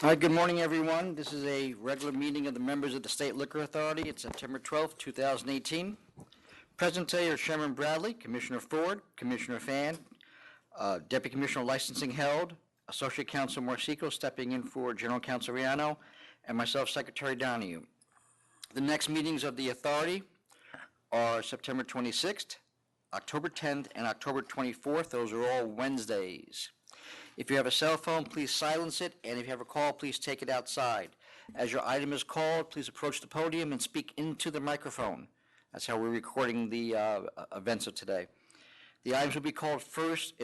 Hi, good morning, everyone. This is a regular meeting of the members of the State Liquor Authority. It's September 12th, 2018. Present today are Chairman Bradley, Commissioner Ford, Commissioner Fan, Deputy Commissioner Licensing held, Associate Counsel Marsico stepping in for General Counsel Riano, and myself, Secretary Donahue. The next meetings of the authority are September 26th, October 10th, and October 24th. Those are all Wednesdays. If you have a cell phone, please silence it, and if you have a call, please take it outside. As your item is called, please approach the podium and speak into the microphone. That's how we're recording the events of today. The items will be called first,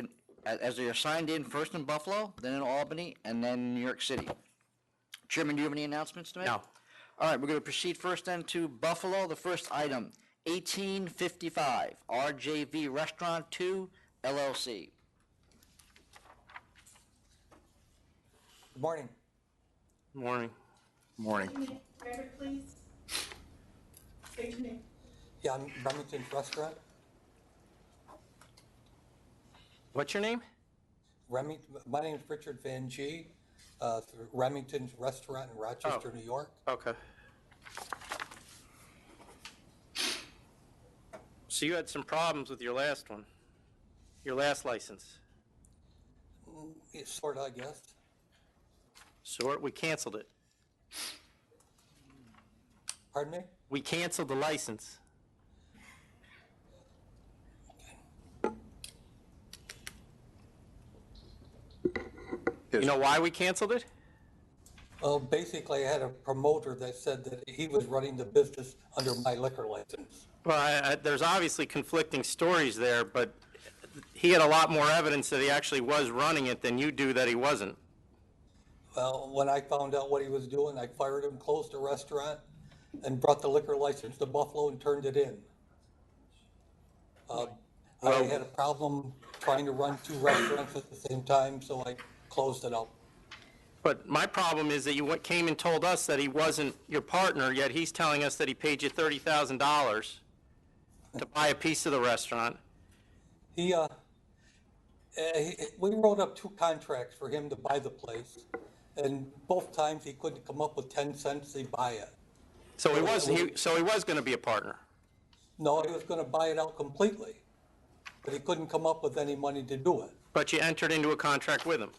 as they are signed in, first in Buffalo, then in Albany, and then New York City. Chairman, do you have any announcements to make? No. All right, we're going to proceed first then to Buffalo. The first item, 1855, RJV Restaurant 2, LLC. Good morning. Morning. Morning. Record, please. State your name. Yeah, I'm Remington's Restaurant. What's your name? My name is Richard Van G. Remington's Restaurant in Rochester, New York. Okay. So you had some problems with your last one, your last license. Sort of, I guess. So we canceled it. Pardon me? We canceled the license. You know why we canceled it? Well, basically, I had a promoter that said that he was running the business under my liquor license. Well, there's obviously conflicting stories there, but he had a lot more evidence that he actually was running it than you do that he wasn't. Well, when I found out what he was doing, I fired him, closed the restaurant, and brought the liquor license to Buffalo and turned it in. I had a problem trying to run two restaurants at the same time, so I closed it up. But my problem is that you came and told us that he wasn't your partner, yet he's telling us that he paid you $30,000 to buy a piece of the restaurant. We wrote up two contracts for him to buy the place, and both times he couldn't come up with 10 cents to buy it. So he was going to be a partner. No, he was going to buy it out completely, but he couldn't come up with any money to do it. But you entered into a contract with him.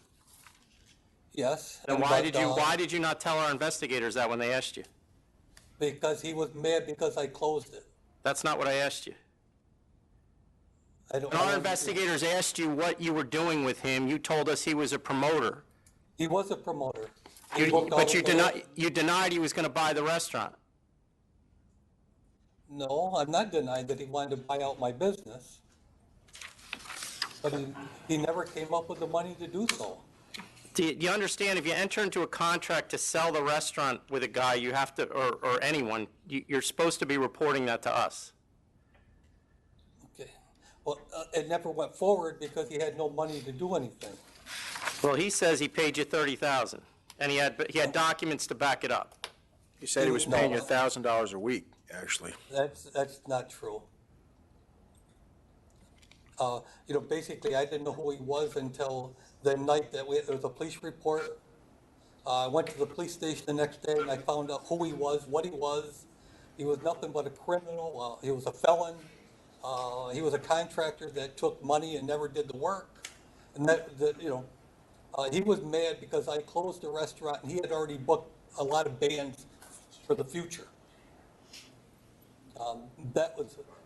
Yes. And why did you not tell our investigators that when they asked you? Because he was mad because I closed it. That's not what I asked you. When our investigators asked you what you were doing with him, you told us he was a promoter. He was a promoter. But you denied he was going to buy the restaurant. No, I'm not denying that he wanted to buy out my business. But he never came up with the money to do so. Do you understand, if you enter into a contract to sell the restaurant with a guy, you have to, or anyone, you're supposed to be reporting that to us. Okay. Well, it never went forward because he had no money to do anything. Well, he says he paid you $30,000, and he had documents to back it up. He said he was paying you $1,000 a week, actually. That's not true. Basically, I didn't know who he was until the night that there was a police report. I went to the police station the next day and I found out who he was, what he was. He was nothing but a criminal. He was a felon. He was a contractor that took money and never did the work. And he was mad because I closed the restaurant and he had already booked a lot of bands for the future.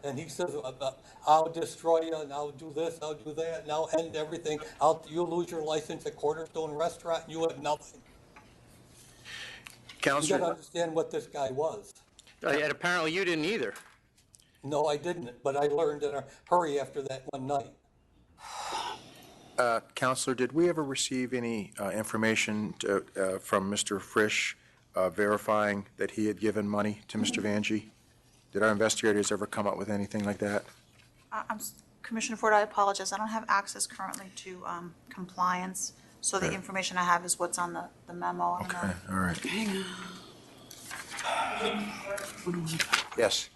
And he says, I'll destroy you, and I'll do this, I'll do that, and I'll end everything. You'll lose your license at Cornerstone Restaurant, and you have nothing. You got to understand what this guy was. And apparently you didn't either. No, I didn't, but I learned in a hurry after that one night. Counselor, did we ever receive any information from Mr. Frisch verifying that he had given money to Mr. Vanjie? Did our investigators ever come up with anything like that? Commissioner Ford, I apologize. I don't have access currently to compliance, so the information I have is what's on the memo. Okay, all right. Yes.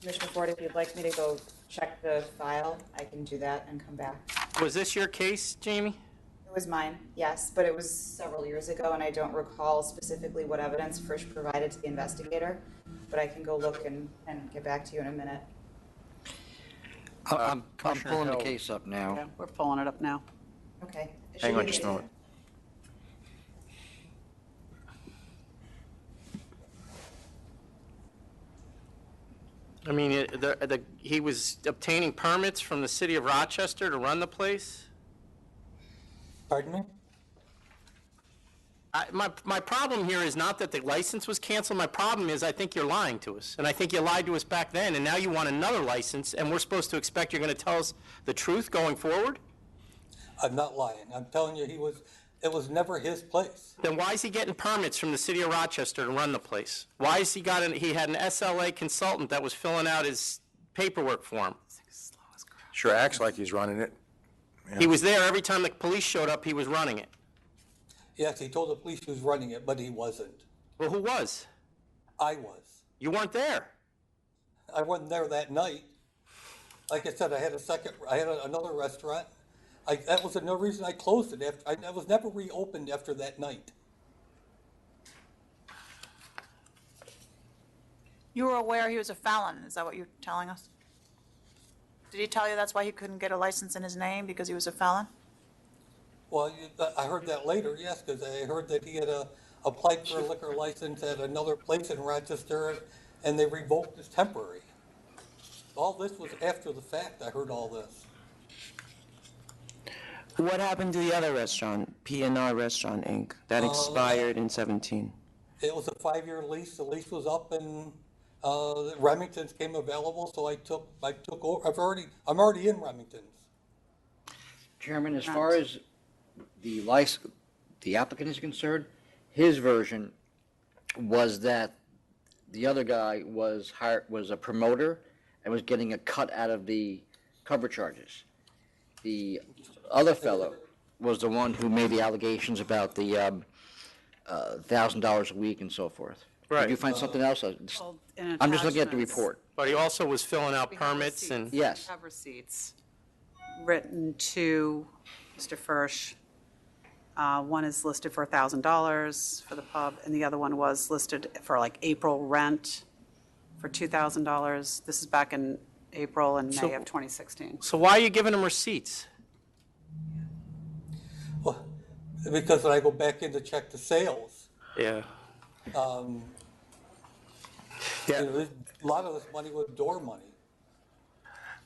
Commissioner Ford, if you'd like me to go check the file, I can do that and come back. Was this your case, Jamie? It was mine, yes, but it was several years ago, and I don't recall specifically what evidence Frisch provided to the investigator, but I can go look and get back to you in a minute. I'm Commissioner pulling the Hill. case up now. Yeah, we're pulling it up now. Okay. It Hang should on be- just a moment. I mean, he was obtaining permits from the city of Rochester to run the place? Pardon me? My problem here is not that the license was canceled. My problem is I think you're lying to us. And I think you lied to us back then, and now you want another license, and we're supposed to expect you're going to tell us the truth going forward? I'm not lying. I'm telling you, it was never his place. Then why is he getting permits from the city of Rochester to run the place? Why is he he had an SLA consultant that was filling out his paperwork for him? Sure acts like he's running it. He was there every time the police showed up, he was running it. Yes, he told the police he was running it, but he wasn't. Well, who was? I was. You weren't there. I wasn't there that night. Like I said, I had another restaurant. That was another reason I closed it. I was never reopened after that night. You were aware he was a felon, is that what you're telling us? Did he tell you that's why he couldn't get a license in his name, because he was a felon? Well, I heard that later, yes, because I heard that he had applied for a liquor license at another place in Rochester, and they revoked his temporary. All this was after the fact. I heard all this. What happened to the other restaurant, P&R Restaurant Inc., that expired in 17? It was a 5-year lease. The lease was up, and Remington's came available, so I took over. I'm already in Remington's. Chairman, as far as the applicant is concerned, his version was that the other guy was a promoter and was getting a cut out of the cover charges. The other fellow was the one who made the allegations about the $1,000 a week and so forth. Right. Did you find something else? Well, in I'm just looking at the attachments, report. But he also was filling out we have permits and... receipts. Yes. We have receipts written to Mr. Fursch. One is listed for $1,000 for the pub, and the other one was listed for like April rent for $2,000. This is back in April and May of 2016. So why are you giving him receipts? Well, because when I go back in to check the sales, Yeah. a lot of this money was door money.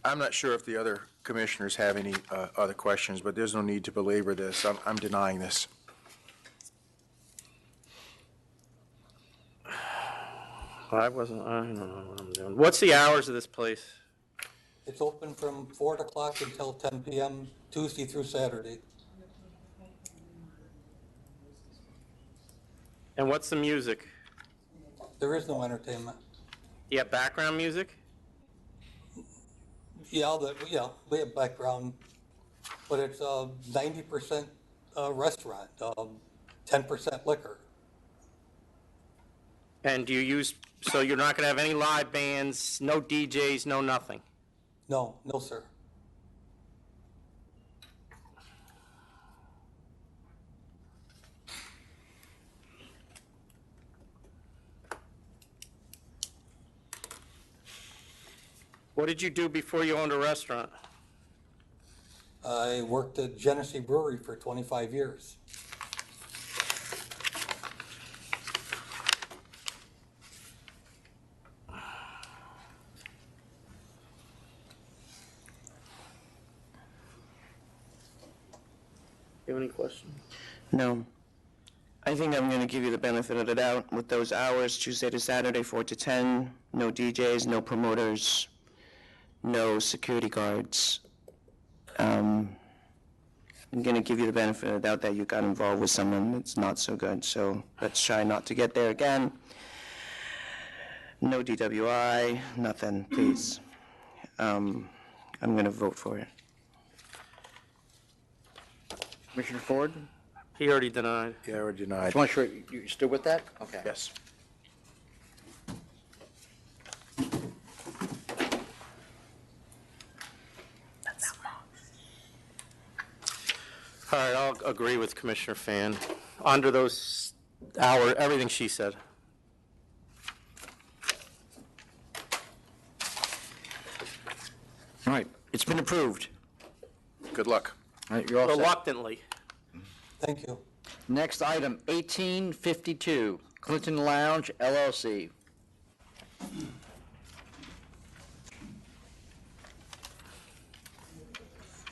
I'm not sure if the other commissioners have any other questions, but there's no need to belabor this. I'm denying this. I don't know what I'm doing. What's the hours of this place? It's open from 4 o'clock until 10 p.m. Tuesday through Saturday. And what's the music? There is no entertainment. You have background music? Yeah, we have background, but it's 90% restaurant, 10% liquor. And do you use, so you're not going to have any live bands, no DJs, no nothing? No, sir. What did you do before you owned a restaurant? I worked at Genesee Brewery for 25 years. You have any questions? No. I think I'm going to give you the benefit of the doubt with those hours, Tuesday to Saturday, 4 to 10, no DJs, no promoters, no security guards. I'm going to give you the benefit of the doubt that you got involved with someone that's not so good, so let's try not to get there again. No DWI, nothing, please. I'm going to vote for it. Commissioner Ford? He already denied. Yeah, or denied. Just want to make sure you're still with that? Okay. Yes. All right, I'll agree with Commissioner Fan. Under those hours, everything she said. All right, it's been approved. Good luck. All right, you're all set. Reluctantly. Thank you. Next item, 1852, Clinton Lounge LLC.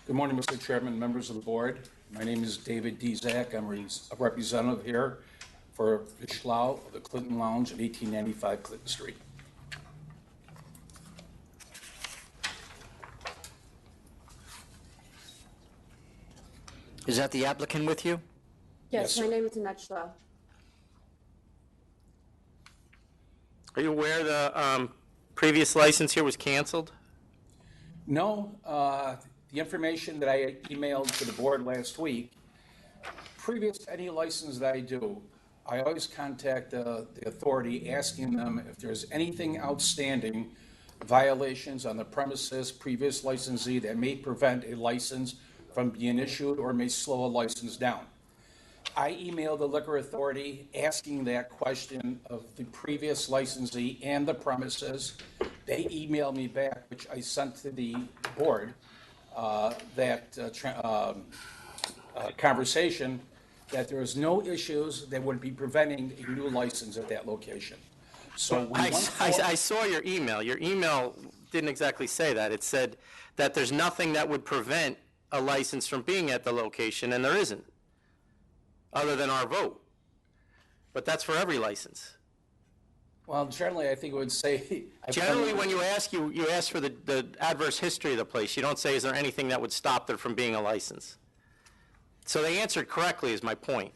Good morning, Mr. Chairman, members of the board. My name is David Dezak. I'm a representative here for Schlau of the Clinton Lounge at 1895 Clinton Street. Is that the applicant with you? Yes, Yes, my sir. name is Annette Schlau. Are you aware the previous license here was canceled? No, the information that I emailed to the board last week, previous to any license that I do, I always contact the authority asking them if there's anything outstanding, violations on the premises, previous licensee that may prevent a license from being issued or may slow a license down. I emailed the liquor authority asking that question of the previous licensee and the premises. They emailed me back, which I sent to the board, conversation, that there is no issues that would be preventing a new license at that location. So we I went for- I saw your email. Your email didn't exactly say that. It said that there's nothing that would prevent a license from being at the location, and there isn't, other than our vote. But that's for every license. Well, generally, I think it would say. Generally, when you ask for the adverse history of the place. You don't say, is there anything that would stop there from being a license? So they answered correctly, is my point.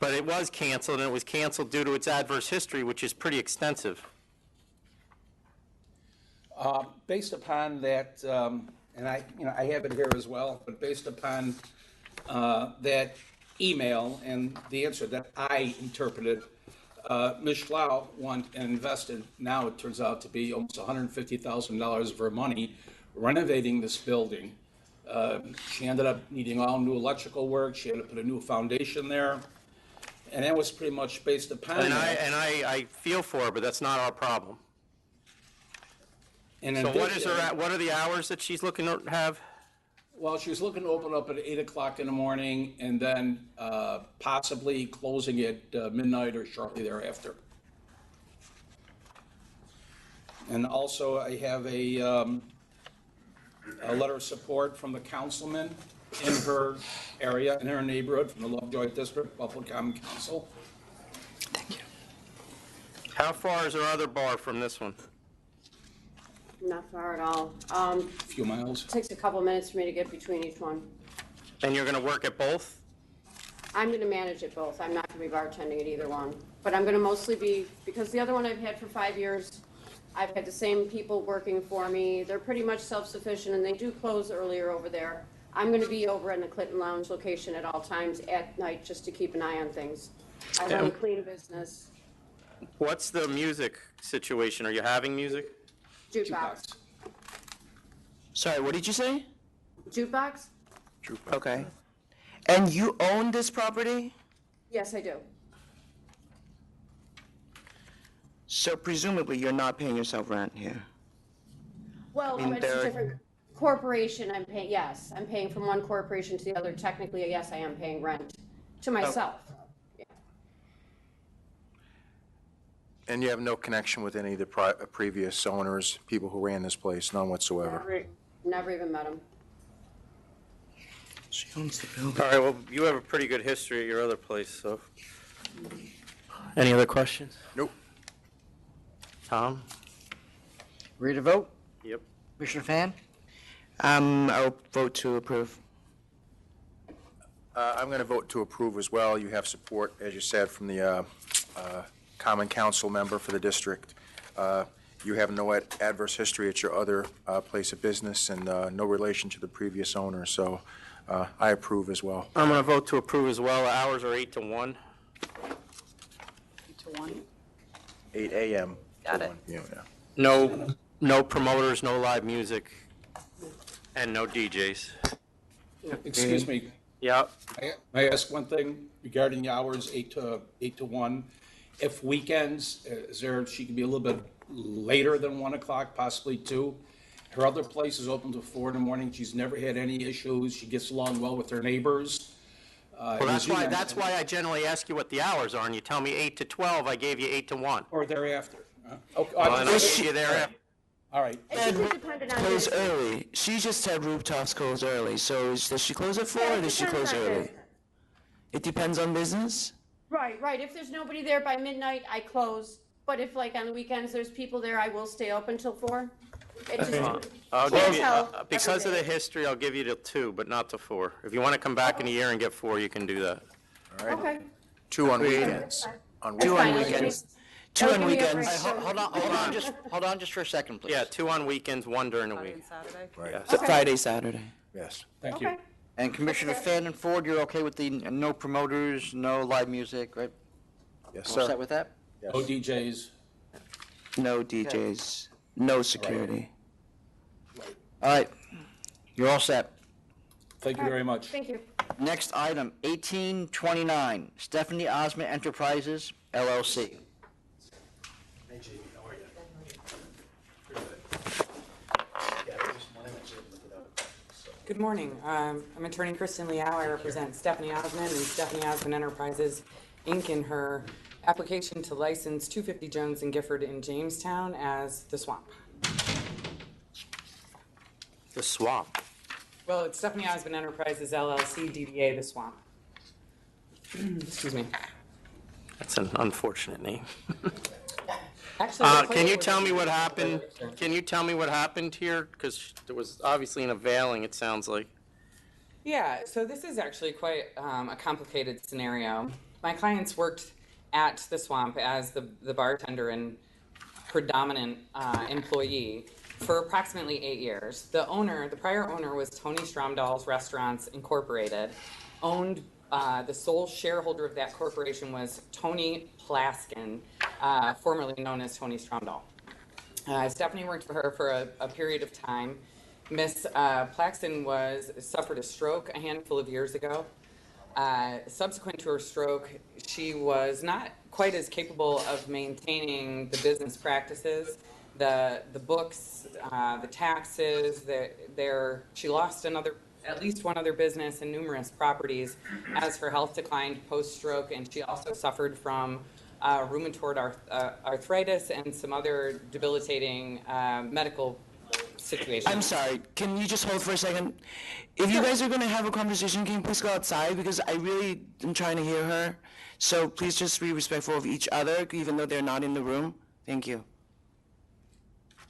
But it was canceled, and it was canceled due to its adverse history, which is pretty extensive. Based upon that, and I have it here as well, but based upon that email and the answer that I interpreted, Ms. Schlau invested, now it turns out to be almost $150,000 of her money renovating this building. She ended up needing all new electrical work. She had to put a new foundation there. And that was pretty much based upon And that. I feel for her, but that's not our problem. And in So what addition- what are the hours that she's looking to have? Well, she was looking to open up at 8 o'clock in the morning and then possibly closing at midnight or shortly thereafter. And also, I have a letter of support from the councilman in her area, in her neighborhood, from the Lovejoy District, Buffalo Common Council. How far is our other bar from this one? Not far at all. A few miles. Takes a couple minutes for me to get between each one. And you're going to work at both? I'm going to manage it both. I'm not going to be bartending at either one. But I'm going to mostly be, because the other one I've had for 5 years, I've had the same people working for me. They're pretty much self-sufficient, and they do close earlier over there. I'm going to be over in the Clinton Lounge location at all times at night, just to keep an eye on things. I run a clean business. What's the music situation? Are you having music? Jukebox. Sorry, what did you say? Jukebox? Okay. And you own this property? Yes, I do. So presumably you're not paying yourself rent here? Well, I mean, it's a there- different corporation. I'm paying, yes, I'm paying from one corporation to the other. Technically, yes, I am paying rent to myself. And you have no connection with any of the previous owners, people who ran this place, none whatsoever? Never even met him. She owns the building. All right, well, you have a pretty good history at your other place, so. Any other questions? Nope. Tom? Ready to vote? Yep. Commissioner Fan? I'll vote to approve. I'm going to vote to approve as well. You have support, as you said, from the Common Council member for the district. You have no adverse history at your other place of business and no relation to the previous owner, so I approve as well. I'm going to vote to approve as well. Hours are 8 to 1. 8 to 1. 8 a.m. Got it. Yeah. No promoters, no live music, and no DJs. Excuse me, Yep. may I ask one thing regarding the hours, 8 to 1? If weekends, she could be a little bit later than 1 o'clock, possibly 2? Her other place is open till 4 in the morning. She's never had any issues. She gets along well with her neighbors. Well, that's why I generally ask you what the hours are, and you tell me 8 to 12, I gave you 8 to 1. Or thereafter. Huh? Okay, Well, and I gave you there. all right. It's just dependent on Close business. early. She just said rooftops close early, so does she close at 4 or does she Depends close on early? business. It depends on business? Right. If there's nobody there by midnight, I close. But if like on the weekends, there's people there, I will stay open till 4. It just, I'll Can't give you, tell because of every the day. history, I'll give you till 2, but not to 4. If you want to come back in a year and get 4, you can do that. okay. 2 on weekends. On Two Fine, on I'll give weekends. you- 2 that'll on give me a weekends. break. Hold on just for a second, please. Yeah, 2 on weekends, 1 during the Friday week. and Saturday? Right, So Friday, Saturday. yes. Thank you. Okay. And Commissioner Fan and Ford, you're okay with the no promoters, no live music, right? Yes, All set sir. with that? No DJs. No DJs. No security. All right, you're all set. Thank you very much. Thank you. Next item, 1829, Stephanie Osmond Enterprises, LLC. Good morning. I'm attorney Kristen Liao. I represent Stephanie Osmond and Stephanie Osmond Enterprises, Inc. in her application to license 250 Jones and Gifford in Jamestown as The Swamp. The swap. Well, it's Stephanie Osmond Enterprises LLC, DBA The Swamp. Excuse me. That's an unfortunate name. Actually, the Can you player tell was- me what happened? Can you tell me what happened here? Because there was obviously an availing, it sounds like. Yeah, so this is actually quite a complicated scenario. My clients worked at The Swamp as the bartender and predominant employee for approximately 8 years. The prior owner was Tony Stromdahl's Restaurants Incorporated. The sole shareholder of that corporation was Tony Plaskin, formerly known as Tony Stromdahl. Stephanie worked for her for a period of time. Miss Plaxton suffered a stroke a handful of years ago. Subsequent to her stroke, she was not quite as capable of maintaining the business practices, the books, the taxes. She lost at least one other business and numerous properties as her health declined post-stroke, and she also suffered from rheumatoid arthritis and some other debilitating medical situations. I'm sorry, can you just hold for a second? If you guys are going to have a conversation, can you please go outside? Because I really am trying to hear her. So please just be respectful of each other, even though they're not in the room. Thank you.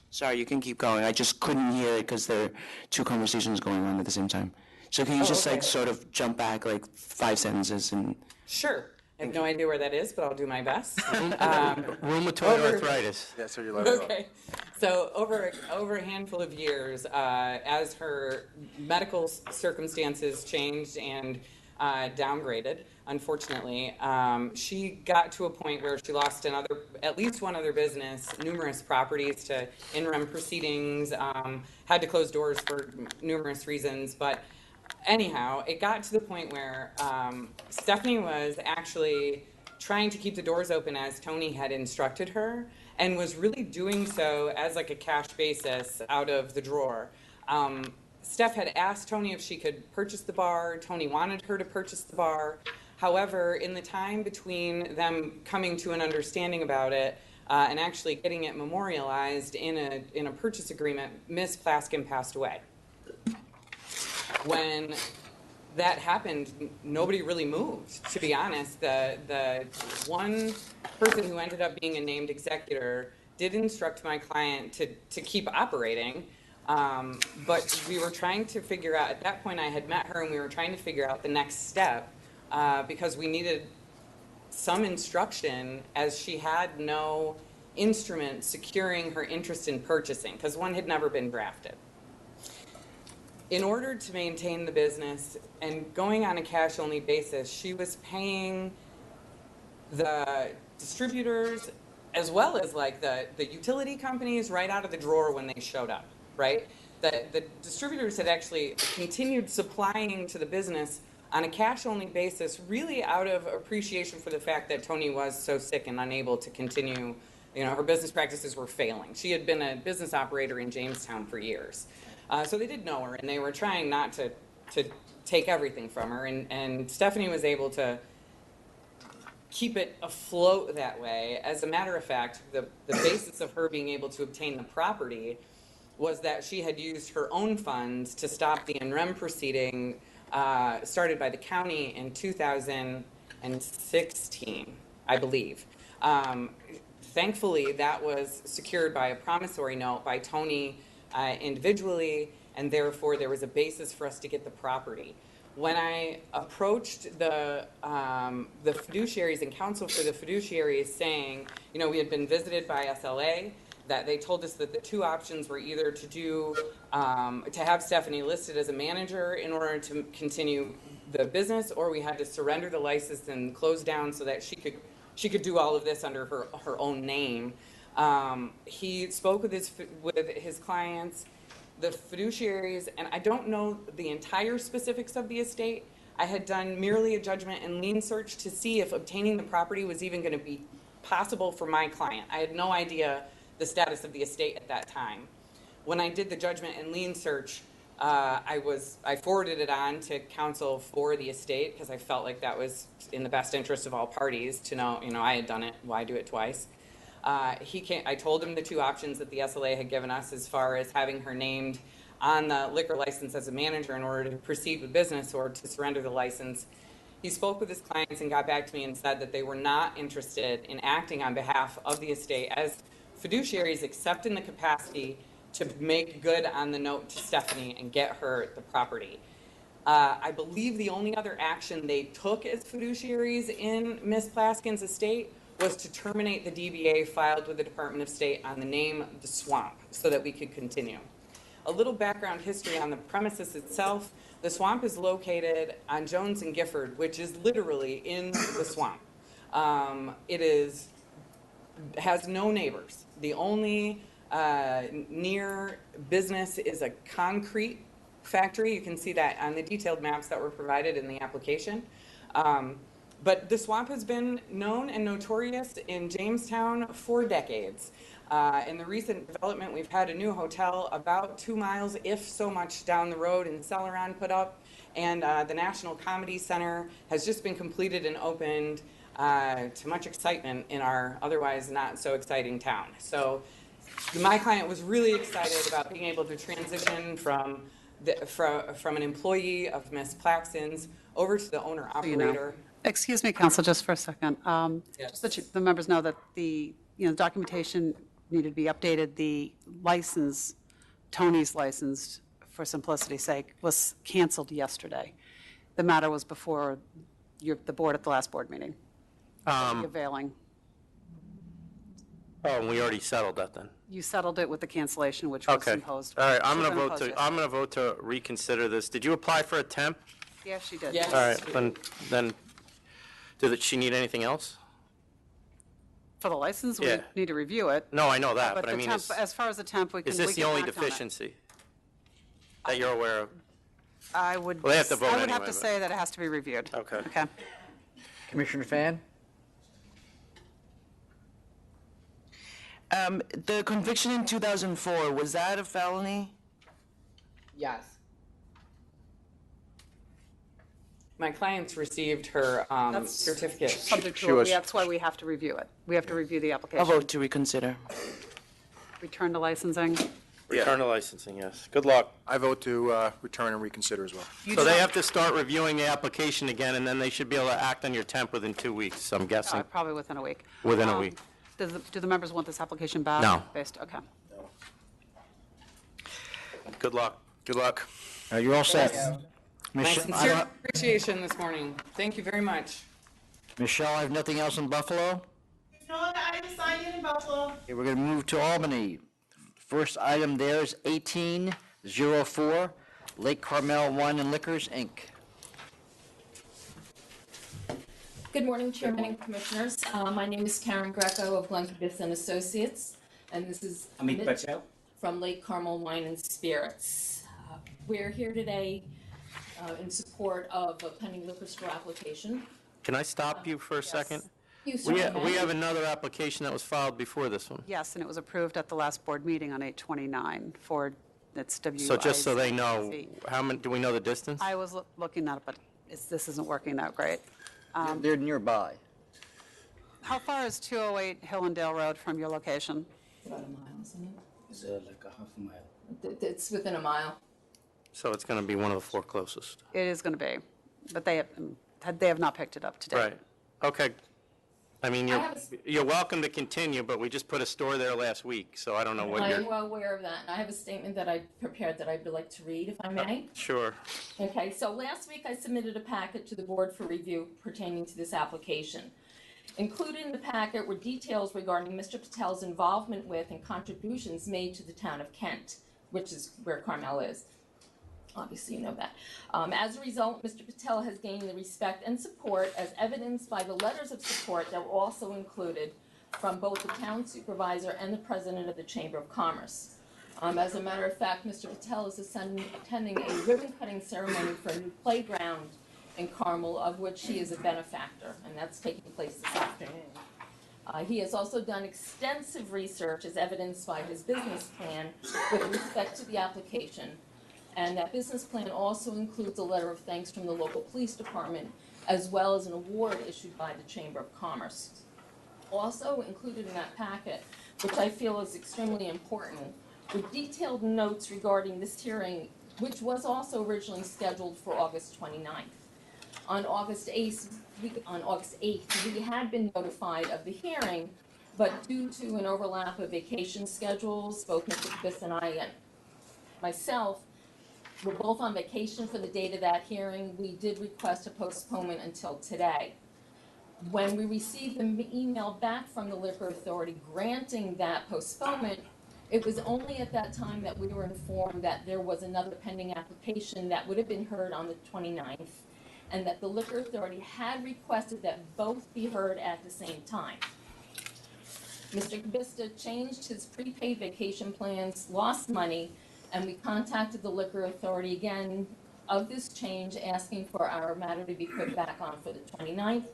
Sorry, you can keep going. I just couldn't hear it because there are 2 conversations going on at the same time. So can you just okay. like sort of jump back like 5 sentences and... Sure. I have no idea where that is, but I'll do my best. Rheumatoid arthritis. That's what you let it go. Okay. So over a handful of years, as her medical circumstances changed and downgraded, unfortunately, she got to a point where she lost at least one other business, numerous properties to in rem proceedings, had to close doors for numerous reasons, but anyhow, it got to the point where Stephanie was actually trying to keep the doors open as Tony had instructed her, and was really doing so as like a cash basis out of the drawer. Steph had asked Tony if she could purchase the bar. Tony wanted her to purchase the bar. However, in the time between them coming to an understanding about it and actually getting it memorialized in a purchase agreement, Miss Plaskin passed away. When that happened, nobody really moved, to be honest. The one person who ended up being a named executor did instruct my client to keep operating, but we were trying to figure out, at that point I had met her and we were trying to figure out the next step because we needed some instruction, as she had no instrument securing her interest in purchasing, because one had never been drafted. In order to maintain the business and going on a cash-only basis, she was paying the distributors as well as like the utility companies right out of the drawer when they showed up, right? that the distributors had actually continued supplying to the business on a cash-only basis, really out of appreciation for the fact that Tony was so sick and unable to continue. Her business practices were failing. She had been a business operator in Jamestown for years. So they did know her, and they were trying not to take everything from her. And Stephanie was able to keep it afloat that way. As a matter of fact, the basis of her being able to obtain the property was that she had used her own funds to stop the in rem proceeding started by the county in 2016, I believe. Thankfully, that was secured by a promissory note by Tony individually, and therefore there was a basis for us to get the property. When I approached the fiduciaries and counsel for the fiduciaries saying, we had been visited by SLA, that they told us that the two options were either to have Stephanie listed as a manager in order to continue the business, or we had to surrender the license and close down so that she could do all of this under her own name. He spoke with his clients, the fiduciaries, and I don't know the entire specifics of the estate. I had done merely a judgment and lien search to see if obtaining the property was even going to be possible for my client. I had no idea the status of the estate at that time. When I did the judgment and lien search, I forwarded it on to counsel for the estate because I felt like that was in the best interest of all parties to know, I had done it, why do it twice? I told him the two options that the SLA had given us as far as having her named on the liquor license as a manager in order to proceed with business or to surrender the license. He spoke with his clients and got back to me and said that they were not interested in acting on behalf of the estate as fiduciaries except in the capacity to make good on the note to Stephanie and get her the property. I believe the only other action they took as fiduciaries in Ms. Plaskin's estate was to terminate the DBA filed with the Department of State on the name The Swamp so that we could continue. A little background history on the premises itself. The Swamp is located on Jones and Gifford, which is literally in the swamp. It has no neighbors. The only near business is a concrete factory. You can see that on the detailed maps that were provided in the application. But the Swamp has been known and notorious in Jamestown for decades. In the recent development, we've had a new hotel about 2 miles, if so much, down the road in Celeron put up. And the National Comedy Center has just been completed and opened to much excitement in our otherwise not so exciting town. So my client was really excited about being able to transition from an employee of Ms. Plaxton's over to the owner-operator. Excuse me, counsel, just for a second. Yes. Just that the members know that the documentation needed to be updated. The license, Tony's license, for simplicity's sake, was canceled yesterday. The matter was before the board at the last board meeting. Availing. Oh, and we already settled that then. You settled it with the cancellation, which was Okay. imposed. All right, I'm Should going have been imposed to vote to reconsider this. Did you apply for a temp? Yes, she did. Yes. All right, then did she need anything else? For the license, we Yeah. need to review it. No, I know that, But but I the mean, temp, as far as the temp, we can. is this we the can only act on it. deficiency that you're aware of? I would. Well, they have to vote I would anyway, have to but- say that it has to be reviewed. Okay. Okay. Commissioner Fan? The conviction in 2004, was that a felony? Yes. My clients received her certificate. Subject She to it. was- That's why we have to review it. We have to review the I'll application. vote to reconsider. Return to licensing. Return to licensing, yes. Good luck. I vote to return and reconsider as well. So they have to start reviewing the application again, and then they should be able to act on your temp within 2 weeks, I'm guessing. Probably within a week. Within a week. Do the members want this application back? No. Okay. Good luck. Good luck. You're all set. My Michelle, sincere appreciation this morning. Thank you very much. Michelle, I have nothing else in Buffalo. No other items signed in Buffalo. Okay, we're going to move to Albany. First item there is 1804, Lake Carmel Wine and Liquors, Inc. Good morning, Chairman and Commissioners. My name is Karen Greco of Glenn Kibitz and Associates, and this is Amit Patel. from Lake Carmel Wine and Spirits. We're here today in support of a pending liquor store application. Can I stop you for a second? You We certainly may. have another application that was filed before this one. Yes, and it was approved at the last board meeting on 8/29 for, it's WIC. So just so they know, how many, do we know the distance? I was looking at it, but this isn't working out great. They're nearby. How far is 208 Hillendale Road from your location? About a mile, isn't it? It's like a half a mile. It's within a mile. So it's going to be one of the four closest. It is going to be, but they have not picked it up today. Right. Okay. I mean, I have you're welcome to continue, but we just put a store there last week, so I don't know what I you're... am well aware of that, and I have a statement that I prepared that I'd like to read, if I may. Sure. Okay, so last week I submitted a packet to the board for review pertaining to this application. Included in the packet were details regarding Mr. Patel's involvement with and contributions made to the town of Kent, which is where Carmel is. Obviously, you know that. As a result, Mr. Patel has gained the respect and support as evidenced by the letters of support that were also included from both the town supervisor and the president of the Chamber of Commerce. As a matter of fact, Mr. Patel is attending a ribbon-cutting ceremony for a new playground in Carmel, of which he is a benefactor, and that's taking place this afternoon. He has also done extensive research as evidenced by his business plan with respect to the application. And that business plan also includes a letter of thanks from the local police department, as well as an award issued by the Chamber of Commerce. Also included in that packet, which I feel is extremely important, were detailed notes regarding this hearing, which was also originally scheduled for August 29th. On August 8th, we had been notified of the hearing, but due to an overlap of vacation schedules, both Mr. Kabis and I and myself were both on vacation for the date of that hearing. We did request a postponement until today. When we received the email back from the Liquor Authority granting that postponement, it was only at that time that we were informed that there was another pending application that would have been heard on the 29th, and that the Liquor Authority had requested that both be heard at the same time. Mr. Kabista changed his prepaid vacation plans, lost money, and we contacted the Liquor Authority again of this change, asking for our matter to be put back on for the 29th.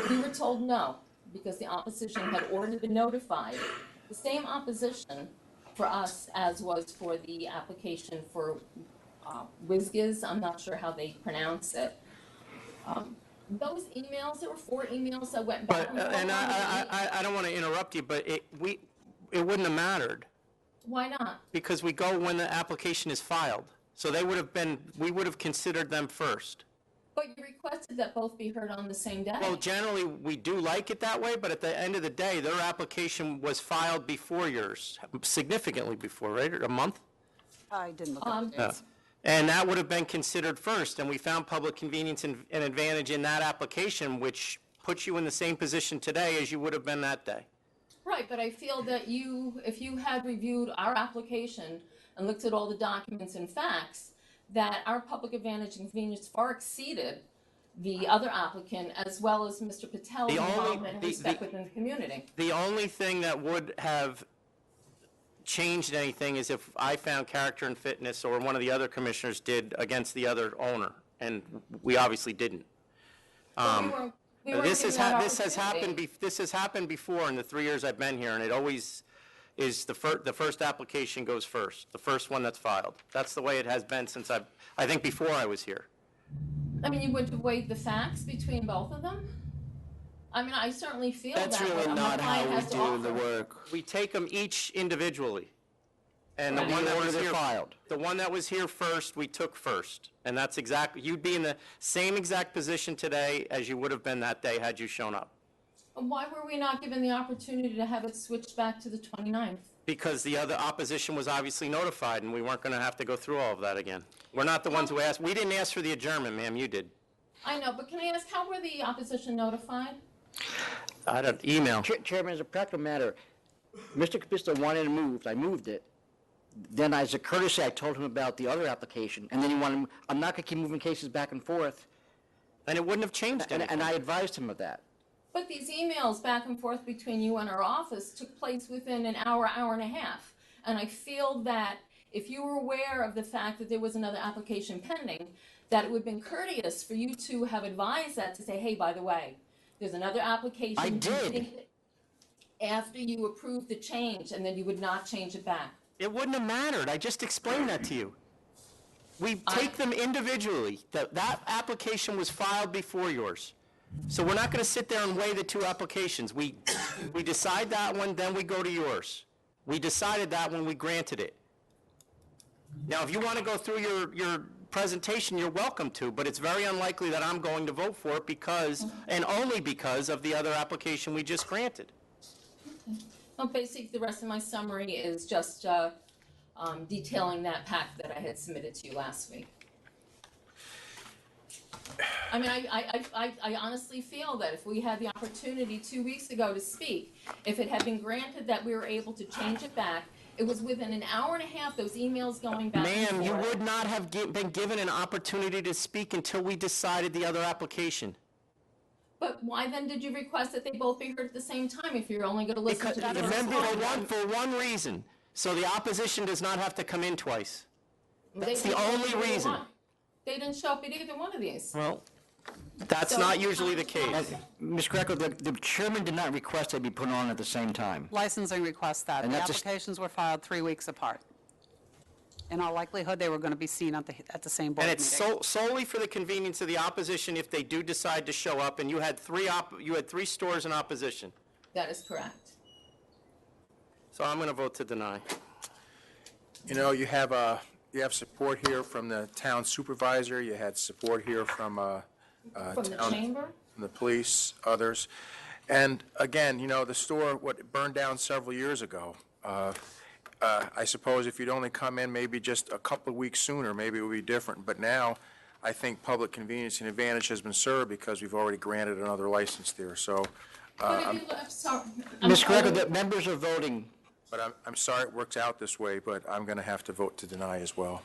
We were told no, because the opposition had already been notified. The same opposition for us as was for the application for Whizgiz, I'm not sure how they pronounce it. Those emails, there were 4 emails that went back But, and forth. I don't want to interrupt you, but it wouldn't have mattered, Why not? because we go when the application is filed. So we would have considered them first. But you requested that both be heard on the same day. Well, generally, we do like it that way, but at the end of the day, their application was filed before yours, significantly before, right? A month? I didn't look at Yeah. And that would have been considered first, and we found public convenience and advantage in that application, which puts you in the same position today as you would have been that day. Right, but I feel that if you had reviewed our application and looked at all the documents and facts, that our public advantage and convenience far exceeded the other applicant, as well as Mr. Patel's involvement and respect within the community. The only thing that would have changed anything is if I found character and fitness, or one of the other commissioners did, against the other owner, and we obviously didn't. We weren't This given that has opportunity. this has happened before in the 3 years I've been here, and it always is the first application goes first, the first one that's filed. That's the way it has been since I think before I was here. I mean, you would have weighed the facts between both of them? I mean, I certainly feel that. That's really my not how client we has to do the offer. work. We take them each individually. And the In one the that order was they're here, filed. the one that was here first, we took first. And that's exactly, you'd be in the same exact position today as you would have been that day had you shown up. Why were we not given the opportunity to have it switched back to the 29th? Because the other opposition was obviously notified, and we weren't going to have to go through all of that again. We're not the ones who asked. We didn't ask for the adjournment, ma'am, you did. I know, but can I ask, how were the opposition notified? I don't, email. Chairman, as a practical matter, Mr. Capista wanted it moved, I moved it. Then as a courtesy, I told him about the other application, and then he wanted, I'm not going to keep moving cases back and forth, And it wouldn't have changed and anything. I advised him of that. But these emails back and forth between you and our office took place within an hour, hour and a half. And I feel that if you were aware of the fact that there was another application pending, that it would have been courteous for you to have advised that, to say, hey, by the way, there's another application. I did. After you approved the change, and then you would not change it back. It wouldn't have mattered. I just explained that to you. We take them individually. That application was filed before yours. So we're not going to sit there and weigh the two applications. We decide that one, then we go to yours. We decided that when we granted it. Now, if you want to go through your presentation, you're welcome to, but it's very unlikely that I'm going to vote for it because, and only because of the other application we just granted. Well, basically, the rest of my summary is just detailing that pack that I had submitted to you last week. I mean, I honestly feel that if we had the opportunity 2 weeks ago to speak, if it had been granted that we were able to change it back, it was within an hour and a half, those emails going back and Ma'am, you forth. would not have been given an opportunity to speak until we decided the other application. But why then did you request that they both be heard at the same time if you're only going to listen Because, to the remember, for one reason, so the opposition does not have to come in twice. That's the only reason. They didn't show up at either one of these. Well, that's So- not usually the case. Ms. Greco, the chairman did not request they be put on at the same time. Licensing requests that. And The that's a- applications were filed 3 weeks apart. In all likelihood, they were going to be seen at the same board And meeting. it's solely for the convenience of the opposition if they do decide to show up, and you had three stores in opposition. That is correct. So I'm going to vote to deny. You know, you have support here from the town supervisor, you had support here from From the chamber? from the police, others. And again, you know, the store, what burned down several years ago. I suppose if you'd only come in maybe just a couple of weeks sooner, maybe it would be different. But now, I think public convenience and advantage has been served because we've already granted another license there. So, But if you, I'm sorry. I'm Ms. Greco, sorry. the members are voting. but I'm sorry it works out this way, but I'm going to have to vote to deny as well.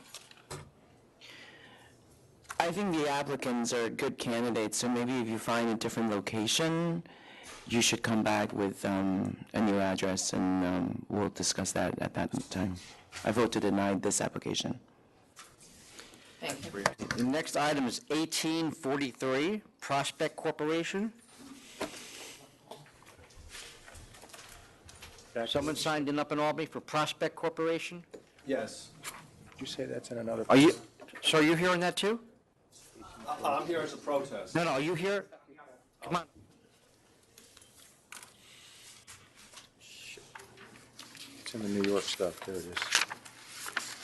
I think the applicants are good candidates, so maybe if you find a different location, you should come back with a new address, and we'll discuss that at that time. I vote to deny this application. Thank you. The next item is 1843, Prospect Corporation. Someone signed in up in Albany for Prospect Corporation? Yes. Did you say that's in another? Are you, so are you hearing that too? I'm here as a protest. No, are you here? Come on. It's in the New York stuff. There it is.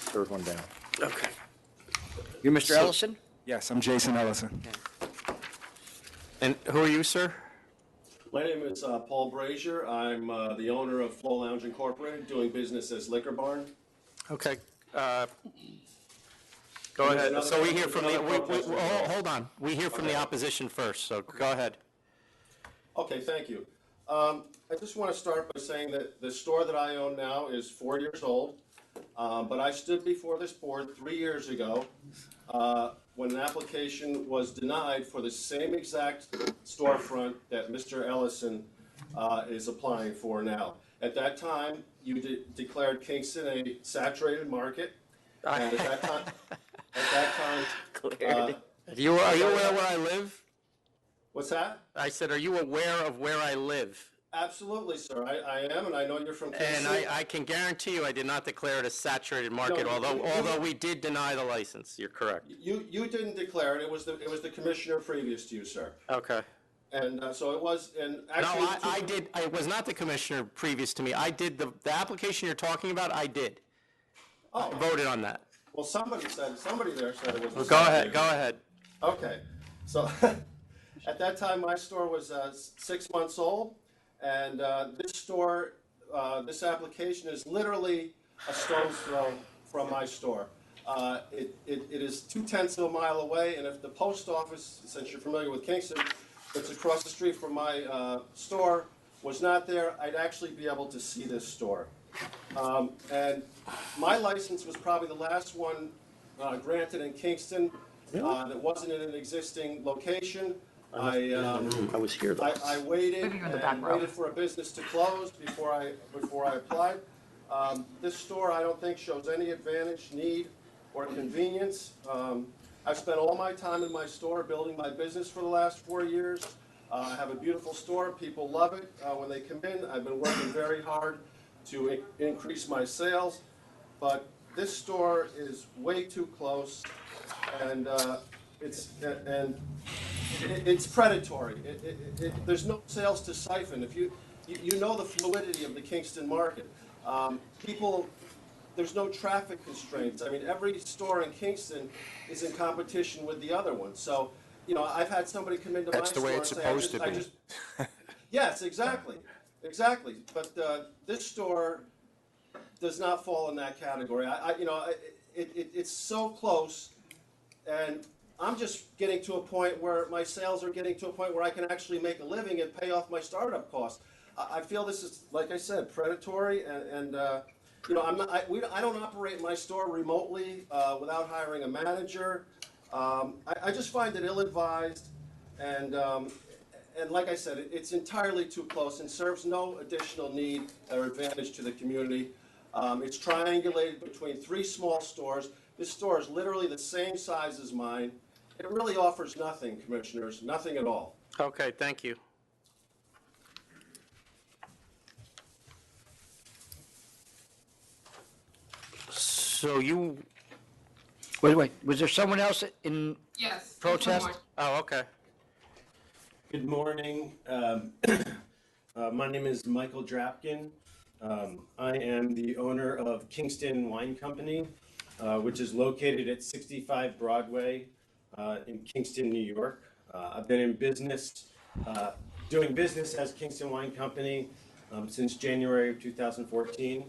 Third one down. Okay. You're Mr. Ellison? Yes, I'm Jason Ellison. And who are you, sir? My name is Paul Brazier. I'm the owner of Flow Lounge Incorporated, doing business as Liquor Barn. Okay. Go ahead. another- So we hear from the, there's another protest involved. hold on. We hear from the opposition first, so go ahead. Okay, thank you. I just want to start by saying that the store that I own now is 4 years old, but I stood before this board 3 years ago when an application was denied for the same exact storefront that Mr. Ellison is applying for now. At that time, you declared Kingston a saturated market, and at that time, Are you aware where I live? what's that? I said, are you aware of where I live? Absolutely, sir. I am, and I know you're from Kingston. And I can guarantee you I did not declare it a saturated market, No, although we did deny the license. You're correct. You didn't declare it. It was the commissioner previous to you, sir. Okay. And so it was. And No, actually, I did, it was not the commissioner previous to me. I did, the application you're talking about, I did. Oh. Voted on that. Well, somebody there said it was. Go ahead. Okay, so at that time, my store was 6 months old, and this store, this application is literally a stone's throw from my store. It is 2/10 of a mile away, and if the post office, since you're familiar with Kingston, that's across the street from my store, was not there, I'd actually be able to see this store. And my license was probably the last one granted in Kingston that wasn't in an existing location. I was here though. I waited and waited for a business to close before I applied. This store, I don't think, shows any advantage, need, or convenience. I've spent all my time in my store building my business for the last 4 years. I have a beautiful store. People love it when they come in. I've been working very hard to increase my sales, but this store is way too close, and it's predatory. There's no sales to siphon. If you know the fluidity of the Kingston market. There's no traffic constraints. I mean, every store in Kingston is in competition with the other one. So, you know, I've had somebody come into my store. That's the way it's supposed to be. Yes, exactly. But this store does not fall in that category. It's so close, and I'm just getting to a point where my sales are getting to a point where I can actually make a living and pay off my startup costs. I feel this is, like I said, predatory, and you know, I don't operate my store remotely without hiring a manager. I just find it ill-advised, and like I said, it's entirely too close and serves no additional need or advantage to the community. It's triangulated between 3 small stores. This store is literally the same size as mine. It really offers nothing, Commissioners, nothing at all. Okay, thank you. So you, Wait, was there someone else in Yes. protest? oh, okay. Good morning. My name is Michael Drapkin. I am the owner of Kingston Wine Company, which is located at 65 Broadway in Kingston, New York. I've been in business, doing business as Kingston Wine Company since January of 2014.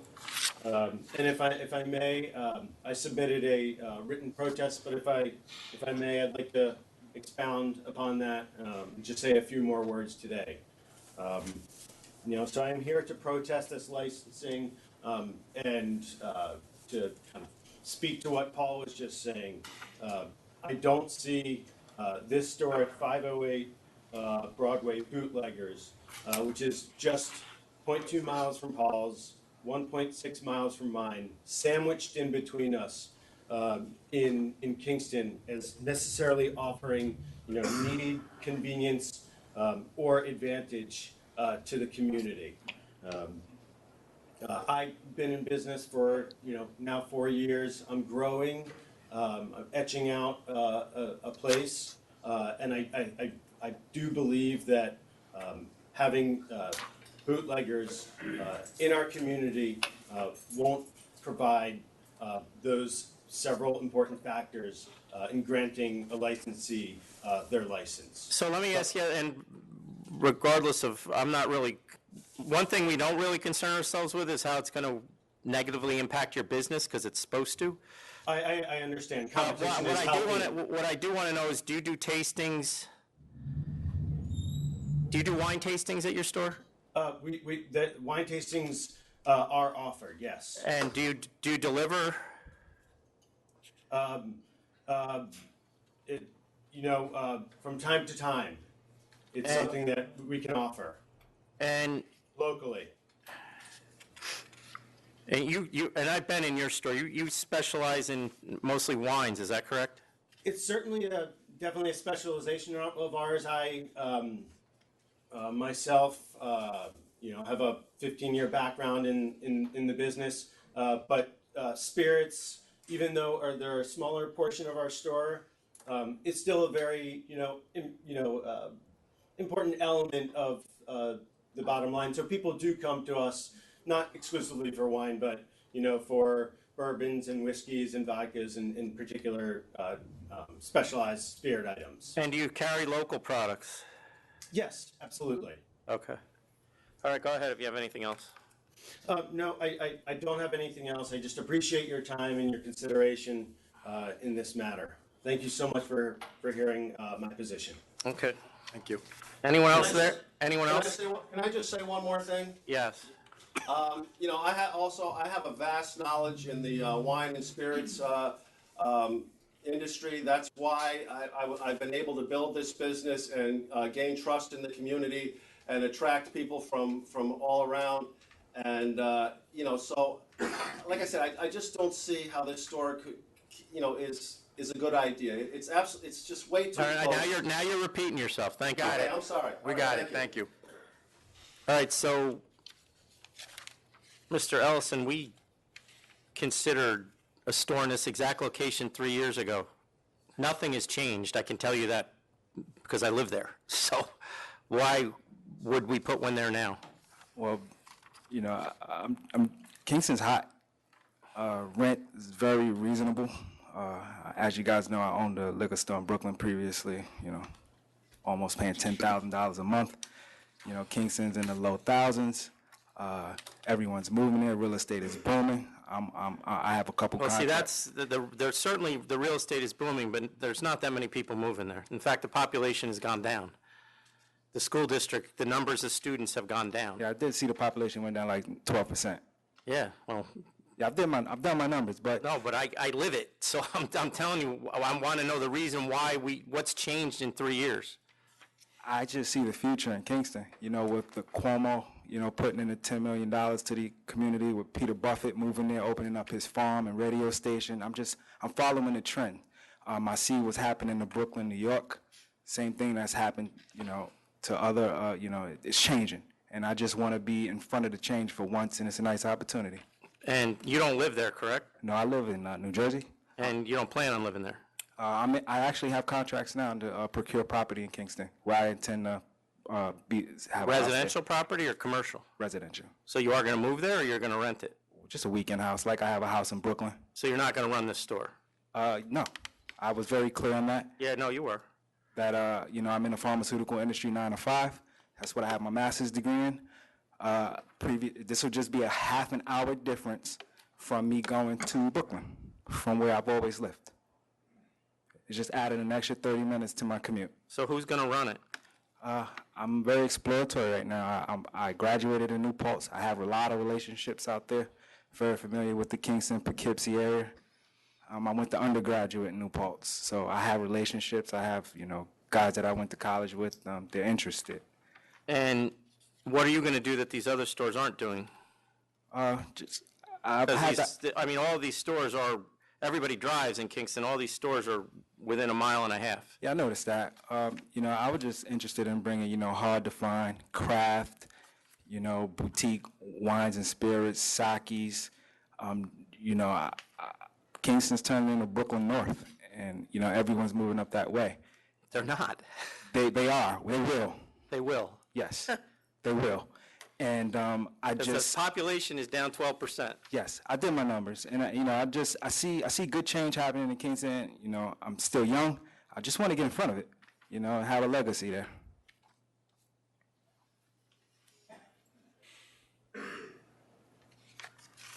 And if I may, I submitted a written protest, but if I may, I'd like to expound upon that, just say a few more words today. So I'm here to protest this licensing and to kind of speak to what Paul was just saying. I don't see this store at 508 Broadway Bootleggers, which is just 0.2 miles from Paul's, 1.6 miles from mine, sandwiched in between us in Kingston, as necessarily offering need, convenience, or advantage to the community. I've been in business for now 4 years. I'm growing. I'm etching out a place, and I do believe that having bootleggers in our community won't provide those several important factors in granting a licensee their license. So let me ask you, and regardless of, one thing we don't really concern ourselves with is how it's going to negatively impact your business, because it's supposed to. I understand. Competition is healthy. What I do want to know is, do you do tastings? Do you do wine tastings at your store? The wine tastings are offered, yes. And do you deliver? From time to time, it's something that we can offer. And locally. And and I've been in your store. You specialize in mostly wines, is that correct? It's certainly definitely a specialization of ours. I myself, have a 15-year background in the business, but spirits, even though they're a smaller portion of our store, it's still a very important element of the bottom line. So people do come to us not exclusively for wine, but for bourbons and whiskeys and vodkas and in particular specialized spirit items. And do you carry local products? Yes, absolutely. Okay. All right, go ahead if you have anything else. No, I don't have anything else. I just appreciate your time and your consideration in this matter. Thank you so much for hearing my position. Okay. Thank you. Anyone else there? Anyone else? Can I just say one more thing? Yes. I have a vast knowledge in the wine and spirits industry. That's why I've been able to build this business and gain trust in the community and attract people from all around. And, so, like I said, I just don't see how this store could, is a good idea. It's just way too All right, close. now you're repeating yourself. Thank you. Okay, I'm sorry. We got it, thank you. All right, so, Mr. Ellison, we considered a store in this exact location 3 years ago. Nothing has changed, I can tell you that, because I live there. So why would we put one there now? Well, Kingston's hot. Rent is very reasonable. As you guys know, I owned a liquor store in Brooklyn previously, almost paying $10,000 a month. Kingston's in the low thousands. Everyone's moving there. Real estate is booming. I have a couple Well, see, contracts. there's certainly, the real estate is booming, but there's not that many people moving there. In fact, the population has gone down. The school district, the numbers of students have gone down. Yeah, I did see the population went down like 12%. Yeah, well. Yeah, I've done my numbers, but. No, but I live it, so I'm telling you, I want to know the reason why what's changed in 3 years. I just see the future in Kingston, with the Cuomo, putting in the $10 million to the community, with Peter Buffett moving there, opening up his farm and radio station. I'm following the trend. I see what's happening in Brooklyn, New York. Same thing that's happened, to other, it's changing. And I just want to be in front of the change for once, and it's a nice opportunity. And you don't live there, correct? No, I live in New Jersey. And you don't plan on living there? I actually have contracts now to procure property in Kingston, where I intend to have a house Residential property or commercial? there. Residential. So you are going to move there, or you're going to rent it? Just a weekend house, like I have a house in Brooklyn. So you're not going to run this store? No, I was very clear on that. Yeah, no, you were. That I'm in the pharmaceutical industry 9 to 5. That's what I have my master's degree in. This will just be a half an hour difference from me going to Brooklyn, from where I've always lived. It just added an extra 30 minutes to my commute. So who's going to run it? I'm very exploratory right now. I graduated in New Paltz. I have a lot of relationships out there. Very familiar with the Kingston, Poughkeepsie area. I went to undergraduate in New Paltz, so I have relationships. I have, guys that I went to college with. They're interested. And what are you going to do that these other stores aren't doing? I've I mean, all of these stores are, everybody drives in Kingston. All these stores are within a mile and a half. Yeah, I noticed that. I was just interested in bringing, hard to find, craft, boutique wines and spirits, sakis. Kingston's turning into Brooklyn North, and, everyone's moving up that way. They're not. They are. They will. They will. Yes, they will. And The population is down 12%. Yes, I did my numbers, and I see good change happening in Kingston. I'm still young. I just want to get in front of it. Have a legacy there.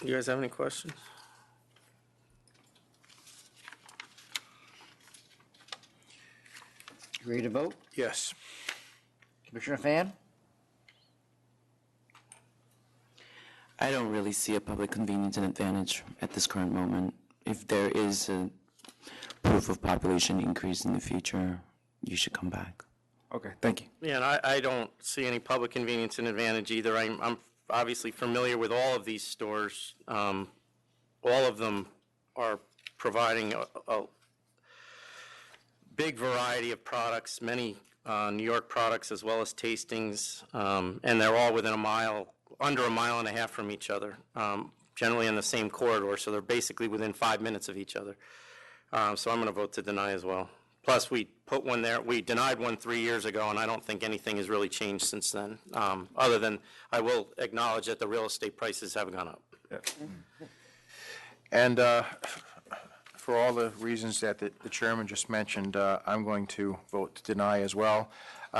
You guys have any questions? You ready to vote? Yes. Commissioner Fan? I don't really see a public convenience and advantage at this current moment. If there is a proof of population increase in the future, you should come back. Okay, thank you. Yeah, and I don't see any public convenience and advantage either. I'm obviously familiar with all of these stores. All of them are providing a big variety of products, many New York products as well as tastings, and they're all within under a mile and a half from each other, generally in the same corridor, so they're basically within 5 minutes of each other. So I'm going to vote to deny as well. Plus, we put one there, we denied one 3 years ago, and I don't think anything has really changed since then, other than I will acknowledge that the real estate prices have gone up. Yeah. And for all the reasons that the chairman just mentioned, I'm going to vote to deny as well.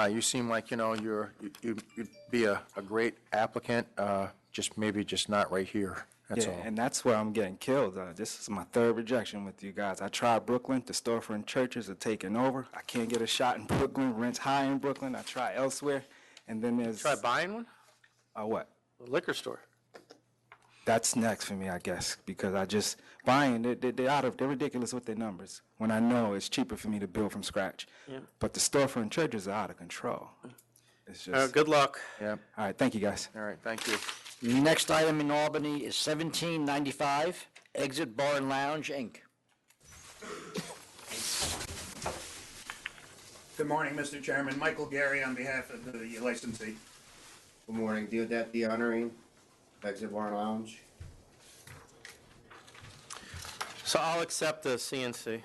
You seem like, you'd be a great applicant, maybe just not right here. That's all. And that's where I'm getting killed. This is my third rejection with you guys. I tried Brooklyn. The storefront churches are taking over. I can't get a shot in Brooklyn. Rent's high in Brooklyn. I try elsewhere. And then there's... Try buying one? What? A liquor store. That's next for me, I guess, because they're ridiculous with their numbers when I know it's cheaper for me to build from scratch. Yeah. But the storefront churches are out of control. It's just... Good luck. Yeah. All right, thank you, guys. All right, thank you. Next item in Albany is 1795 Exit Bar and Lounge, Inc. Good morning, Mr. Chairman. Michael Gary on behalf of the licensee. Good morning, Deodette Honoring, Exit Bar Lounge. So I'll accept the CNC.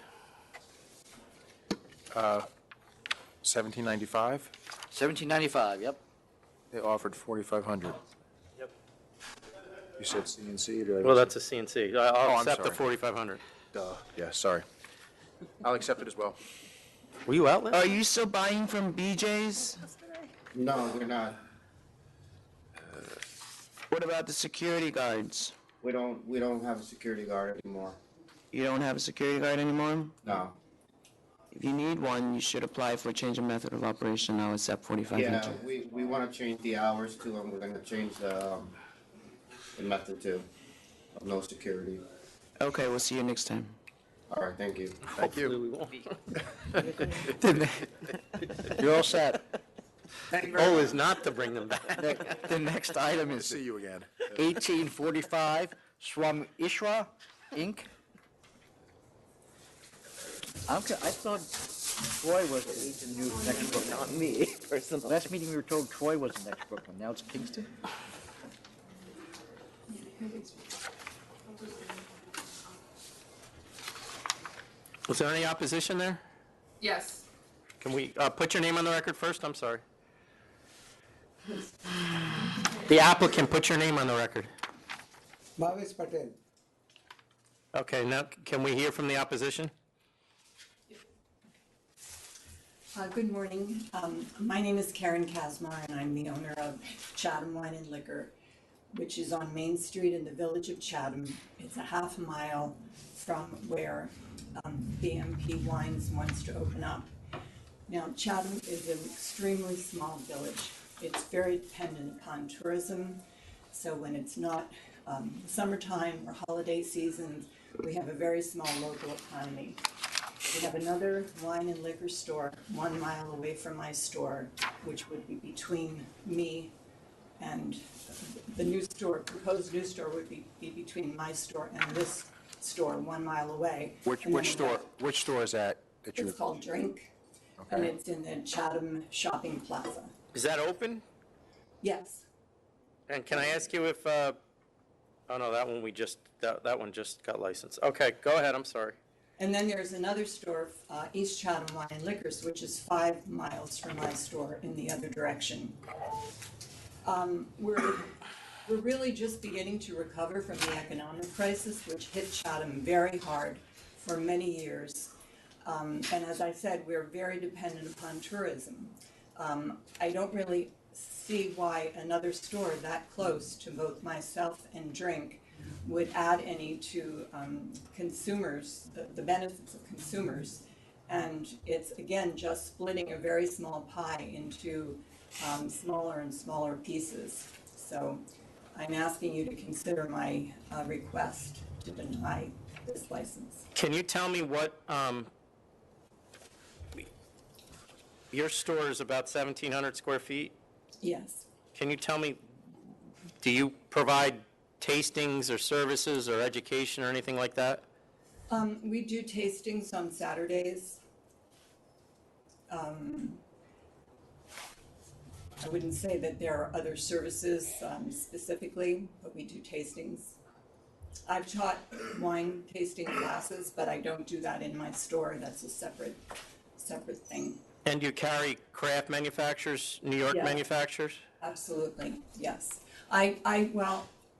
1795? 1795, yep. They offered 4,500. Yep. You said CNC, or did I? Well, that's a CNC. I'll Oh, I'm accept the sorry. 4,500. Duh, yeah, sorry. I'll accept it as well. Were you out last Are you still buying from BJ's? No, they're not. What about the security guards? We don't have a security guard anymore. You don't have a security guard anymore? No. If you need one, you should apply for a change of method of operation. I'll accept 4,500. Yeah, we want to change the hours too, and we're gonna change the method too, of no security. Okay, we'll see you next time. All right, thank you. Thank you. We won't. You're all set. Thank you very Goal much. is not to bring them back. The next item is See you again. 1845 Swami Ishra, Inc. I thought Troy was the new next book. Not me, personally. Last meeting we were told Troy was the next book, and now it's Kingston? Was there any opposition there? Yes. Can we put your name on the record first? I'm sorry. The applicant, put your name on the record. Bhavesh Patel. Okay, now can we hear from the opposition? Good morning. My name is Karen Kazmar, and I'm the owner of Chatham Wine and Liquor, which is on Main Street in the village of Chatham. It's a half mile from where BMP Wines wants to open up. Now, Chatham is an extremely small village. It's very dependent upon tourism, so when it's not summertime or holiday seasons, we have a very small local economy. We have another wine and liquor store 1 mile away from my store, which would be between me and the new store. Proposed new store would be between my store and this store 1 mile away. Which And then we store? have- Which store is that? That you? It's called Drink, and Okay. it's in the Chatham Shopping Plaza. Is that open? Yes. And can I ask you if, oh no, that one just got licensed. Okay, go ahead, I'm sorry. And then there's another store, East Chatham Wine and Liquors, which is 5 miles from my store in the other direction. We're really just beginning to recover from the economic crisis, which hit Chatham very hard for many years. And as I said, we're very dependent upon tourism. I don't really see why another store that close to both myself and Drink would add any to consumers, the benefits of consumers. And it's, again, just splitting a very small pie into smaller and smaller pieces. So I'm asking you to consider my request to deny this license. Can you tell me what, your store is about 1,700 square feet? Yes. Can you tell me, do you provide tastings or services or education or anything like that? We do tastings on Saturdays. I wouldn't say that there are other services specifically, but we do tastings. I've taught wine tasting classes, but I don't do that in my store. That's a separate thing. And you carry craft manufacturers, New York Yeah. manufacturers? Absolutely, yes. I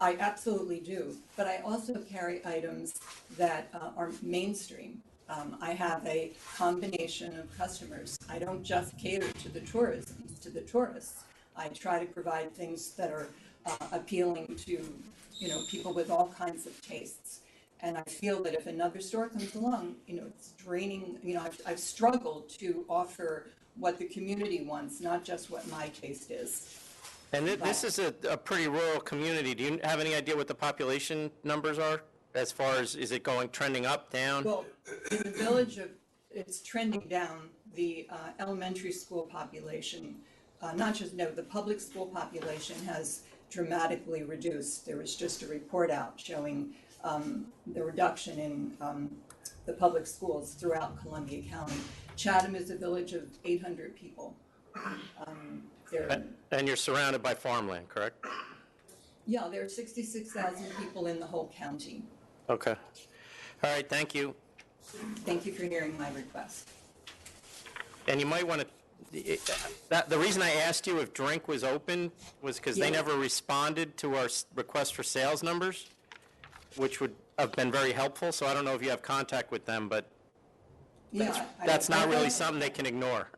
absolutely do, but I also carry items that are mainstream. I have a combination of customers. I don't just cater to the tourists. I try to provide things that are appealing to, people with all kinds of tastes. And I feel that if another store comes along, it's draining, I've struggled to offer what the community wants, not just what my taste is. And this is a pretty rural community. Do you have any idea what the population numbers are? As far as, is it trending up, down? Well, in the village it's trending down. The elementary school population, the public school population has dramatically reduced. There was just a report out showing the reduction in the public schools throughout Columbia County. Chatham is a village of 800 people. And you're surrounded by farmland, correct? Yeah, there are 66,000 people in the whole county. Okay. All right, thank you. Thank you for hearing my request. And you might want to, the reason I asked you if drink was open was because they Yeah. never responded to our request for sales numbers, which would have been very helpful, so I don't know if you have contact with them, but Yeah, that's not really thought- something they can ignore.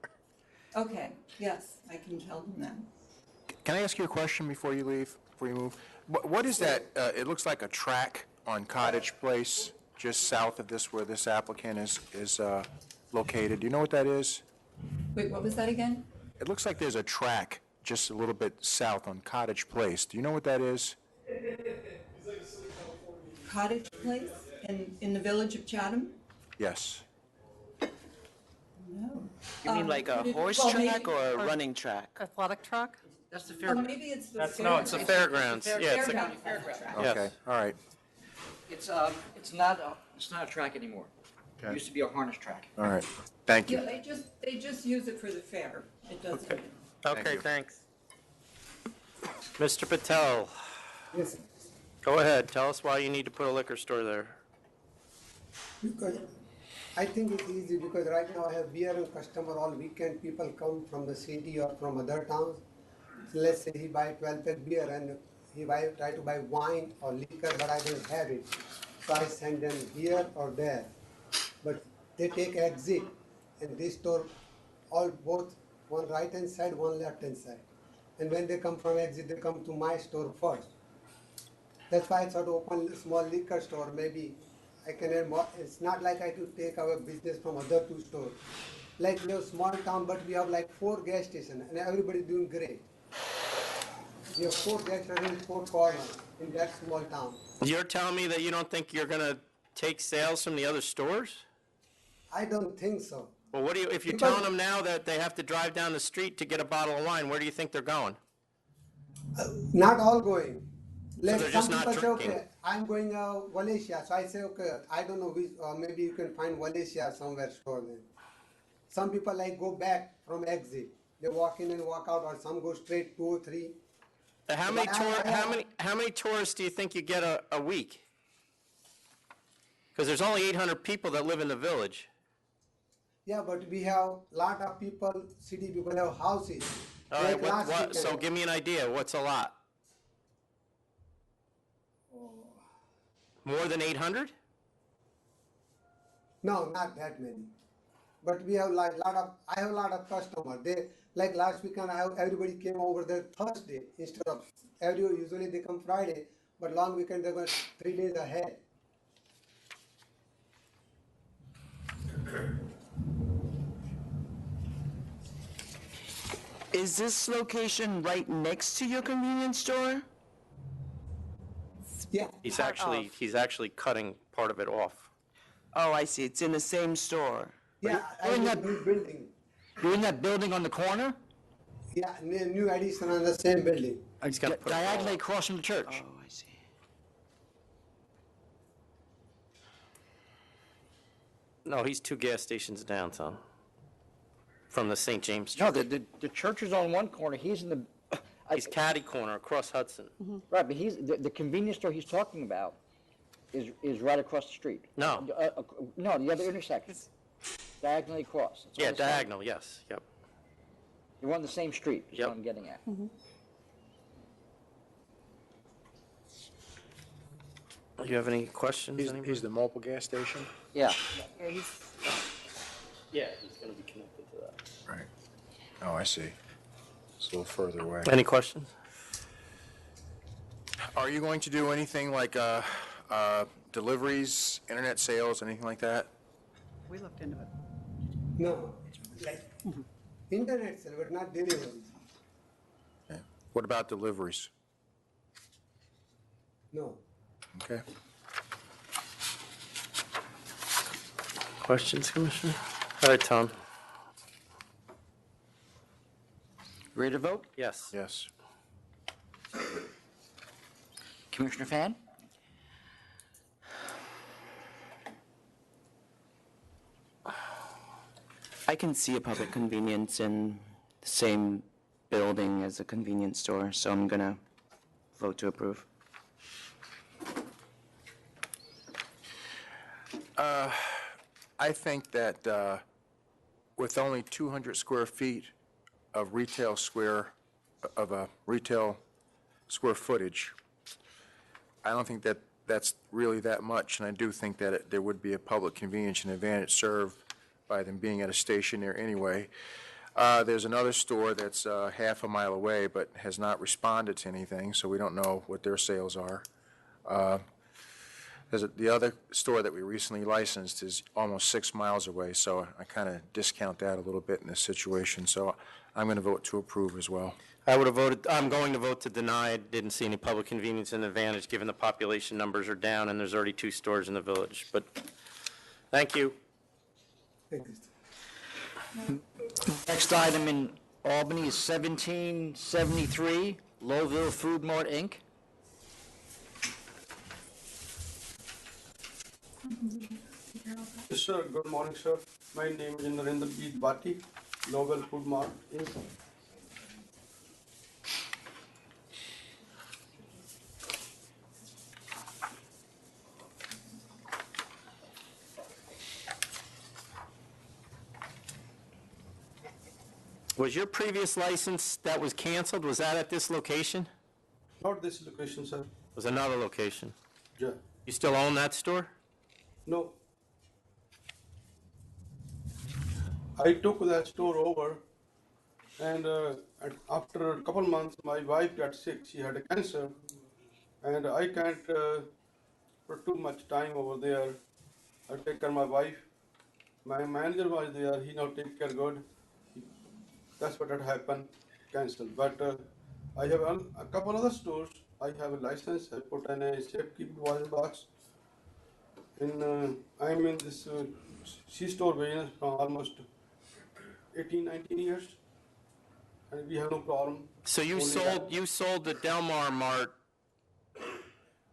Okay, yes, I can tell them that. Can I ask you a question before you leave, before you move? What is that, it looks like a track on Cottage Place, just south of this, where this applicant is located. Do you know what that is? Wait, what was that again? It looks like there's a track just a little bit south on Cottage Place. Do you know what that is? Cottage Place in the village of Chatham? Yes. No. You mean like a Well, horse maybe- track or a running track? Athletic track? That's the Oh, fairground. maybe it's the That's, fairgrounds. no, it's the fairgrounds. Yeah, it's a, Fairgrounds. Yes. Okay, all right. It's not a track anymore. It Okay. used to be a harness track. All right, thank Yeah, you. they just use it for the fair. It doesn't. Okay, you. thanks. Mr. Patel, Yes, go ahead, tell us why you need to put a liquor store there. because I think it's easy because right now I have beer and customer all weekend. People come from the city or from other towns. So let's say he buy 12-pack beer and he try to buy wine or liquor, but I don't have it. So I send them here or there. But they take exit and they store both one right hand side, one left hand side. And when they come from exit, they come to my store first. That's why I thought to open a small liquor store. Maybe I can earn more. It's not like I could take our business from other two stores. Like we have small town, but we have like 4 gas stations and everybody's doing great. We have 4 gas stations, 4 corners in that small town. You're telling me that you don't think you're going to take sales from the other stores? I don't think so. Well, what do you, if you're Because- telling them now that they have to drive down the street to get a bottle of wine, where do you think they're going? Not all going. they're Some just not people say, drinking. okay, I'm going Valencia. So I say, okay, I don't know which, maybe you can find Valencia somewhere store then. Some people like go back from exit. They walk in and walk out, or some go straight 2 or 3. How many tourists do you think you get a week? Because there's only 800 people that live in the village. Yeah, but we have lot of people, city people have houses. All right, Like last so weekend- give me an idea, what's a lot? More than 800? No, not that many. But we have like I have a lot of customers. They like last weekend everybody came over there Thursday instead of usually they come Friday, but long weekend they go 3 days ahead. Is this location right next to your convenience store? Yeah. He's actually cutting part of it off. Oh, I see. It's in the same store. Yeah, I in that new building. You're in that building on the corner? Yeah, new addition on the same building. He's gonna put it all Diagonally across from the church. Oh, I see. No, he's 2 gas stations down, Tom. From the St. James No, Church. the church is on one corner, he's in the, He's catty corner across Hudson. right, but the convenience store he's talking about is right across the street. No. No, the other intersection, diagonally across. It's on Yeah, the side. diagonal, yes, yep. You're on the same street, is Yep. what I'm getting at. Do you have any questions? He's the mobile gas station? Yeah. Yeah, he's gonna be connected to that. Right. Oh, I see. It's a little further away. Any questions? Are you going to do anything like deliveries, internet sales, anything like that? We looked into it. No, like internet sale, but not delivery. What about deliveries? No. Okay. Questions, Commissioner? All right, Tom. Ready to vote? Yes. Yes. Commissioner Fan? I can see a public convenience in the same building as a convenience store, so I'm gonna vote to approve. I think that with only 200 square feet of retail square footage, I don't think that that's really that much, and I do think that there would be a public convenience and advantage served by them being at a station there anyway. There's another store that's half a mile away but has not responded to anything, so we don't know what their sales are. The other store that we recently licensed is almost 6 miles away, so I kind of discount that a little bit in this situation. So I'm going to vote to approve as well. I'm going to vote to deny. I didn't see any public convenience and advantage, given the population numbers are down and there's already 2 stores in the village. But, thank you. Next item in Albany is 1773 Lowville Food Mart, Inc. Yes, sir. Good morning, sir. My name is Narendra Jeet Bhatti, Lowville Food Mart, Inc. Was your previous license that was canceled, was that at this location? Not this location, sir. It was another location? Yeah. You still own that store? No. I took that store over, and after a couple months, my wife got sick. She had a cancer, and I can't put too much time over there. I take care of my wife. My manager was there. He now take care good. That's what had happened. Cancelled. But I have a couple other stores. I have a license. I put in a safekeeping deposit box. I'm in this C-store business for almost 18, 19 years, and we have no problem. So you sold the Delmar Mart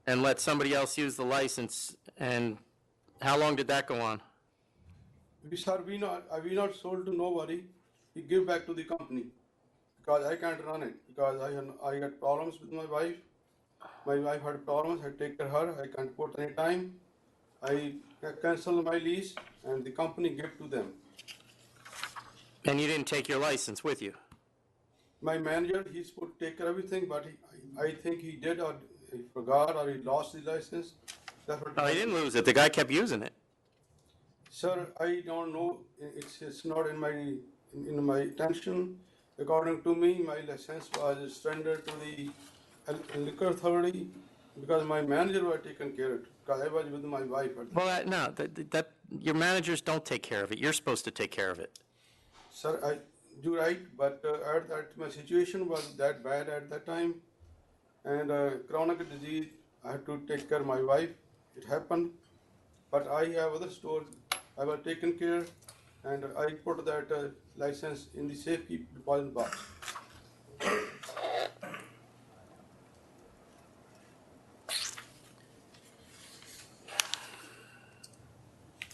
and let somebody else use the license, and how long did that go on? We not sold to nobody. We give back to the company because I can't run it because I got problems with my wife. My wife had problems. I take care of her. I can't put any time. I cancel my lease and the company gave to them. And you didn't take your license with you? My manager, he's supposed to take care of everything, but I think he did, or he forgot, or he lost the license. That's what No, he didn't lose it. The guy kept using it. Sir, I don't know. It's not in my attention. According to me, my license was surrendered to the liquor authority because my manager was taking care of it. Because I was with my wife. Well, no, your managers don't take care of it. You're supposed to take care of it. Sir, you're right, but my situation was that bad at that time, and chronic disease. I had to take care of my wife. It happened, but I have other stores. I was taken care, and I put that license in the safekeeping deposit box.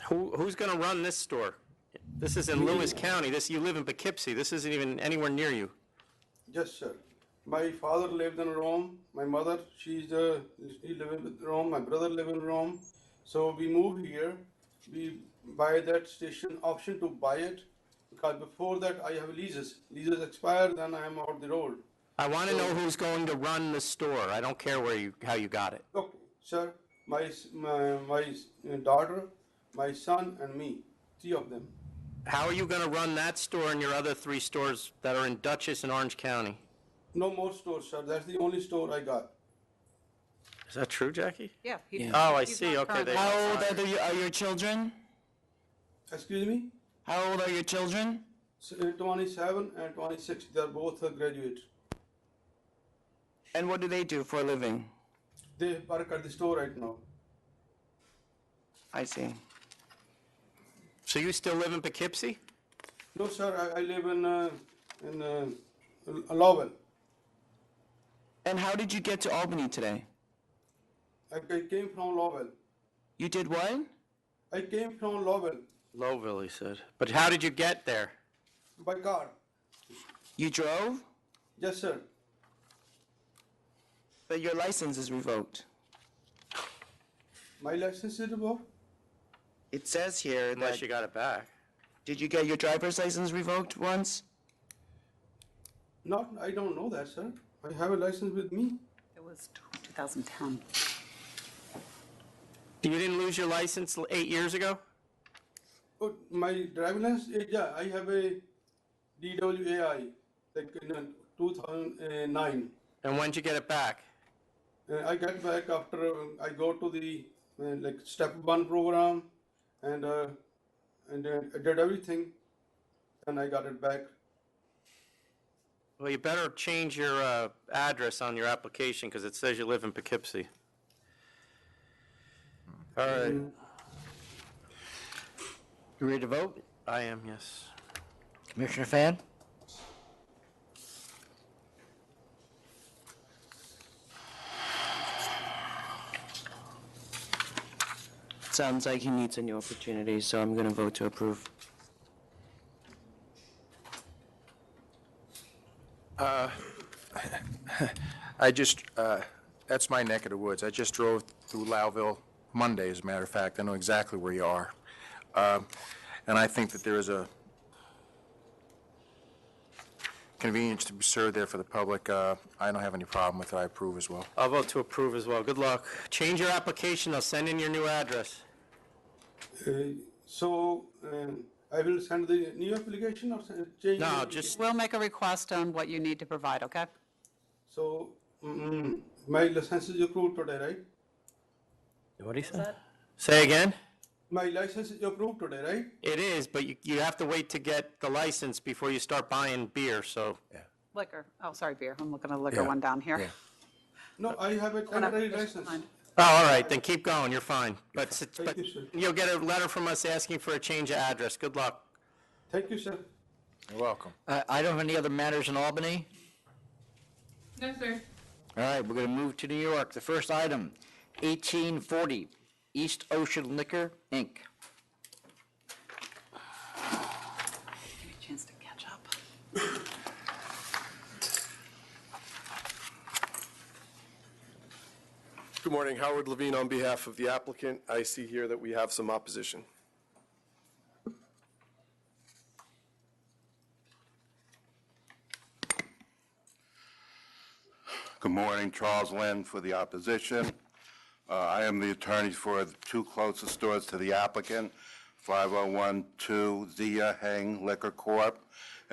Who's going to run this store? This is in Lewis County. You live in Poughkeepsie. This isn't even anywhere near you. Yes, sir. My father lived in Rome. My mother, she lived in Rome. My brother lived in Rome. So we moved here. We buy that station option to buy it because before that I have leases. Leases expire, then I am out the road. I want to know who's going to run the store. I don't care how you got it. Okay, sir. My daughter, my son, and me. 3 of them. How are you going to run that store and your other 3 stores that are in Dutchess and Orange County? No more stores, sir. That's the only store I got. Is that true, Jackie? Yeah. Oh, I see. Okay. How old are your children? Excuse me? How old are your children? 27 and 26. They are both graduates. And what do they do for a living? They work at the store right now. I see. So you still live in Poughkeepsie? No, sir. I live in Lowell. And how did you get to Albany today? I came from Lowell. You did what? I came from Lowell Lowville, he said. But how did you get there? by car. You drove? Yes, sir. But your license is revoked. My license is revoked. It says here Unless that, you got it back. did you get your driver's license revoked once? Not, I don't know that, sir. I have a license with me. It was 2010. You didn't lose your license 8 years ago? Oh, my driving license, yeah, I have a DWAI, like in 2009. And when'd you get it back? I get back after I go to the like step 1 program, and I did everything, and I got it back. Well, you better change your address on your application because it says you live in Poughkeepsie. All right. You ready to vote? I am, yes. Commissioner Fan? Sounds like he needs a new opportunity, so I'm going to vote to approve. That's my neck of the woods. I just drove through Lowville Monday, as a matter of fact. I know exactly where you are. And I think that there is a convenience to be served there for the public. I don't have any problem with it. I approve as well. I'll vote to approve as well. Good luck. Change your application. I'll send in your new address. So I will send the new application or change? No, just We'll make a request on what you need to provide, okay? So my license is approved today, right? What do you say? Say again? My license is approved today, right? It is, but you have to wait to get the license before you start buying beer, so. Liquor. Oh, sorry, beer. I'm looking at the liquor Yeah. one down here. No, I have a temporary license. Oh, all right, then keep going, you're fine. But Thank you, sir. you'll get a letter from us asking for a change of address. Good luck. Thank you, sir. You're welcome. I don't have any other matters in Albany. No, sir. All right, we're going to move to New York. The first item, 1840 East Ocean Liquor, Inc. Give me a chance to catch up. Good morning, Howard Levine on behalf of the applicant. I see here that we have some opposition. Good morning, Charles Lynn for the opposition. I am the attorney for the two closest stores to the applicant, 5012 Zia Heng Liquor Corp.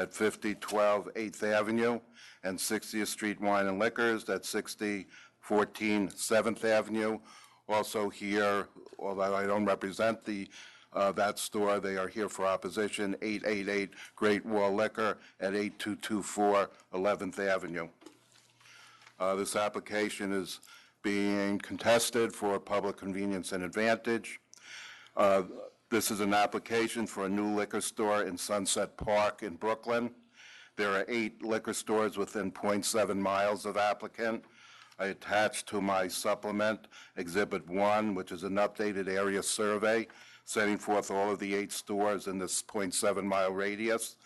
at 5012 8th Avenue, and 60th Street Wine and Liquors at 6014 7th Avenue. Also here, although I don't represent that store, they are here for opposition, 888 Great Wall Liquor at 8224 11th Avenue. This application is being contested for public convenience and advantage. This is an application for a new liquor store in Sunset Park in Brooklyn. There are 8 liquor stores within 0.7 miles of applicant. I attached to my supplement Exhibit 1, which is an updated area survey setting forth all of the 8 stores in this 0.7 mile radius.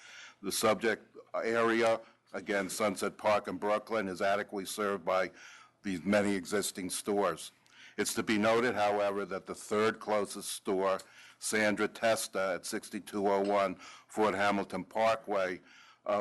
The subject area, again, Sunset Park in Brooklyn, is adequately served by these many existing stores. It's to be noted, however, that the third closest store, Sandra Testa at 6201 Fort Hamilton Parkway,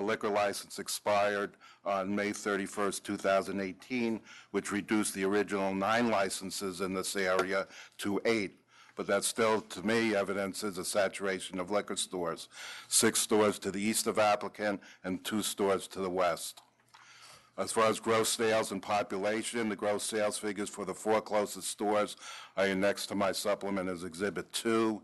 liquor license expired on May 31st, 2018, which reduced the original 9 licenses in this area to 8. But that still, to me, evidences a saturation of liquor stores. 6 stores to the east of applicant and 2 stores to the west. As far as gross sales and population, the gross sales figures for the 4 closest stores are next to my supplement as Exhibit 2.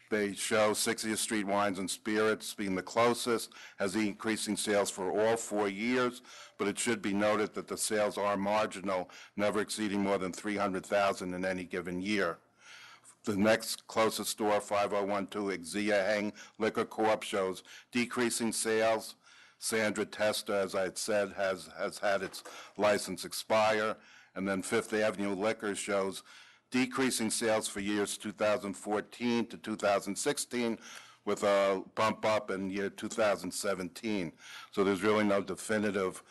They show 60th Street Wines and Spirits being the closest, has increasing sales for all 4 years, but it should be noted that the sales are marginal, never exceeding more than $300,000 in any given year. The next closest store, 5012 Zia Heng Liquor Corp., shows decreasing sales. Sandra Testa, as I had said, has had its license expire, And then Fifth Avenue Liquor shows decreasing sales for years 2014 to 2016 with a bump up in year 2017. So there's really no definitive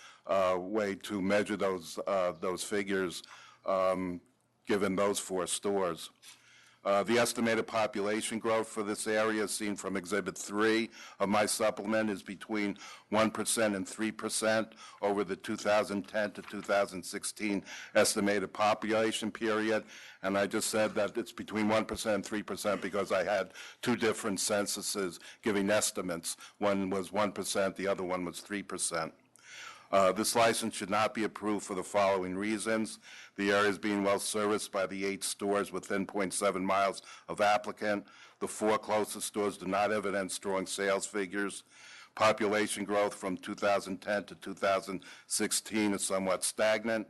way to measure those figures given those 4 stores. The estimated population growth for this area seen from Exhibit 3 of my supplement is between 1% and 3% over the 2010 to 2016 estimated population period. And I just said that it's between 1% and 3% because I had 2 different censuses giving estimates. One was 1%, the other one was 3%. This license should not be approved for the following reasons. The area is being well serviced by the 8 stores within 0.7 miles of applicant. The 4 closest stores do not evidence strong sales figures. Population growth from 2010 to 2016 is somewhat stagnant.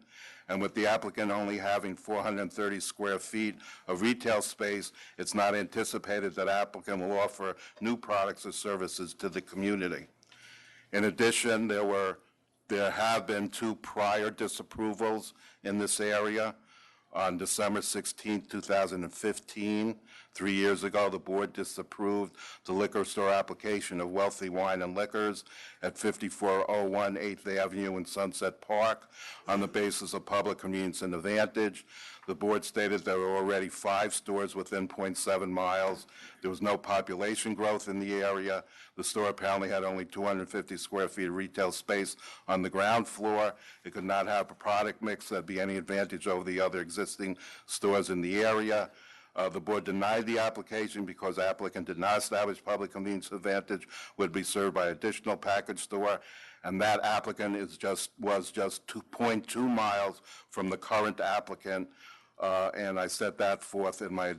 And with the applicant only having 430 square feet of retail space, it's not anticipated that applicant will offer new products or services to the community. In addition, there have been 2 prior disapprovals in this area. On December 16, 2015, 3 years ago, the board disapproved the liquor store application of Wealthy Wine and Liquors at 5401 8th Avenue in Sunset Park on the basis of public convenience and advantage. The board stated there were already 5 stores within 0.7 miles. There was no population growth in the area. The store apparently had only 250 square feet of retail space on the ground floor. It could not have a product mix that'd be any advantage over the other existing stores in the area. The board denied the application because the applicant did not establish public convenience advantage would be served by additional package store, and that applicant was just 2.2 miles from the current applicant. And I set that forth in my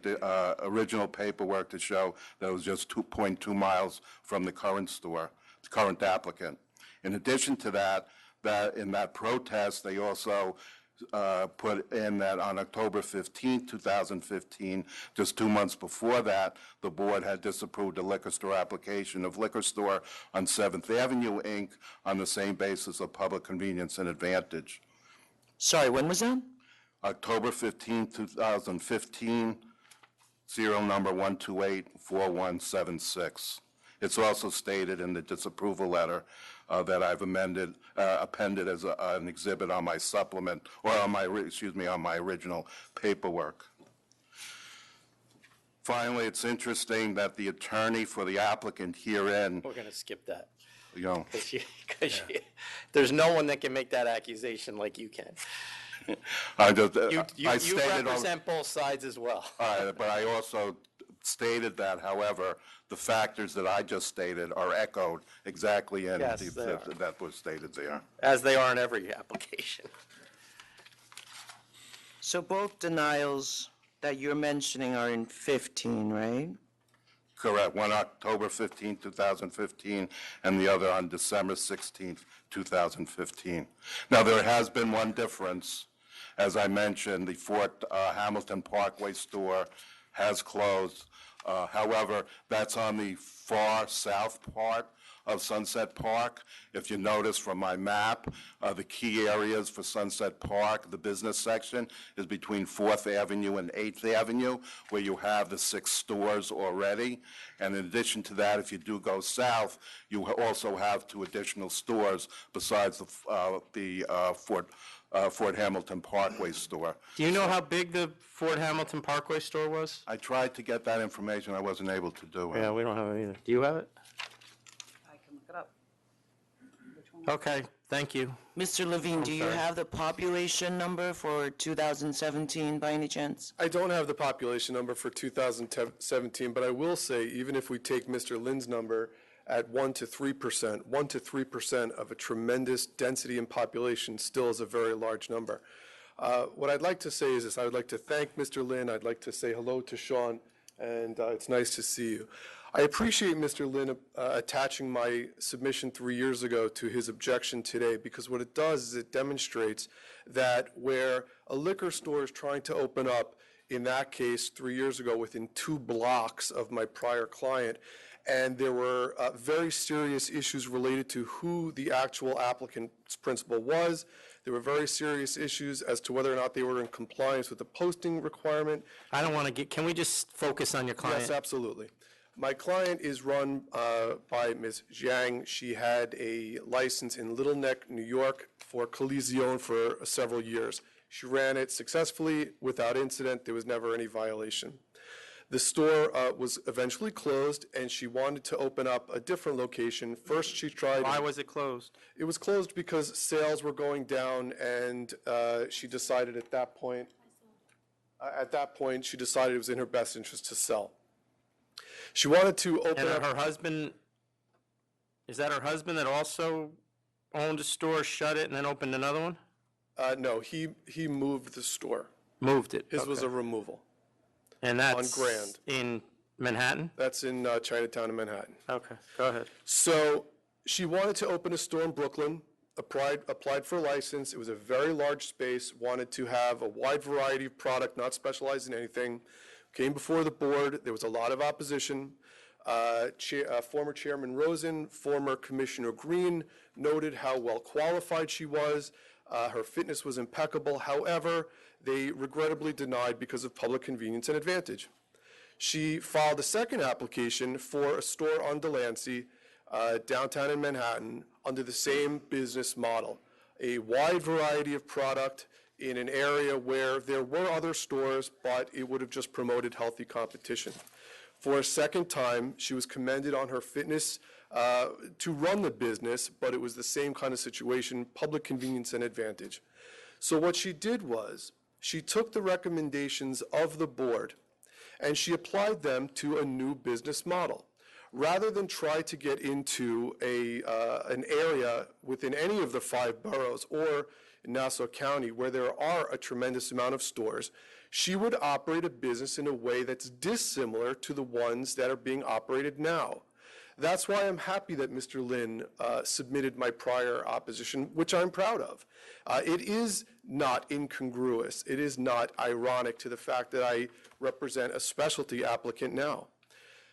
original paperwork to show that it was just 2.2 miles from the current store, the current applicant. In addition to that in that protest, they also put in that on October 15, 2015, just 2 months before that, the board had disapproved a liquor store application of liquor store on 7th Avenue, Inc. on the same basis of public convenience and advantage. Sorry, when was that? October 15, 2015, serial number 1284176. It's also stated in the disapproval letter that I've appended as an exhibit on my supplement, or on my original paperwork. Finally, it's interesting that the attorney for the applicant herein. We're going to skip that. You know. Because there's no one that can make that accusation like you can. You represent both sides as well. But I also stated that, however, the factors that I just stated are echoed exactly in that was stated there. As they are in every application. So both denials that you're mentioning are in 15, right? Correct. One October 15, 2015, and the other on December 16, 2015. Now, there has been one difference. As I mentioned, the Fort Hamilton Parkway store has closed. However, that's on the far south part of Sunset Park. If you notice from my map, the key areas for Sunset Park, the business section, is between 4th Avenue and 8th Avenue, where you have the 6 stores already. And in addition to that, if you do go south, you also have 2 additional stores besides the Fort Hamilton Parkway store. Do you know how big the Fort Hamilton Parkway store was? I tried to get that information. I wasn't able to do it. Yeah, we don't have it either. Do you have it? I can look it up. Okay, thank you. Mr. Levine, do you have the population number for 2017 by any chance? I don't have the population number for 2017, but I will say, even if we take Mr. Lin's number at 1 to 3%, 1 to 3% of a tremendous density in population still is a very large number. What I'd like to say is this: I would like to thank Mr. Lin. I'd like to say hello to Sean, and it's nice to see you. I appreciate Mr. Lin attaching my submission 3 years ago to his objection today, because what it does is it demonstrates that where a liquor store is trying to open up, in that case 3 years ago, within 2 blocks of my prior client, and there were very serious issues related to who the actual applicant's principal was. There were very serious issues as to whether or not they were in compliance with the posting requirement. I don't want to can we just focus on your client? Yes, absolutely. My client is run by Ms. Zhang. She had a license in Little Neck, New York for Coliseon for several years. She ran it successfully without incident. There was never any violation. The store was eventually closed, and she wanted to open up a different location. First, she tried. Why was it closed? It was closed because sales were going down, and she decided at that point, she decided it was in her best interest to sell. She wanted to open And up. her husband, is that her husband that also owned a store, shut it, and then opened another one? No, he moved the store. Moved it. His was okay. a removal. And that's on Grand. In Manhattan? That's in Chinatown in Manhattan. Okay, go ahead. So she wanted to open a store in Brooklyn, applied for a license. It was a very large space, wanted to have a wide variety of product, not specialized in anything. Came before the board. There was a lot of opposition. Former Chairman Rosen, former Commissioner Green noted how well qualified she was. Her fitness was impeccable. However, they regrettably denied because of public convenience and advantage. She filed a second application for a store on Delancey, downtown in Manhattan, under the same business model. A wide variety of product in an area where there were other stores, but it would have just promoted healthy competition. For a second time, she was commended on her fitness to run the business, but it was the same kind of situation, public convenience and advantage. So what she did was, she took the recommendations of the board and she applied them to a new business model. Rather than try to get into an area within any of the 5 boroughs or in Nassau County where there are a tremendous amount of stores, she would operate a business in a way that's dissimilar to the ones that are being operated now. That's why I'm happy that Mr. Lin submitted my prior opposition, which I'm proud of. It is not incongruous. It is not ironic to the fact that I represent a specialty applicant now.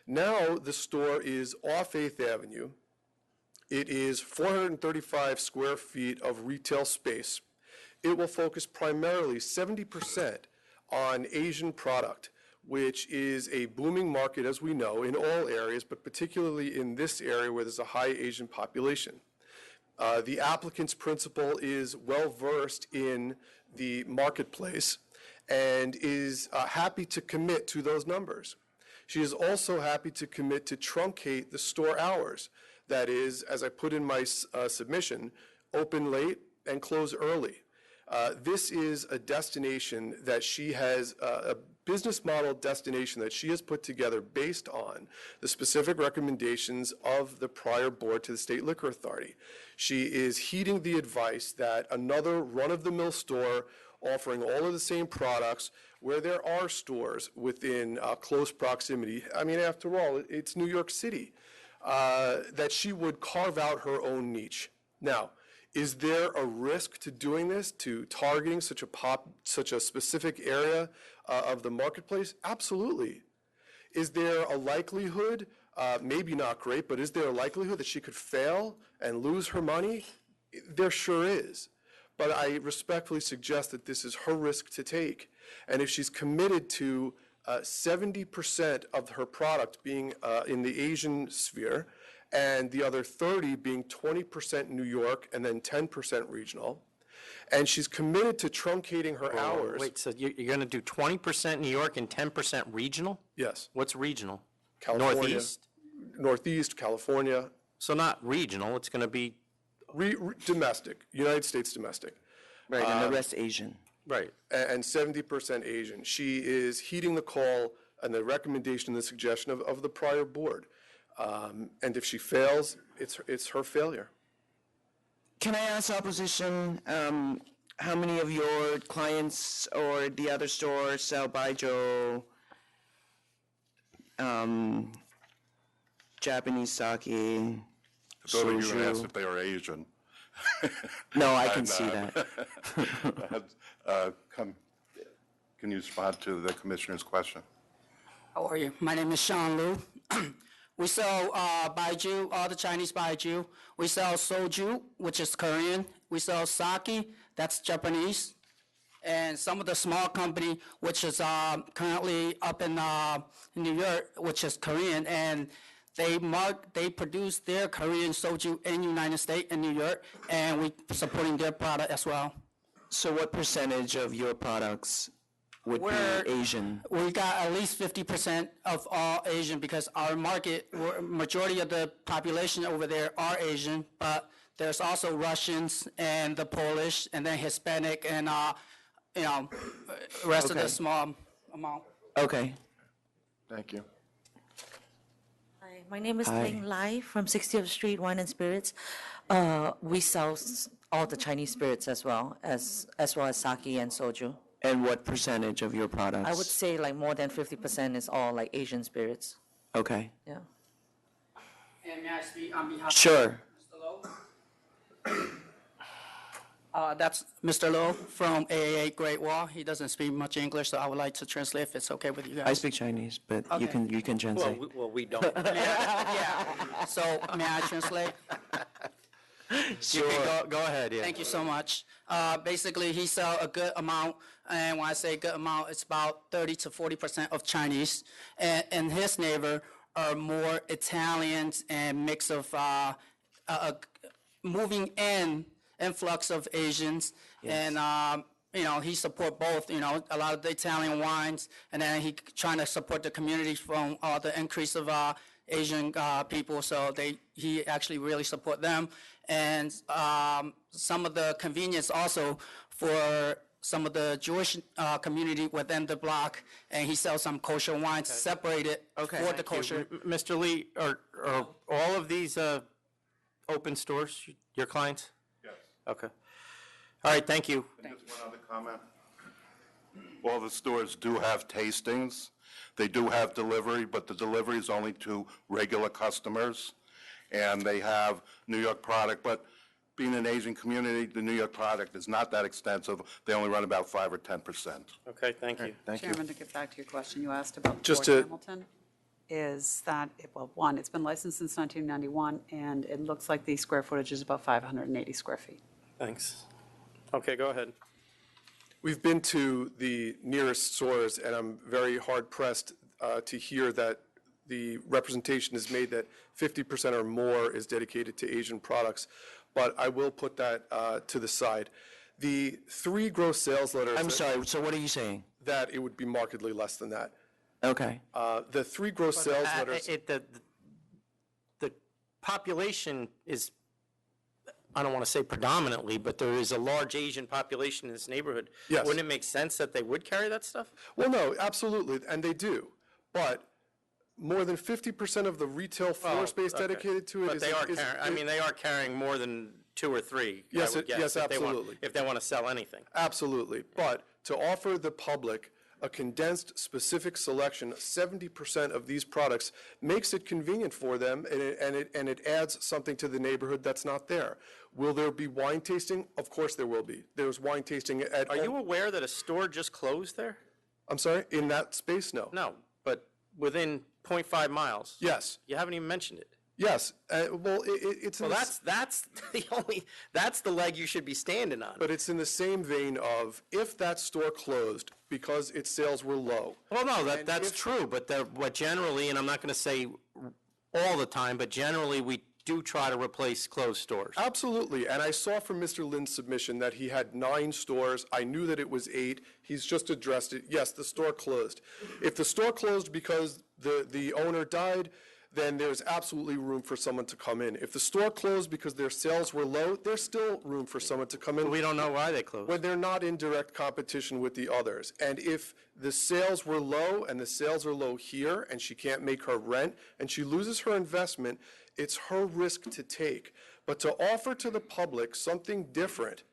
Now the store is off 8th Avenue. It is 435 square feet of retail space. It will focus primarily 70% on Asian product, which is a booming market, as we know, in all areas, but particularly in this area where there's a high Asian population. The applicant's principal is well-versed in the marketplace and is happy to commit to those numbers. She is also happy to commit to truncate the store hours. That is, as I put in my submission, open late and close early. This is a destination that she has, a business model destination that she has put together based on the specific recommendations of the prior board to the State Liquor Authority. She is heeding the advice that another run-of-the-mill store offering all of the same products where there are stores within close proximity. I mean, after all, it's New York City, that she would carve out her own niche. Now, is there a risk to doing this, to targeting such a specific area of the marketplace? Absolutely. Is there a likelihood, maybe not great, but is there a likelihood that she could fail and lose her money? There sure is. But I respectfully suggest that this is her risk to take. And if she's committed to 70% of her product being in the Asian sphere, and the other 30 being 20% New York and then 10% regional. And she's committed to truncating her hours. Wait, so you're going to do 20% New York and 10% regional? Yes. What's regional? California. Northeast? Northeast, California. So not regional, it's going to be? Domestic, United States domestic. Right, and the rest Asian. Right, and 70% Asian. She is heeding the call and the recommendation and the suggestion of the prior board. And if she fails, it's her failure. Can I ask opposition, how many of your clients or the other stores sell Baijiu, Japanese sake, I thought you were going to ask soju? if they were Asian. No, I can see that. Can you respond to the commissioner's question? How are you? My name is Sean Liu. We sell baijiu, all the Chinese baijiu. We sell soju, which is Korean. We sell sake, that's Japanese. And some of the small company, which is currently up in New York, which is Korean, and they produce their Korean soju in United States in New York, and we supporting their product as well. So what percentage of your products would be Asian? We got at least 50% of all Asian because our market, majority of the population over there are Asian, but there's also Russians and the Polish and then Hispanic and rest of the small amount. Okay. Thank you. Hi, my name is Ling Lai from 60th Street Wine and Spirits. We sell all the Chinese spirits as well as sake and soju. And what percentage of your products? I would say like more than 50% is all like Asian spirits. Okay. Yeah. And may I speak on behalf Sure. of Mr. Lowe? That's Mr. Lowe from AAA Great Wall. He doesn't speak much English, so I would like to translate if it's okay with you guys. I speak Chinese, but Okay. you can translate. Well, we don't. Yeah. So may I translate? Sure. Go ahead, yeah. Thank you so much. Basically, he sell a good amount, and when I say good amount, it's about 30 to 40% of Chinese, and his neighbor are more Italians and mix of moving in influx of Asians, and he support both. A lot of the Italian wines, and then he trying to support the community from the increase of Asian people. So he actually really support them, and some of the convenience also for some of the Jewish community within the block, and he sells some kosher wines separated for the kosher. Mr. Lee, are all of these open stores your clients? Yes. Okay. All right, thank you. And just one other comment. All the stores do have tastings. They do have delivery, but the delivery is only to regular customers. And they have New York product, but being an Asian community, the New York product is not that extensive. They only run about 5 or 10%. Okay, thank you. Thank you. Chairman, to get back to your question, you asked about Just Fort to- Hamilton, is that, well, one, it's been licensed since 1991, and it looks like the square footage is about 580 square feet. Thanks. Okay, go ahead. We've been to the nearest stores, and I'm very hard-pressed to hear that the representation is made that 50% or more is dedicated to Asian products, but I will put that to the side. The 3 gross sales letters... I'm sorry, so what are you saying? That it would be markedly less than that. Okay. The 3 gross sales letters... The population is, I don't want to say predominantly, but there is a large Asian population in this neighborhood. Yes. Wouldn't it make sense that they would carry that stuff? Well, no, absolutely, and they do. But more than 50% of the retail floor space okay. dedicated to it But is... they are carrying, they are carrying more than 2 or 3, Yes, I would guess, yes, if they want- absolutely. if they want to sell anything. Absolutely. But to offer the public a condensed, specific selection, 70% of these products makes it convenient for them, and it adds something to the neighborhood that's not there. Will there be wine tasting? Of course there will be. There's wine tasting at... Are you aware that a store just closed there? I'm sorry? In that space? No. No, but within 0.5 miles? Yes. You haven't even mentioned it. Yes. Well, it's... Well, that's that's the leg you should be standing on. But it's in the same vein of, if that store closed because its sales were low... Well, no, that's true, but what generally, and I'm not going to say all the time, but generally we do try to replace closed stores. Absolutely, and I saw from Mr. Lin's submission that he had 9 stores. I knew that it was 8. He's just addressed it. Yes, the store closed. If the store closed because the owner died, then there's absolutely room for someone to come in. If the store closed because their sales were low, there's still room for someone to come in. But we don't know why they closed. When they're not in direct competition with the others. And if the sales were low, and the sales are low here, and she can't make her rent, and she loses her investment, it's her risk to take. But to offer to the public something different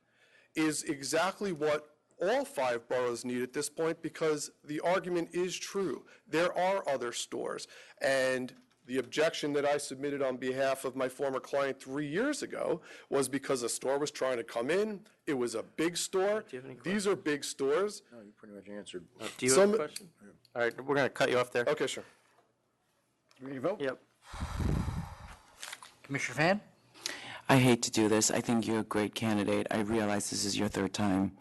is exactly what all 5 boroughs need at this point, because the argument is true. There are other stores, and the objection that I submitted on behalf of my former client 3 years ago was because a store was trying to come in. It was a big store. These are big stores. No, you pretty much answered. Do you have a question? All right, we're going to cut you off there. Okay, sure. Ready to vote? Yep. Commissioner Fan? I hate to do this. I think you're a great candidate. I realize this is your third time,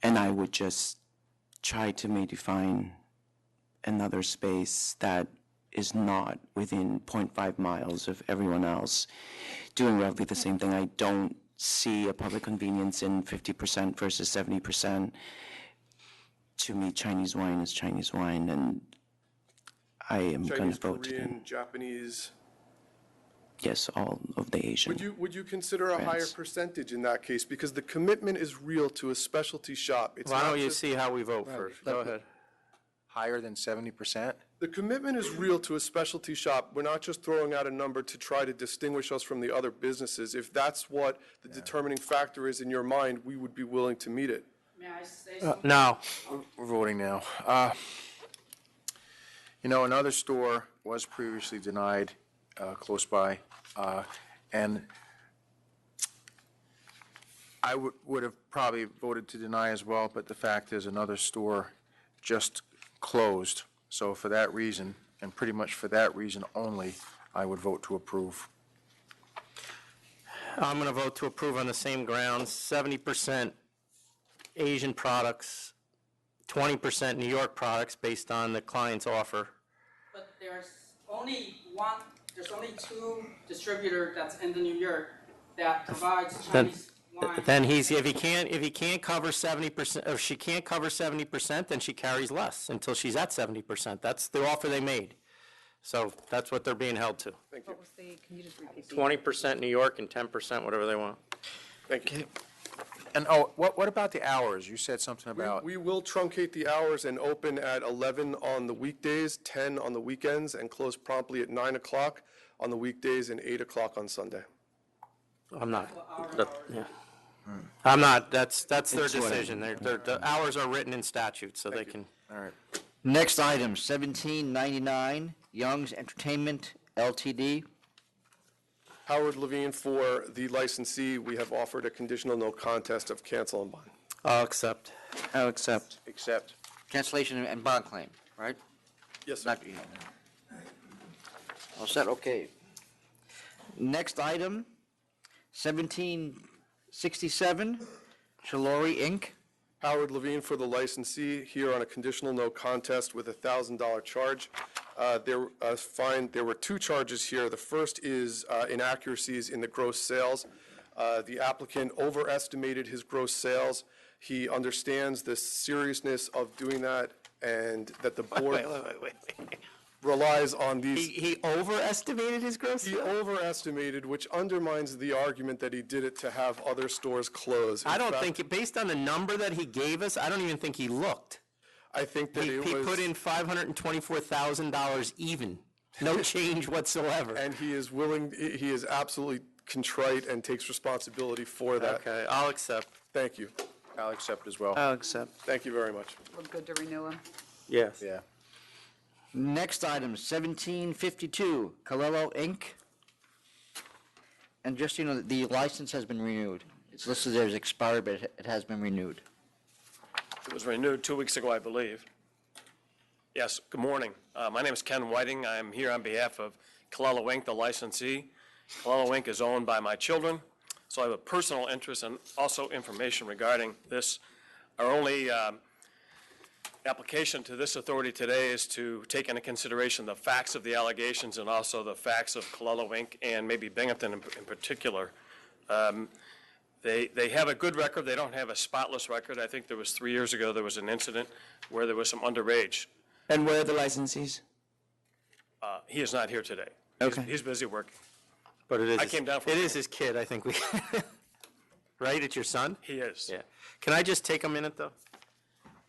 and I would just try to maybe find another space that is not within 0.5 miles of everyone else doing roughly the same thing. I don't see a public convenience in 50% versus 70%. To me, Chinese wine is Chinese wine, and I am going Chinese, to vote Korean, Japanese. yes, all of the Asian. Would you consider a higher brands. percentage in that case? Because the commitment is real to a specialty shop. It's Why not don't you just- see how we vote first? Go ahead. Higher than 70%? The commitment is real to a specialty shop. We're not just throwing out a number to try to distinguish us from the other businesses. If that's what the determining factor is in your mind, we would be willing to meet it. May I say something? No. We're voting now. Another store was previously denied close by, and I would have probably voted to deny as well, but the fact is another store just closed. So for that reason, and pretty much for that reason only, I would vote to approve. I'm going to vote to approve on the same grounds, 70% Asian products, 20% New York products based on the client's offer. But there's only two distributor that's in the New York that provides Then, Chinese wine. then if he can't cover 70%, or she can't cover 70%, then she carries less until she's at 70%. That's the offer they made. So that's what they're being held to. Thank you. 20% New York and 10% whatever they want. Thank you. And, what about the hours? You said something about, We will truncate the hours and open at 11 on the weekdays, 10 on the weekends, and close promptly at 9 o'clock on the weekdays and 8 o'clock on Sunday. I'm not. Yeah. I'm not. That's their It's whatever. decision. The hours are written in statute, so they can. all right. Next item, 1799, Young's Entertainment LTD. Howard Levine for the licensee. We have offered a conditional no contest of cancel and bond. I'll accept. I'll accept. Accept. Cancellation and bond claim, right? Yes, sir. Not, all set, okay. Next item, 1767, Chilori Inc. Howard Levine for the licensee, here on a conditional no contest with a $1,000 charge. There were two charges here. The first is inaccuracies in the gross sales. The applicant overestimated his gross sales. He understands the seriousness of doing that and that the board Wait. relies on these. He overestimated his gross He sales? overestimated, which undermines the argument that he did it to have other stores close. I In don't fact, think, based on the number that he gave us, I don't even think he looked. I think that He it was. put in $524,000 even, no change whatsoever. And he is willing, he is absolutely contrite and takes responsibility for that. Okay, I'll accept. Thank you. I'll accept as well. I'll accept. Thank you very much. We're good to renew him. Yes. Yeah. Next item, 1752, Colello Inc. And just, the license has been renewed. It's listed there as expired, but it has been renewed. It was renewed 2 weeks ago, I believe. Yes, good morning. My name is Ken Whiting. I'm here on behalf of Colello Inc., the licensee. Colello Inc. is owned by my children, so I have a personal interest and also information regarding this. Our only application to this authority today is to take into consideration the facts of the allegations and also the facts of Colello Inc. and maybe Binghamton in particular. They have a good record. They don't have a spotless record. I think there was 3 years ago, there was an incident where there was some underage. And where are the licensees? He is not here today. Okay. He's busy working. But it is. I came down from. It is his kid, I think we, right? It's your son? He is. Yeah. Can I just take a minute, though,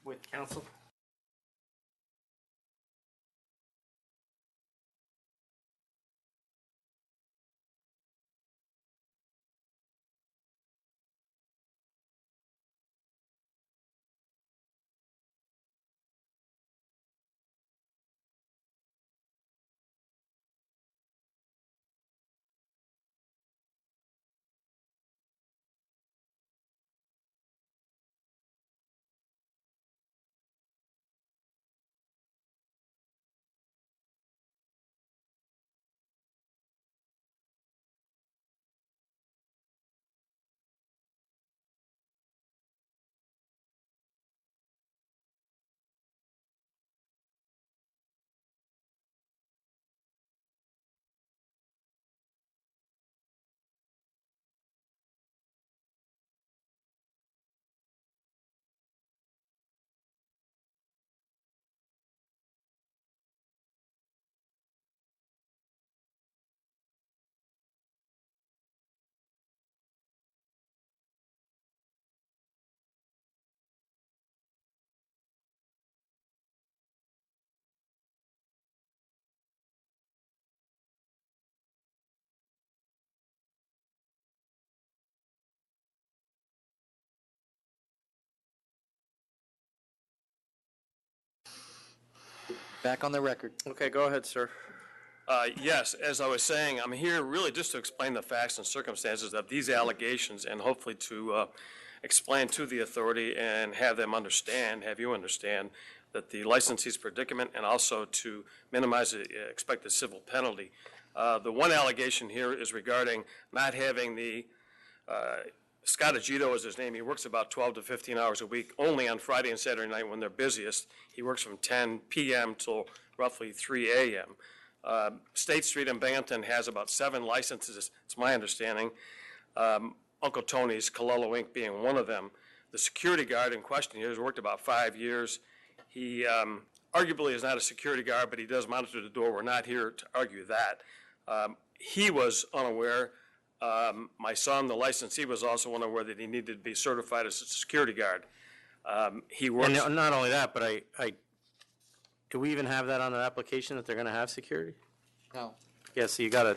with counsel? Back on the record. Okay, go ahead, sir. Yes, as I was saying, I'm here really just to explain the facts and circumstances of these allegations and hopefully to explain to the authority and have them understand, have you understand, that the licensee's predicament and also to minimize the expected civil penalty. The one allegation here is regarding not having the, Scott Agito is his name. He works about 12 to 15 hours a week, only on Friday and Saturday night when they're busiest. He works from 10 p.m. till roughly 3 a.m. State Street in Binghamton has about 7 licenses, it's my understanding. Uncle Tony's, Colella Inc. being one of them. The security guard in question here has worked about 5 years. He arguably is not a security guard, but he does monitor the door. We're not here to argue that. He was unaware. My son, the licensee, was also unaware that he needed to be certified as a security guard. He works. And not only that, but do we even have that on the application that they're going to have security? No. Yeah, so you got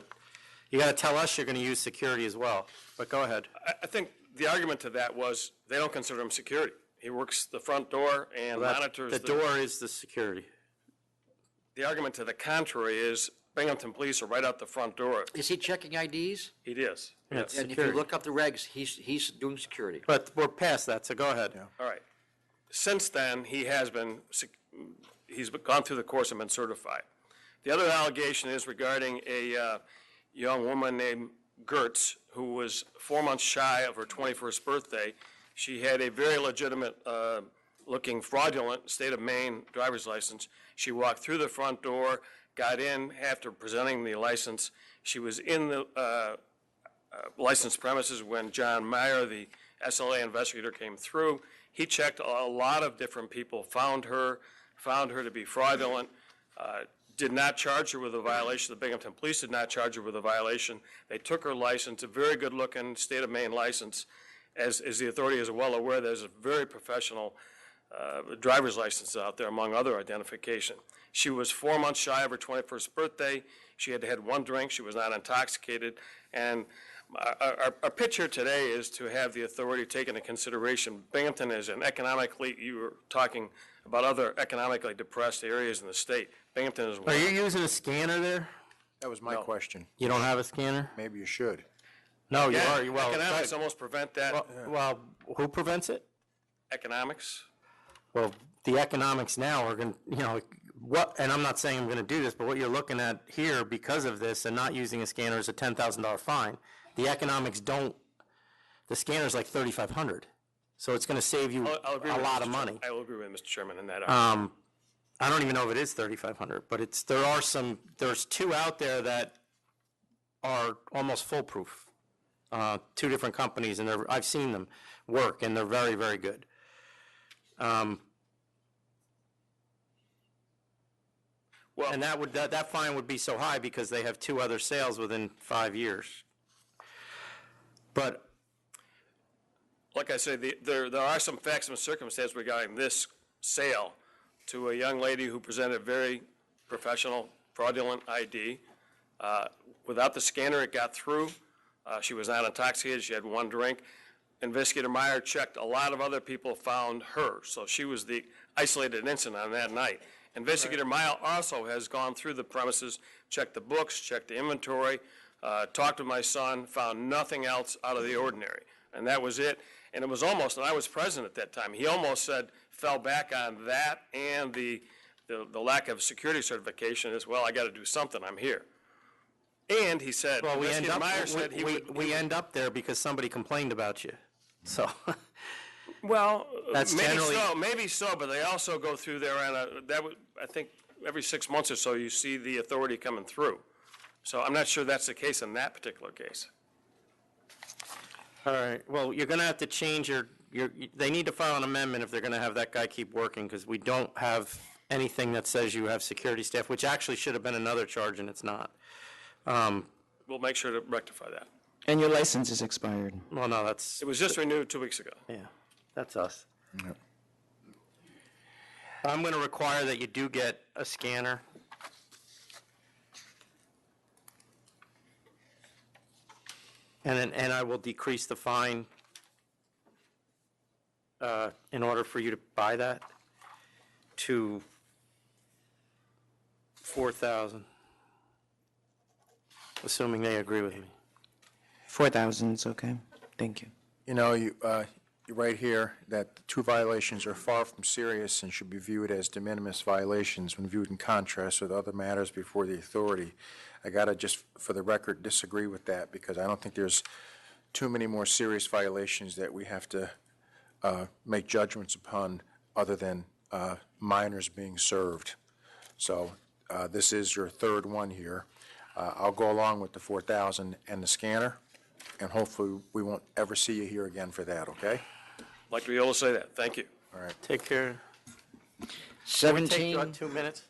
to tell us you're going to use security as well. But go ahead. I think the argument to that was they don't consider him security. He works the front door and Well, monitors the door is the security. The argument to the contrary is Binghamton Police are right out the front door. Is he checking IDs? He is. Yeah, it's And if you security. look up the regs, he's doing security. But we're past that, so go ahead. All right. Since then, he's gone through the course and been certified. The other allegation is regarding a young woman named Gertz, who was 4 months shy of her 21st birthday. She had a very legitimate looking fraudulent state of Maine driver's license. She walked through the front door, got in after presenting the license. She was in the licensed premises when John Meyer, the SLA investigator, came through. He checked a lot of different people, found her to be fraudulent, did not charge her with a violation. The Binghamton Police did not charge her with a violation. They took her license, a very good-looking state of Maine license. As the authority is well aware, there's a very professional driver's license out there, among other identification. She was 4 months shy of her 21st birthday. She had had one drink. She was not intoxicated. And our pitch here today is to have the authority take into consideration Binghamton is an economically, you were talking about other economically depressed areas in the state. Binghamton is one. Are you using a scanner there? That was my question. You don't have a scanner? Maybe you should. No, you Yeah, are. Well, economics almost prevent that. well, who prevents it? Economics. Well, the economics now are going to, and I'm not saying I'm going to do this, but what you're looking at here because of this and not using a scanner is a $10,000 fine. The economics don't, the scanner's like $3,500. So it's going to save you I'll agree a with lot Mr. of money. I will agree with Mr. Chairman in that. I don't even know if it is $3,500, but there's 2 out there that are almost foolproof. 2 different companies, and I've seen them work, and they're very, very good. Well, and that fine would be so high because they have 2 other sales within 5 years. But like I said, there are some facts and circumstances regarding this sale to a young lady who presented very professional, fraudulent ID. Without the scanner, it got through. She was not intoxicated. She had one drink. Investigator Meyer checked. A lot of other people found her, so she was the isolated incident on that night. Investigator Meyer also has gone through the premises, checked the books, checked the inventory, talked to my son, found nothing else out of the ordinary. And that was it. And it was almost, and I was present at that time, he almost fell back on that and the lack of security certification as, well, I got to do something, I'm here. And he said, well, Investigator Meyer said he would. We end up there because somebody complained about you. So. Well, That's maybe so, but they also go through there on I think every 6 months or so you see the authority coming through. So I'm not sure that's the case in that particular case. All right, well, you're going to have to change they need to file an amendment if they're going to have that guy keep working, because we don't have anything that says you have security staff, which actually should have been another charge, and it's not. We'll make sure to rectify that. And your license is expired. Well, no, that's. It was just renewed 2 weeks ago. Yeah, that's us. Yep. I'm going to require that you do get a scanner. And I will decrease the fine in order for you to buy that to 4,000. Assuming they agree with me. 4,000 is okay. Thank you. You know, you write here that the two violations are far from serious and should be viewed as de minimis violations when viewed in contrast with other matters before the authority. I gotta just, for the record, disagree with that because I don't think there's too many more serious violations that we have to make judgments upon other than minors being served. So this is your third one here. I'll go along with the 4,000 and the scanner, and hopefully we won't ever see you here again for that, okay? Like to be able to say that. Thank you. All right. Take care. 17. Take 2 minutes.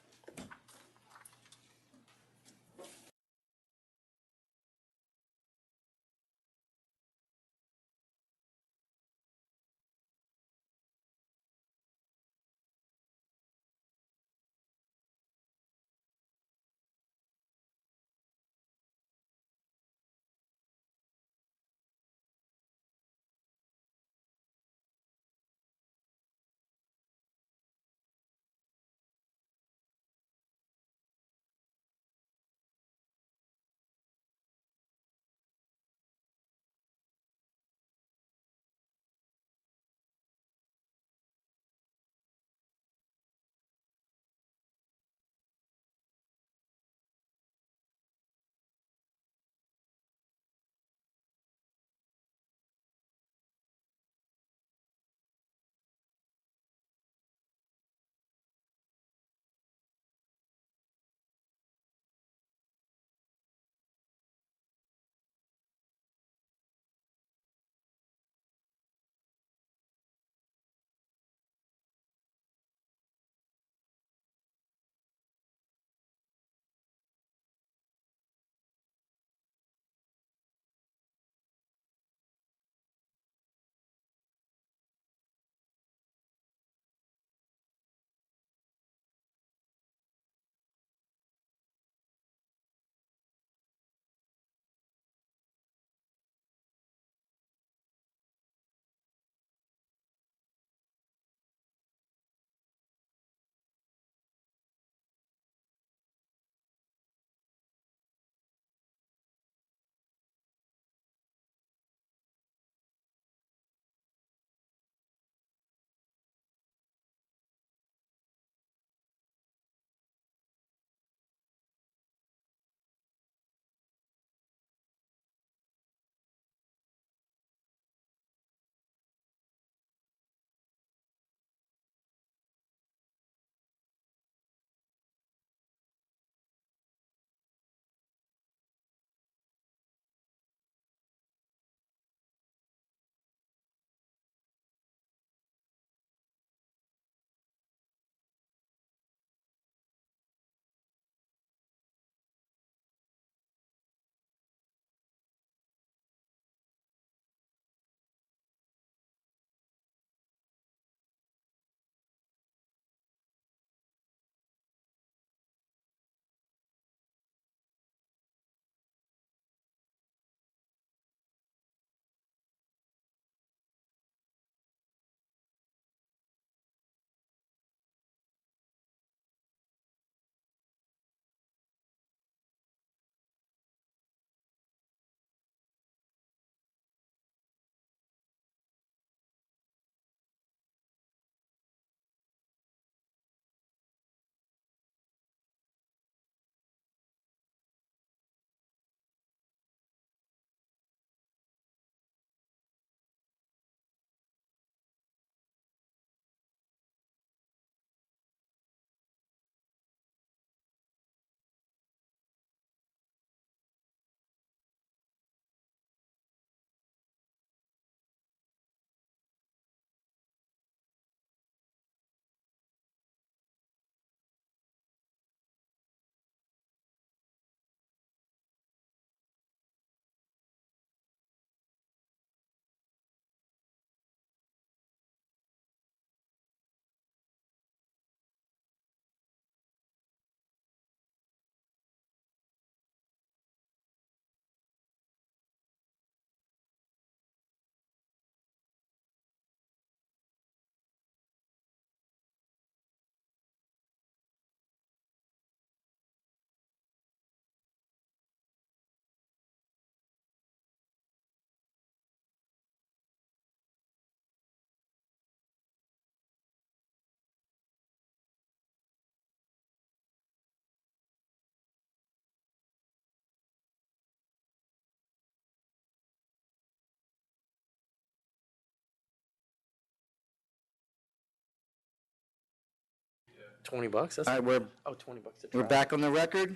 $20, that's. All right, we're, Oh, $20 a we're try. back on the record.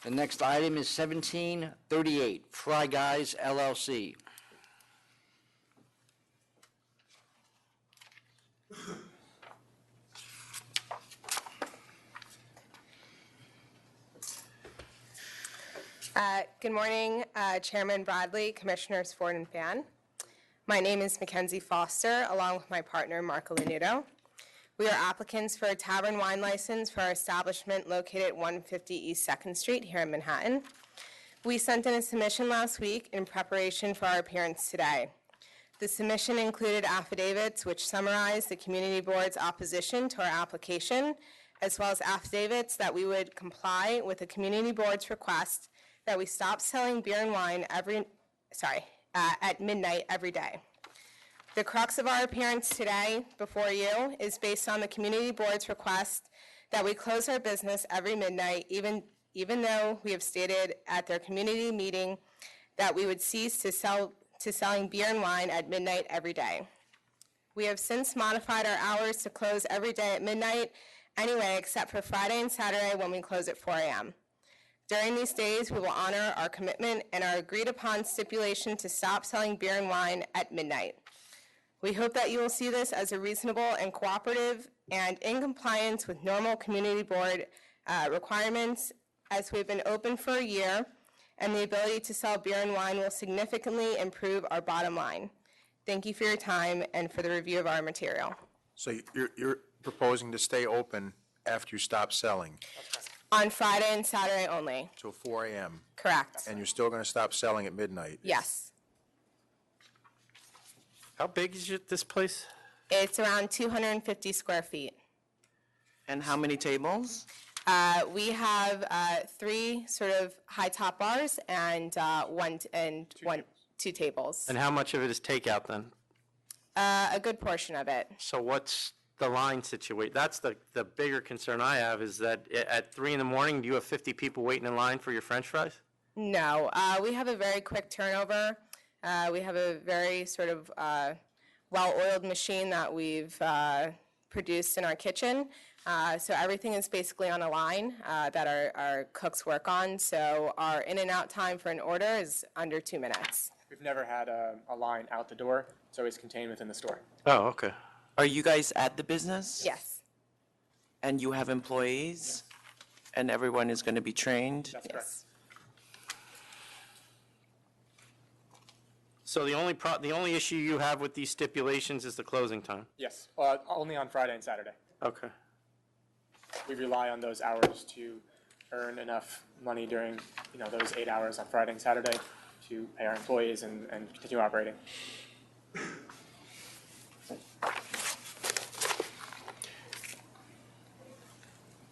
The next item is 1738, Fry Guys LLC. Good morning, Chairman Bradley, Commissioners Ford and Fan. My name is Mackenzie Foster, along with my partner, Marco Lanuto. We are applicants for a tavern wine license for our establishment located at 150 East 2nd Street here in Manhattan. We sent in a submission last week in preparation for our appearance today. The submission included affidavits which summarize the community board's opposition to our application, as well as affidavits that we would comply with the community board's request that we stop selling beer and wine at midnight every day. The crux of our appearance today before you is based on the community board's request that we close our business every midnight, even though we have stated at their community meeting that we would cease to selling beer and wine at midnight every day. We have since modified our hours to close every day at midnight anyway, except for Friday and Saturday when we close at 4 a.m. During these days, we will honor our commitment and our agreed-upon stipulation to stop selling beer and wine at midnight. We hope that you will see this as a reasonable and cooperative and in compliance with normal community board requirements, as we've been open for a year, and the ability to sell beer and wine will significantly improve our bottom line. Thank you for your time and for the review of our material. So you're proposing to stay open after you stop selling On Friday and Saturday only. till 4 a.m.? Correct. And you're still going to stop selling at midnight? Yes. How big is this place? It's around 250 square feet. And how many tables? We have 3 sort of high top bars and two tables. And how much of it is takeout then? A good portion of it. So what's the line situation? That's the bigger concern I have, is that at 3 in the morning, do you have 50 people waiting in line for your french fries? No, we have a very quick turnover. We have a very sort of well-oiled machine that we've produced in our kitchen. So everything is basically on a line that our cooks work on. So our in and out time for an order is under 2 minutes. We've never had a line out the door. It's always contained within the store. Oh, okay. Are you guys at the business? Yes. And you have employees? And everyone is going to be trained? That's correct. So the only issue you have with these stipulations is the closing time? Yes, only on Friday and Saturday. Okay. We rely on those hours to earn enough money during, those 8 hours on Friday and Saturday to pay our employees and continue operating.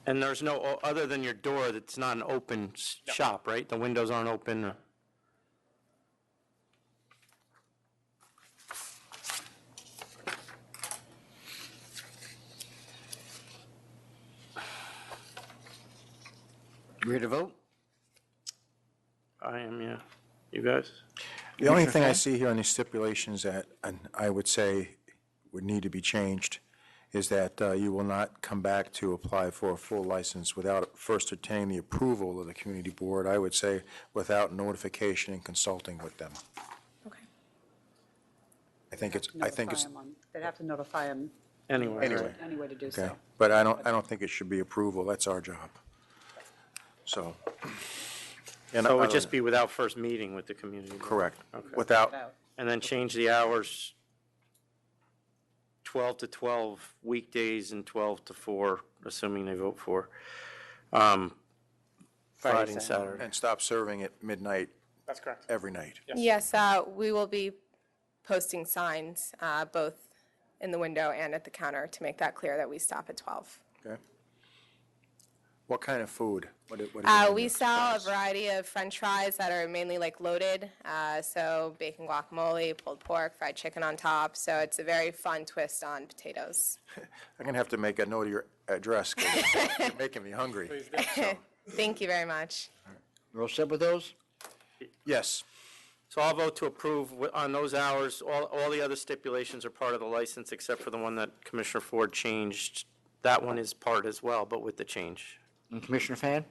And there's no, other than your door, that's not an open shop, right? The windows aren't open? Ready to vote? I am, yeah. You guys? The only thing I see here on these stipulations that, and I would say would need to be changed, is that you will not come back to apply for a full license without first obtaining the approval of the community board. I would say without notification and consulting with them. Okay. I think it's, They'd have to notify him Anyway. anyway to do okay. so. But I don't think it should be approval. That's our job. So. So it would just be without first meeting with the community? board? Correct. Okay. Without, And then change the hours 12 to 12 weekdays and 12 to 4, assuming they vote for, Friday and Saturday. and stop serving at midnight That's correct. every night. Yes, we will be posting signs both in the window and at the counter to make that clear that we stop at 12. Okay. What kind of food? What is We sell a variety of French fries that are mainly like loaded, so bacon guacamole, pulled pork, fried chicken on top. So it's a very fun twist on potatoes. I'm going to have to make a note of your address because you're making me hungry. Thank you very much. You're all set with those? Yes. So I'll vote to approve on those hours. All the other stipulations are part of the license except for the one that Commissioner Ford changed That one is part as well, but with the change. And Commissioner Fan?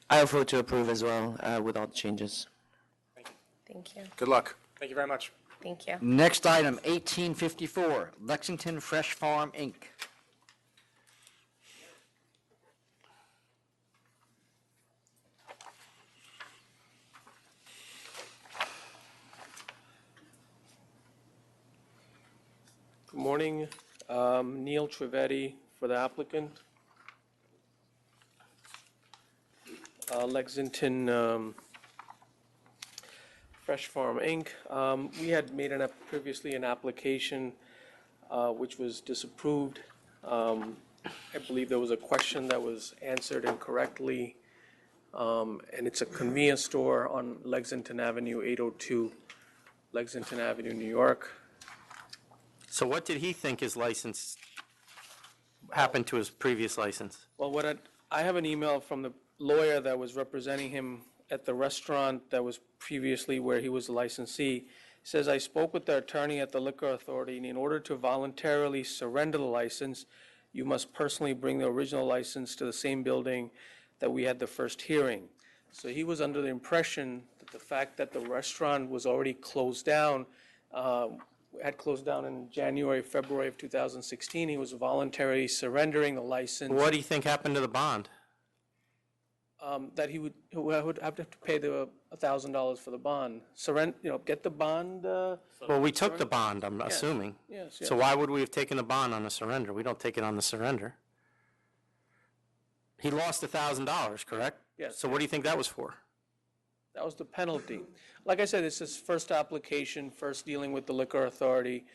I vote to approve as well, with all the changes. Thank you. Good luck. Thank you very much. Thank you. Next item, 1854, Lexington Fresh Farm, Inc. Good morning. Neil Trevetti for the applicant. Lexington Fresh Farm, Inc. We had made previously an application which was disapproved. I believe there was a question that was answered incorrectly. And it's a convenience store on Lexington Avenue, 802 Lexington Avenue, New York. So what did he think his license happened to his previous license? Well, I have an email from the lawyer that was representing him at the restaurant that was previously where he was a licensee. It says, I spoke with the attorney at the Liquor Authority, and in order to voluntarily surrender the license, you must personally bring the original license to the same building that we had the first hearing. So he was under the impression that the fact that the restaurant was already closed down, had closed down in January, February of 2016, he was voluntarily surrendering the license. What do you think happened to the bond? That he would have to pay the $1,000 for the bond. Get the bond. Well, we took the bond, I'm assuming. Yes, So why would we have taken the bond on the surrender? We don't take it on the surrender. He lost $1,000, correct? Yes. So what do you think that was for? That was the penalty. Like I said, it's his first application, first dealing with the Liquor Authority.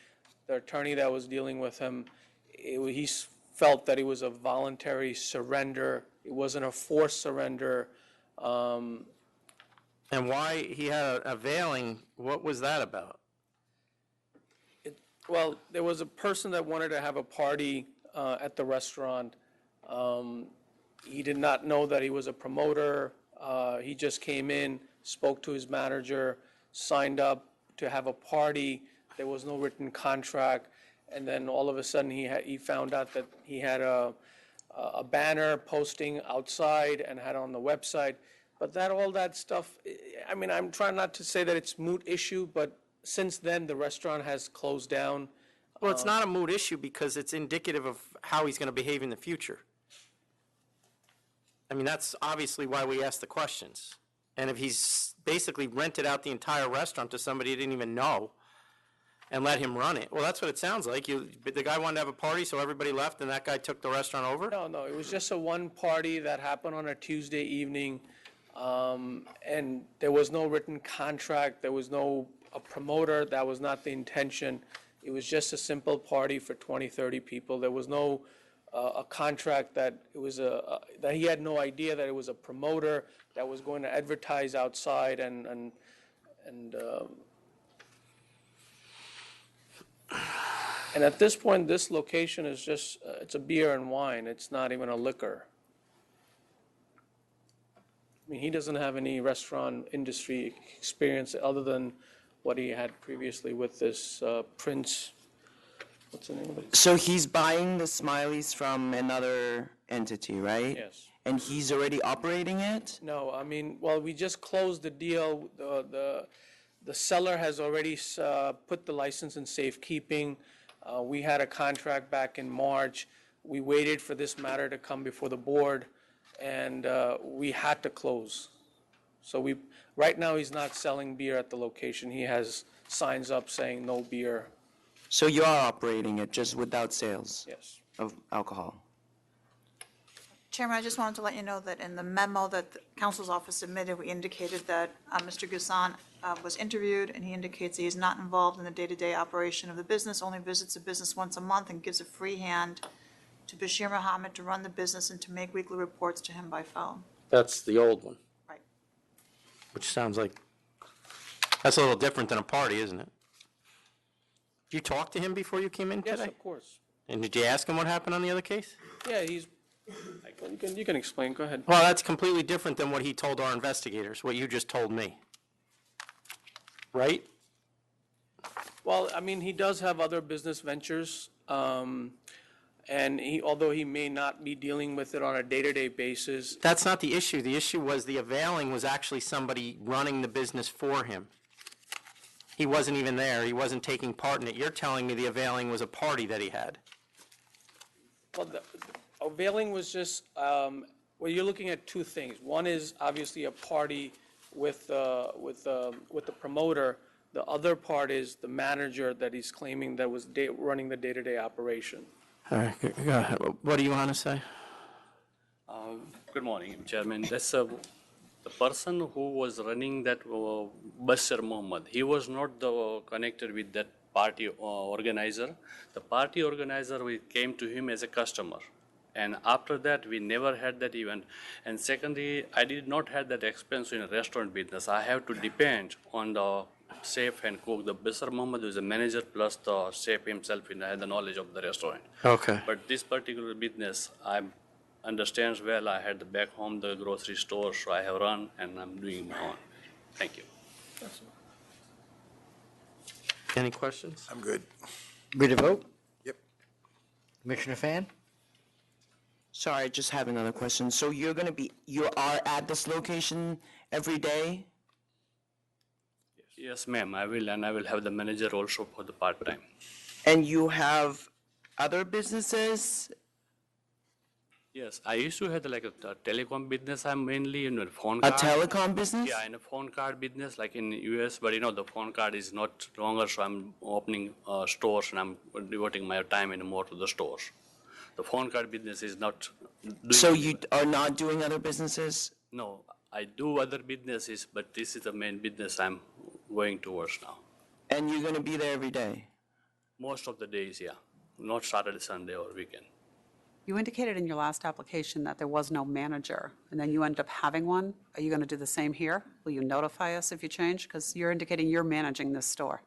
The attorney that was dealing with him, he felt that it was a voluntary surrender. It wasn't a forced surrender. And why he had a veiling, what was that about? Well, there was a person that wanted to have a party at the restaurant. He did not know that he was a promoter. He just came in, spoke to his manager, signed up to have a party. There was no written contract. And then all of a sudden, he found out that he had a banner posting outside and had on the website. But all that stuff, I mean, I'm trying not to say that it's moot issue, but since then, the restaurant has closed down. Well, it's not a moot issue because it's indicative of how he's going to behave in the future. I mean, that's obviously why we ask the questions. And if he's basically rented out the entire restaurant to somebody he didn't even know and let him run it, well, that's what it sounds like. The guy wanted to have a party, so everybody left, and that guy took the restaurant over? No, it was just a one party that happened on a Tuesday evening, and there was no written contract. There was no a promoter. That was not the intention. It was just a simple party for 20, 30 people. There was no a contract that it was that he had no idea that it was a promoter that was going to advertise outside and at this point, this location is just it's a beer and wine. It's not even a liquor. I mean, he doesn't have any restaurant industry experience other than what he had previously with this Prince. What's the name of it? So he's buying the Smileys from another entity, right? Yes. And he's already operating it? No, I mean, well, we just closed the deal. The seller has already put the license in safekeeping. We had a contract back in March. We waited for this matter to come before the board, and we had to close. So right now, he's not selling beer at the location. He has signs up saying no beer. So you are operating it just without sales? Yes. Of alcohol? Chairman, I just wanted to let you know that in the memo that the council's office submitted, we indicated that Mr. Gusan was interviewed, and he indicates he is not involved in the day-to-day operation of the business, only visits the business once a month and gives a free hand to Bashir Mohammed to run the business and to make weekly reports to him by phone. That's the old one. Right. Which sounds like, that's a little different than a party, isn't it? Did you talk to him before you came in today? Yes, of course. And did you ask him what happened on the other case? Yeah, you can explain. Go ahead. Well, that's completely different than what he told our investigators, what you just told me. Right? Well, I mean, he does have other business ventures, And although he may not be dealing with it on a day-to-day basis, That's not the issue. The issue was the availing was actually somebody running the business for him. He wasn't even there. He wasn't taking part in it. You're telling me the availing was a party that he had. well, the availing was just, well, you're looking at two things. One is obviously a party with the promoter. The other part is the manager that he's claiming that was running the day-to-day operation. All right, go ahead. What do you want to say? Good morning, Chairman. That's the person who was running that Bashir Mohammed. He was not connected with that party organizer. The party organizer, we came to him as a customer. And after that, we never had that event. And secondly, I did not have that experience in a restaurant business. I have to depend on the chef and cook. The Bashir Mohammed is a manager plus the chef himself had the knowledge of the restaurant. Okay. But this particular business, I understands well. I had back home the grocery store, so I have run and I'm doing my own. Thank you. Any questions? I'm good. Ready to vote? Yep. Commissioner Fan? Sorry, I just have another question. So you are at this location every day? Yes, ma'am, I will, and I will have the manager also for the part-time. And you have other businesses? Yes, I used to have like a telecom business. I'm mainly in a phone A card. telecom business? Yeah, in a phone card business, like in US, but the phone card is not longer, so I'm opening stores and I'm devoting my time more to the stores. The phone card business is not doing. So you are not doing other businesses? No, I do other businesses, but this is the main business I'm going towards now. And you're going to be there every day? Most of the days, yeah. Not Saturday, Sunday, or weekend. You indicated in your last application that there was no manager, and then you ended up having one. Are you going to do the same here? Will you notify us if you change? Because you're indicating you're managing this store.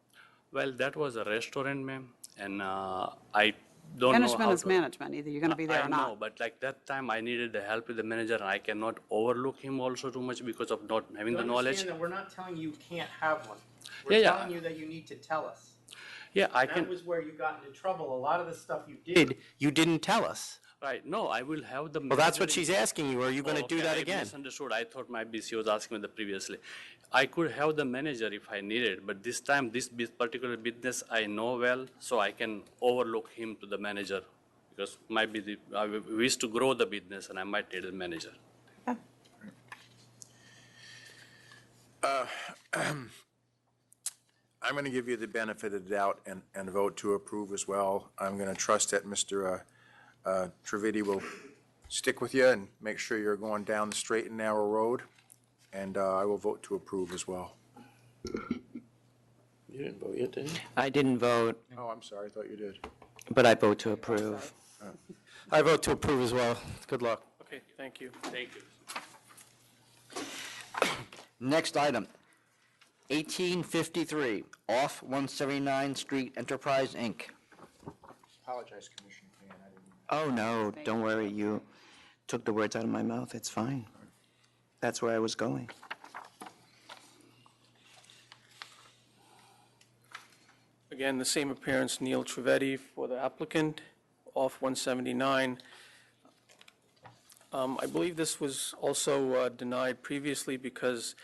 Well, that was a restaurant, ma'am, and I don't know Management how is to. management. Either you're going to be there I or not. know, but like that time I needed the help with the manager, and I cannot overlook him also too much because of not having the knowledge. Understand that we're not telling you can't have one. Yeah, We're yeah. telling you that you need to tell us. Yeah, I That can. was where you got into trouble. A lot of the stuff you did, you didn't tell us. Right, no, I will have the. Well, that's what manager- she's asking you. Are you going to do okay, that I again? misunderstood. I thought maybe she was asking me the previously. I could have the manager if I needed, but this time, this particular business I know well, so I can overlook him to the manager because might be we wish to grow the business and I might need a manager. I'm going to give you the benefit of the doubt and vote to approve as well. I'm going to trust that Mr. Trivedi will stick with you and make sure you're going down the straight and narrow road, and I will vote to approve as well. You didn't vote yet, did you? I didn't vote, Oh, I'm sorry, I thought you did. but I vote to approve. I vote to approve as well. Good luck. Okay, thank you. Thank you. Next item, 1853, off 179 Street Enterprise, Inc. Apologize, Commissioner Fan, I didn't. Oh, no, don't worry. You took the words out of my mouth. It's fine. That's where I was going. Again, the same appearance, Neil Trivedi for the applicant, off 179. I believe this was also denied previously because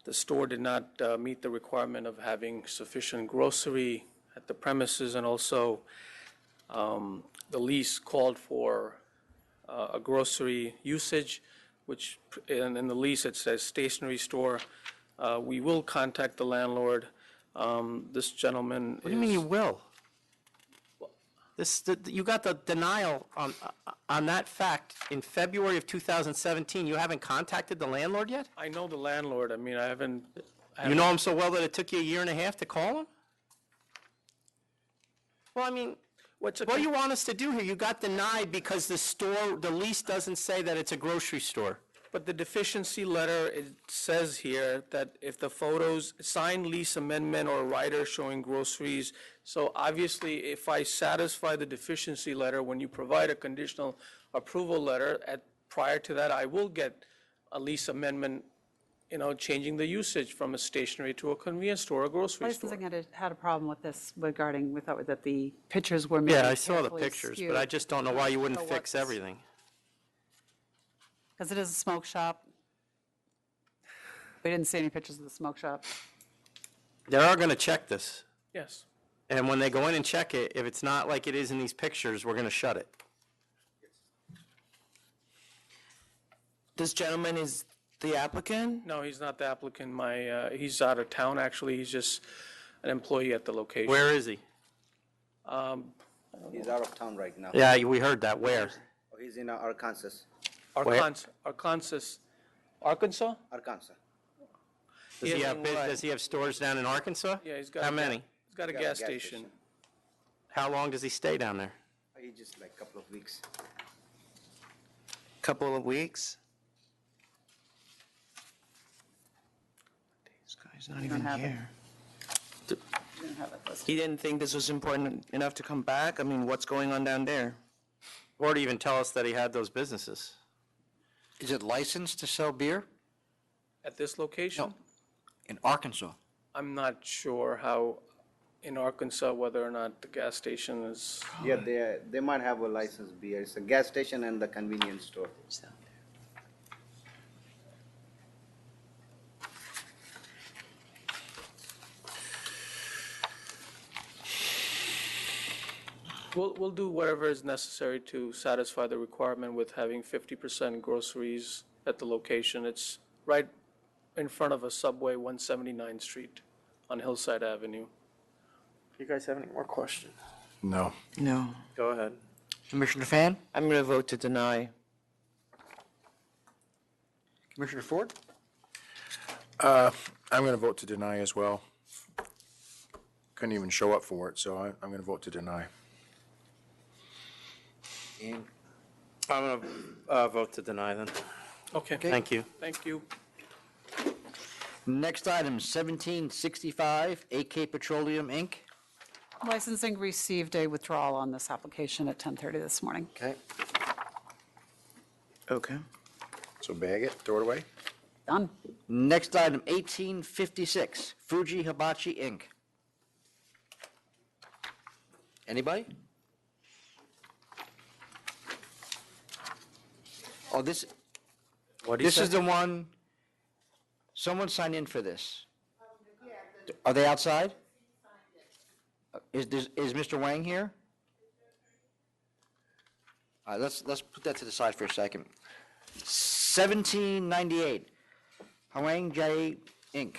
the store did not meet the requirement of having sufficient grocery at the premises, and also the lease called for a grocery usage, which in the lease it says stationery store. We will contact the landlord. This gentleman What do you mean you will? You got the denial on that fact in February of 2017. You haven't contacted the landlord yet? I know the landlord. I mean, I haven't. You know him so well that it took you a year and a half to call him? Well, I mean, what do you want us to do here? You got denied because the lease doesn't say that it's a grocery store. But the deficiency letter, it says here that if the photos, signed lease amendment or rider showing groceries, so obviously if I satisfy the deficiency letter, when you provide a conditional approval letter, prior to that, I will get a lease amendment changing the usage from a stationary to a convenience store or grocery store. Licensing had a problem with this regarding, we thought that the pictures were maybe Yeah, I saw the carefully pictures, skewed. but I just don't know why you wouldn't So fix what's- everything. Because it is a smoke shop. We didn't see any pictures of the smoke shop. They are going to check this. Yes. And when they go in and check it, if it's not like it is in these pictures, we're going to shut it. This gentleman is the applicant? No, he's not the applicant. He's out of town, actually. He's just an employee at the location. Where is he? He's out of town right now. Yeah, we heard that. Where? He's in Arkansas. Arkansas? Arkansas? Arkansas. Does he have, does he have stores down in Arkansas? Yeah, he's got. How many? He's got a gas station. How long does he stay down there? He just like a couple of weeks. Couple of weeks? This guy's not even have it. here. We don't have it listed. He didn't think this was important enough to come back? I mean, what's going on down there? Or to even tell us that he had those businesses? Is it licensed to sell beer? At this location? No, in Arkansas. I'm not sure how, in Arkansas, whether or not the gas station is. Yeah, they might have a licensed beer. It's a gas station and the convenience store. We'll do whatever is necessary to satisfy the requirement with having 50% groceries at the location. It's right in front of a Subway, 179th Street on Hillside Avenue. You guys have any more questions? No. No. Go ahead. Commissioner Fan? I'm going to vote to deny. Commissioner Ford? I'm going to vote to deny as well. Couldn't even show up for it, so I'm going to vote to deny. And I'm going to vote to deny then. Okay. Thank you. Thank you. next item, 1765, AK Petroleum, Inc. Licensing received a withdrawal on this application at 10:30 this morning. Okay. Okay. So bag it, throw it away? Done. Next item, 1856, Fuji Hibachi, Inc. Anybody? Oh, this is the one, someone signed in for this. Are they outside? Is Mr. Wang here? All right, let's put that to the side for a second. 1798, Hwang Jae, Inc.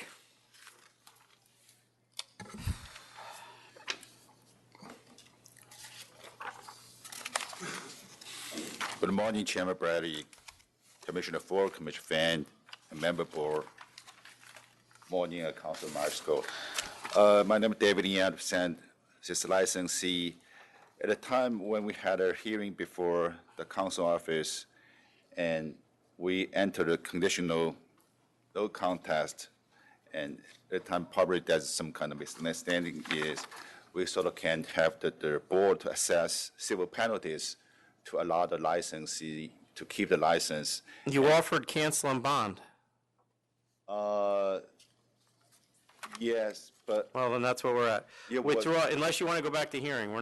Good morning, Chairman Bradley, Commissioner Ford, Commissioner Fan, and Member Board. Morning, Council Marsco. My name is David Yan, this licensee. At the time when we had a hearing before the council office, and we entered a conditional no contest, and at the time probably there's some kind of misunderstanding is we sort of can have the board to assess civil penalties to allow the licensee to keep the license. You offered cancel and bond. Yes, but. Well, then that's where we're at. Yeah, but- Withdraw, unless you want to go back to hearing,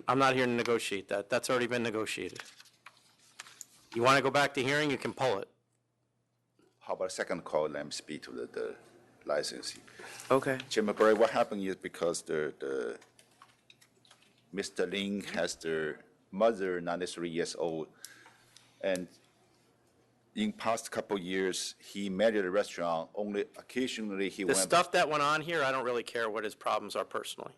I'm not here to negotiate that. That's already been negotiated. You want to go back to hearing, you can pull it. How about a second call, let me speak to the licensee. Okay. Chairman Bray, what happened is because Mr. Ling has their mother, 93 years old, and in past couple years, he managed a restaurant, only occasionally he The went. stuff that went on here, I don't really care what his problems are personally.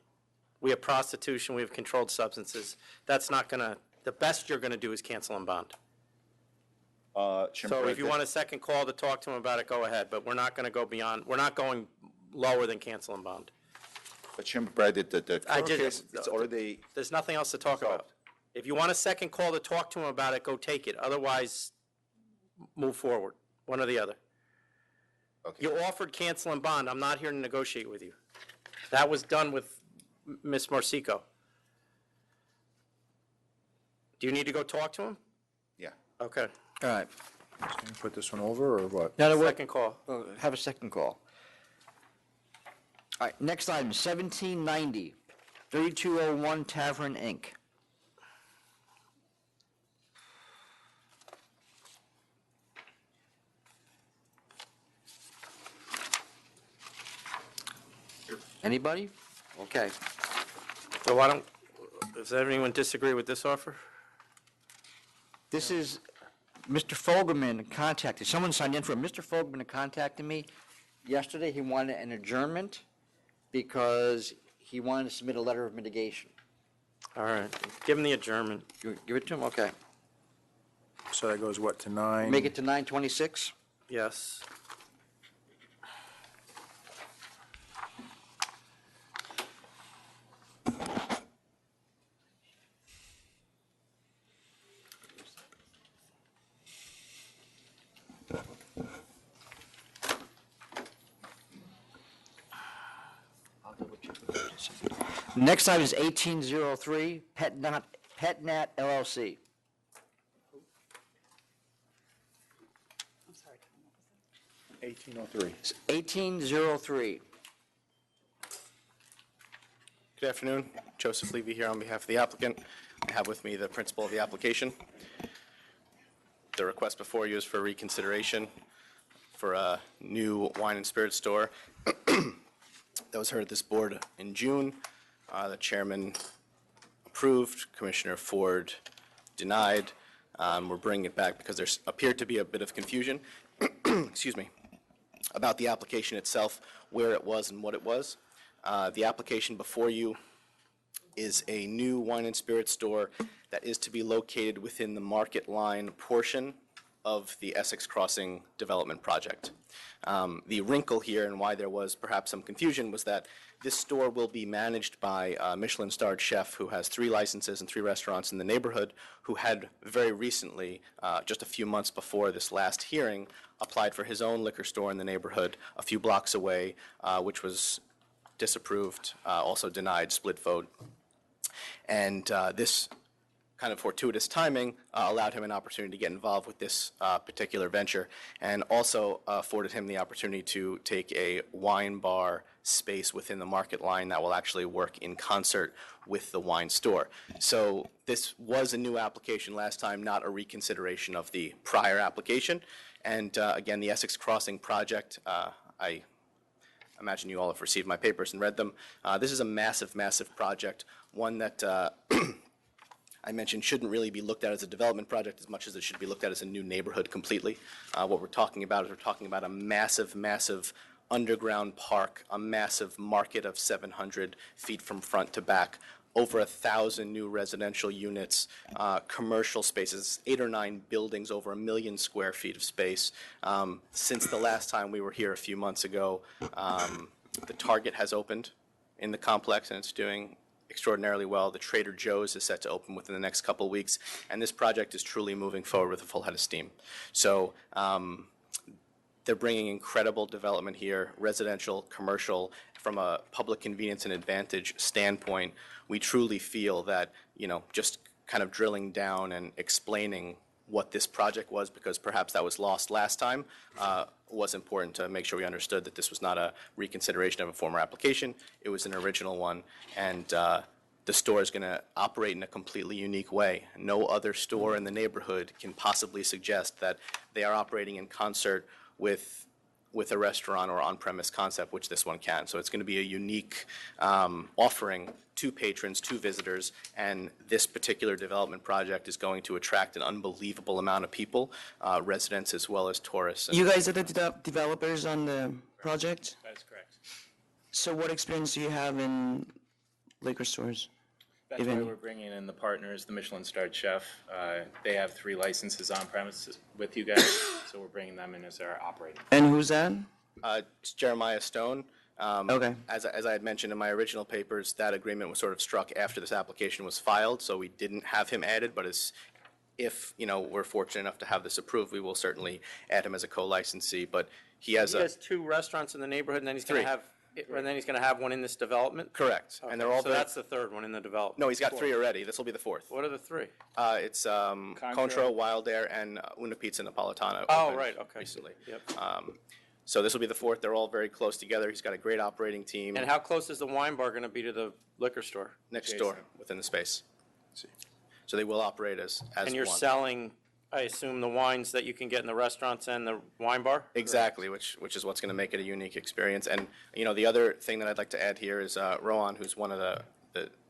We have prostitution, we have controlled substances. That's not gonna, the best you're gonna do is cancel and bond. Chairman So Bray, if you want a second call to talk to him about it, go ahead, but we're not gonna go beyond, we're not going lower than cancel and bond. But Chairman Bray, the I court just- case, it's already. There's nothing else to talk about. If you want a second call to talk to him about it, go take it. Otherwise, move forward, one or the other. Okay. You offered cancel and bond. I'm not here to negotiate with you. That was done with Ms. Marsico. Do you need to go talk to him? Yeah. Okay. All right. Put this one over, or what? No, no, Second call. have a second call. All right, next item, 1790, 3201 Tavern, Inc. Anybody? Okay. So why don't, does anyone disagree with this offer? This is, Mr. Fogelman contacted, someone signed in for it. Mr. Fogelman contacted me yesterday. He wanted an adjournment because he wanted to submit a letter of mitigation. All right, give him the adjournment. Give it to him, okay. So that goes, what, to 9? Make it to 9:26? Yes. Next item is 1803, PetNat LLC. 1803. 1803. Good afternoon. Joseph Levy here on behalf of the applicant. I have with me the principal of the application. The request before you is for reconsideration for a new wine and spirit store that was heard at this board in June. The chairman approved, Commissioner Ford denied. We're bringing it back because there appeared to be a bit of confusion, excuse me, about the application itself, where it was and what it was. The application before you is a new wine and spirit store that is to be located within the Market Line portion of the Essex Crossing development project. The wrinkle here and why there was perhaps some confusion was that this store will be managed by a Michelin-starred chef who has 3 licenses and 3 restaurants in the neighborhood, who had very recently, just a few months before this last hearing, applied for his own liquor store in the neighborhood a few blocks away, which was disapproved, also denied, split vote. And this kind of fortuitous timing allowed him an opportunity to get involved with this particular venture, and also afforded him the opportunity to take a wine bar space within the Market Line that will actually work in concert with the wine store. So this was a new application last time, not a reconsideration of the prior application. And again, the Essex Crossing project, I imagine you all have received my papers and read them. This is a massive, massive project, one that I mentioned shouldn't really be looked at as a development project as much as it should be looked at as a new neighborhood completely. What we're talking about is we're talking about a massive, massive underground park, a massive market of 700 feet from front to back, over 1,000 new residential units, commercial spaces, 8 or 9 buildings, over 1 million square feet of space. Since the last time we were here a few months ago, the Target has opened in the complex, and it's doing extraordinarily well. The Trader Joe's is set to open within the next couple of weeks, and this project is truly moving forward with a full head of steam. So they're bringing incredible development here, residential, commercial. From a public convenience and advantage standpoint, we truly feel that, you know, just kind of drilling down and explaining what this project was, because perhaps that was lost last time, was important to make sure we understood that this was not a reconsideration of a former application. It was an original one, and the store is going to operate in a completely unique way. No other store in the neighborhood can possibly suggest that they are operating in concert with a restaurant or on-premise concept, which this one can. So it's going to be a unique offering to patrons, to visitors, and this particular development project is going to attract an unbelievable amount of people, residents as well as tourists. You guys are the developers on the project? That is correct. So what experience do you have in liquor stores? That's why we're bringing in the partners, the Michelin-starred chef. They have 3 licenses on premises with you guys, so we're bringing them in as our operating. And who's that? It's Jeremiah Stone. Okay. As I had mentioned in my original papers, that agreement was sort of struck after this application was filed, so we didn't have him added, but if, you know, we're fortunate enough to have this approved, we will certainly add him as a co-licensee, but he has He has 2 restaurants in the neighborhood, and then he's going to have And then he's going to have one in this development? Correct. And they're all So very- that's the third one in the development? No, he's got 3 already. This will be the 4th. What are the 3? It's Contro, Wild Air, and Una Pizza Napolitano. Oh, opened right, okay. Recently. Yep. So this will be the 4th. They're all very close together. He's got a great operating team. And how close is the wine bar going to be to the liquor store? Next door, within the space. So they will operate as And you're one. selling, I assume, the wines that you can get in the restaurants and the wine bar? Exactly, which is what's going to make it a unique experience. And, you know, the other thing that I'd like to add here is Rohan, who's one of the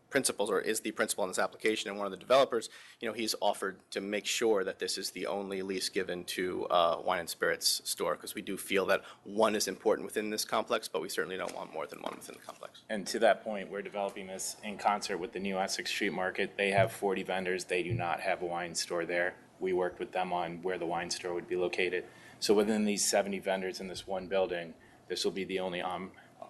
principals, or is the principal on this application and one of the developers, you know, he's offered to make sure that this is the only lease given to wine and spirits store, because we do feel that one is important within this complex, but we certainly don't want more than one within the complex. And to that point, we're developing this in concert with the new Essex Street Market. They have 40 vendors. They do not have a wine store there. We worked with them on where the wine store would be located. So within these 70 vendors in this one building, this will be the only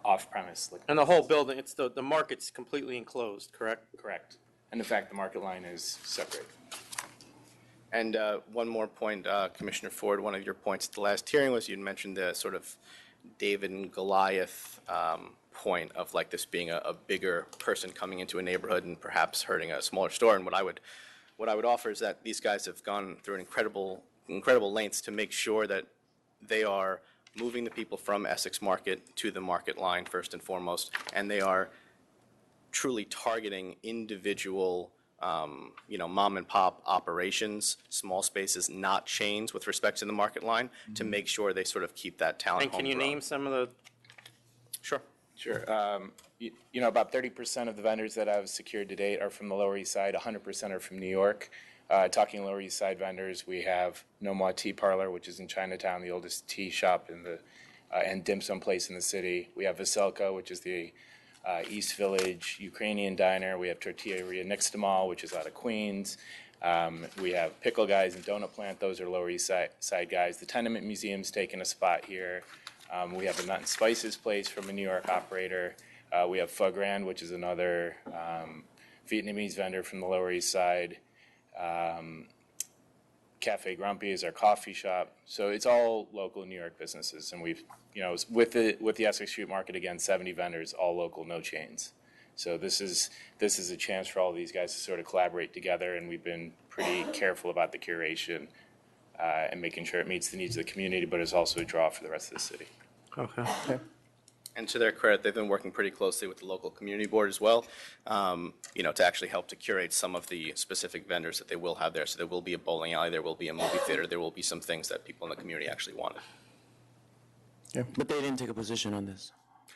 off-premise liquor. And the whole building, it's the market's completely enclosed, correct? Correct. And in fact, the market line is separate. And one more point, Commissioner Ford, one of your points at the last hearing was you'd mentioned the sort of David and Goliath point of like this being a bigger person coming into a neighborhood and perhaps hurting a smaller store. And what I would offer is that these guys have gone through an incredible lengths to make sure that they are moving the people from Essex Market to the market line first and foremost, and they are truly targeting individual, mom and pop operations, small spaces, not chains with respect to the market line, to make sure they sort of keep that talent And can you homegrown. name some of the? Sure. Sure. You know, about 30% of the vendors that I've secured to date are from the Lower East Side, 100% are from New York. Talking Lower East Side vendors, we have Nomad Tea Parlor, which is in Chinatown, the oldest tea shop and dim sum place in the city. We have Veselka, which is the East Village Ukrainian diner. We have Tortilleria Nixtamal, which is out of Queens. We have Pickle Guys and Donut Plant. Those are Lower East Side guys. The Tenement Museum's taken a spot here. We have a Nut and Spices place from a New York operator. We have Pho Grand, which is another Vietnamese vendor from the Lower East Side. Cafe Grumpy is our coffee shop. So it's all local New York businesses. And we've, you know, with the Essex Street Market, again, 70 vendors, all local, no chains. So this is a chance for all these guys to sort of collaborate together. And we've been pretty careful about the curation and making sure it meets the needs of the community, but is also a draw for the rest of the city. Okay. And to their credit, they've been working pretty closely with the local community board as well, to actually help to curate some of the specific vendors that they will have there. So there will be a bowling alley, there will be a movie theater, there will be some things that people in the community actually wanted. But they didn't take a position on this.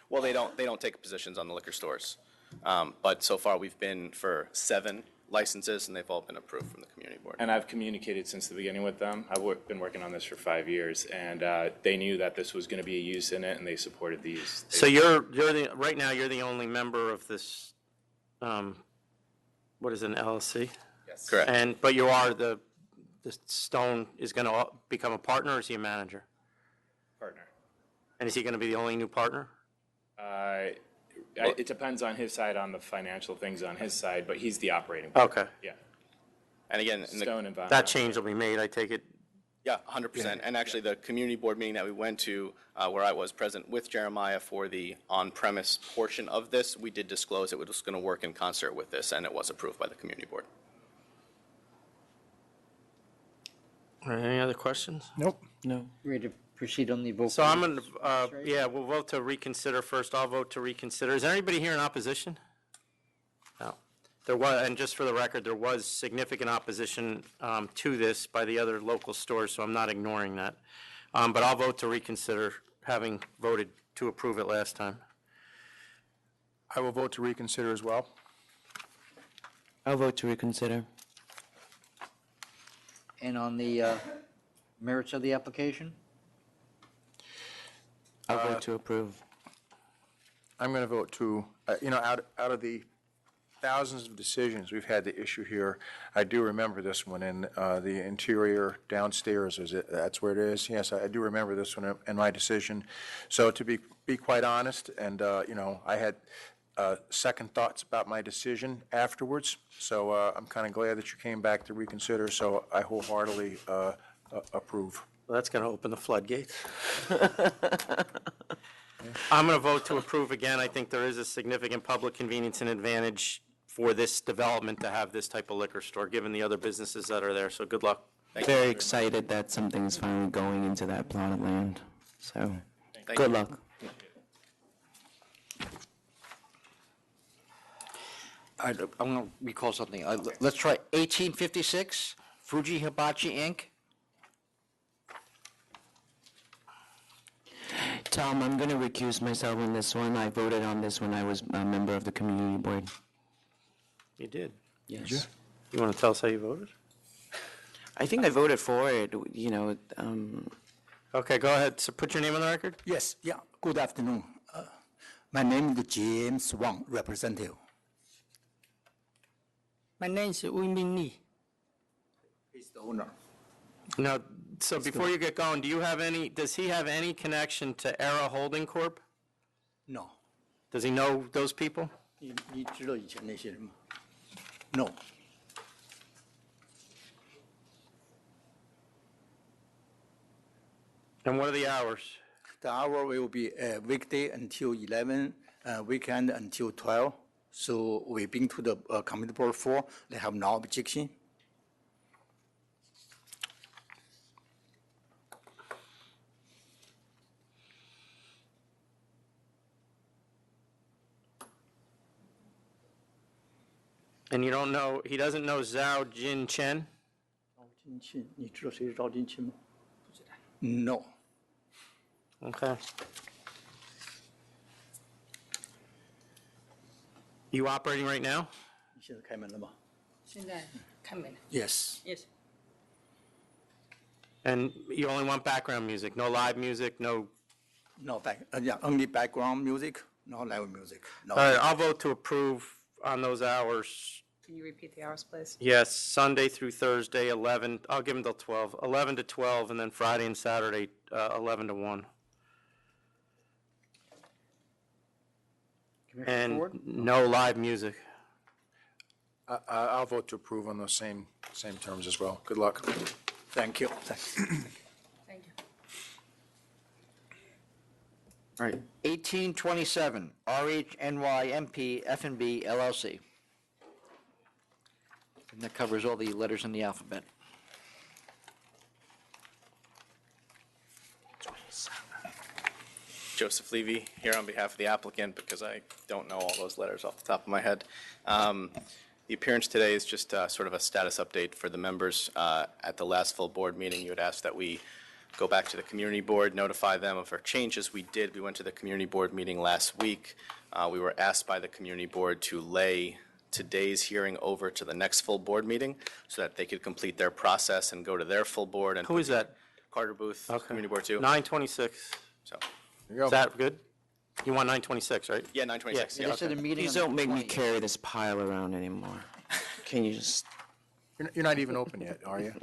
Well, they don't take positions on the liquor stores. But so far, we've been for 7 licenses, and they've all been approved from the community board. And I've communicated since the beginning with them. I've been working on this for 5 years, and they knew that this was going to be a use in it, and they supported the use. So right now, you're the only member of this, what is it, an LLC? Yes. Correct. But you are the Stone is going to become a partner, or is he a manager? Partner. And is he going to be the only new partner? It depends on his side, on the financial things on his side, but he's the operating partner. Okay. Yeah. And again, Stone and Von. That change will be made, I take it? Yeah, 100%. And actually, the community board meeting that we went to, where I was present with Jeremiah for the on-premise portion of this, we did disclose it was going to work in concert with this, and it was approved by the community board. All right, any other questions? Nope. No. Ready to proceed on the vote? So I'm going to, we'll vote to reconsider first. I'll vote to reconsider. Is there anybody here in opposition? No. There was, and just for the record, there was significant opposition to this by the other local stores, so I'm not ignoring that. But I'll vote to reconsider, having voted to approve it last time. I will vote to reconsider as well. I'll vote to reconsider. And on the merits of the application? I'll vote to approve. I'm going to vote to, out of the thousands of decisions we've had to issue here, I do remember this one in the interior downstairs. That's where it is? Yes, I do remember this one in my decision. So to be quite honest, and, I had second thoughts about my decision afterwards. So I'm kind of glad that you came back to reconsider. So I wholeheartedly approve. Well, that's going to open the floodgates. I'm going to vote to approve again. I think there is a significant public convenience and advantage for this development to have this type of liquor store, given the other businesses that are there. So good luck. Very excited that something is finally going into that plot of land. So, good luck. All right, I'm going to recall something. Let's try 1856, Fuji Hibachi, Inc. Tom, I'm going to recuse myself on this one. I voted on this when I was a member of the community board. You did? Yes. You want to tell us how you voted? I think I voted for it, Okay, go ahead. So put your name on the record. Yes, yeah, good afternoon. My name is James Wang, representative. My name is Win-Min Lee. He's the owner. Now, so before you get going, does he have any connection to Era Holding Corp? No. Does he know those people? 你知道以前那些人吗？ No. And what are the hours? The hour will be weekday until 11, weekend until 12. So we've been to the committee board before. They have no objection. And you don't know, he doesn't know Zhao Jin Chen? 赵金庆，你知道谁是赵金庆吗？不知道。No. Okay. You operating right now? 你现在开门了吗？现在开门了。 Yes. Yes. And you only want background music, no live music, no... No yeah, only background music, no live music. No. All right, I'll vote to approve on those hours. Can you repeat the hours, please? Yes, Sunday through Thursday, 11, I'll give them till 12, 11 to 12, and then Friday and Saturday, 11 to 1. And no live music. I'll vote to approve on those same terms as well. Good luck. Thank you. Thanks. Thank you. All right, 1827, RHNY MP F&B LLC. And that covers all the letters in the alphabet. Joseph Levy, here on behalf of the applicant, because I don't know all those letters off the top of my head. The appearance today is just sort of a status update for the members. At the last full board meeting, you had asked that we go back to the community board, notify them of our changes. We did. We went to the community board meeting last week. We were asked by the community board to lay today's hearing over to the next full board meeting so that they could complete their process and go to their full board. And Who is that? Carter Booth, Community Board 2. 926. So, Is that good? You want 926, right? yeah, 926. They said a meeting Please on the don't make me 20th. carry this pile around anymore. Can you just... You're not even open yet, are you?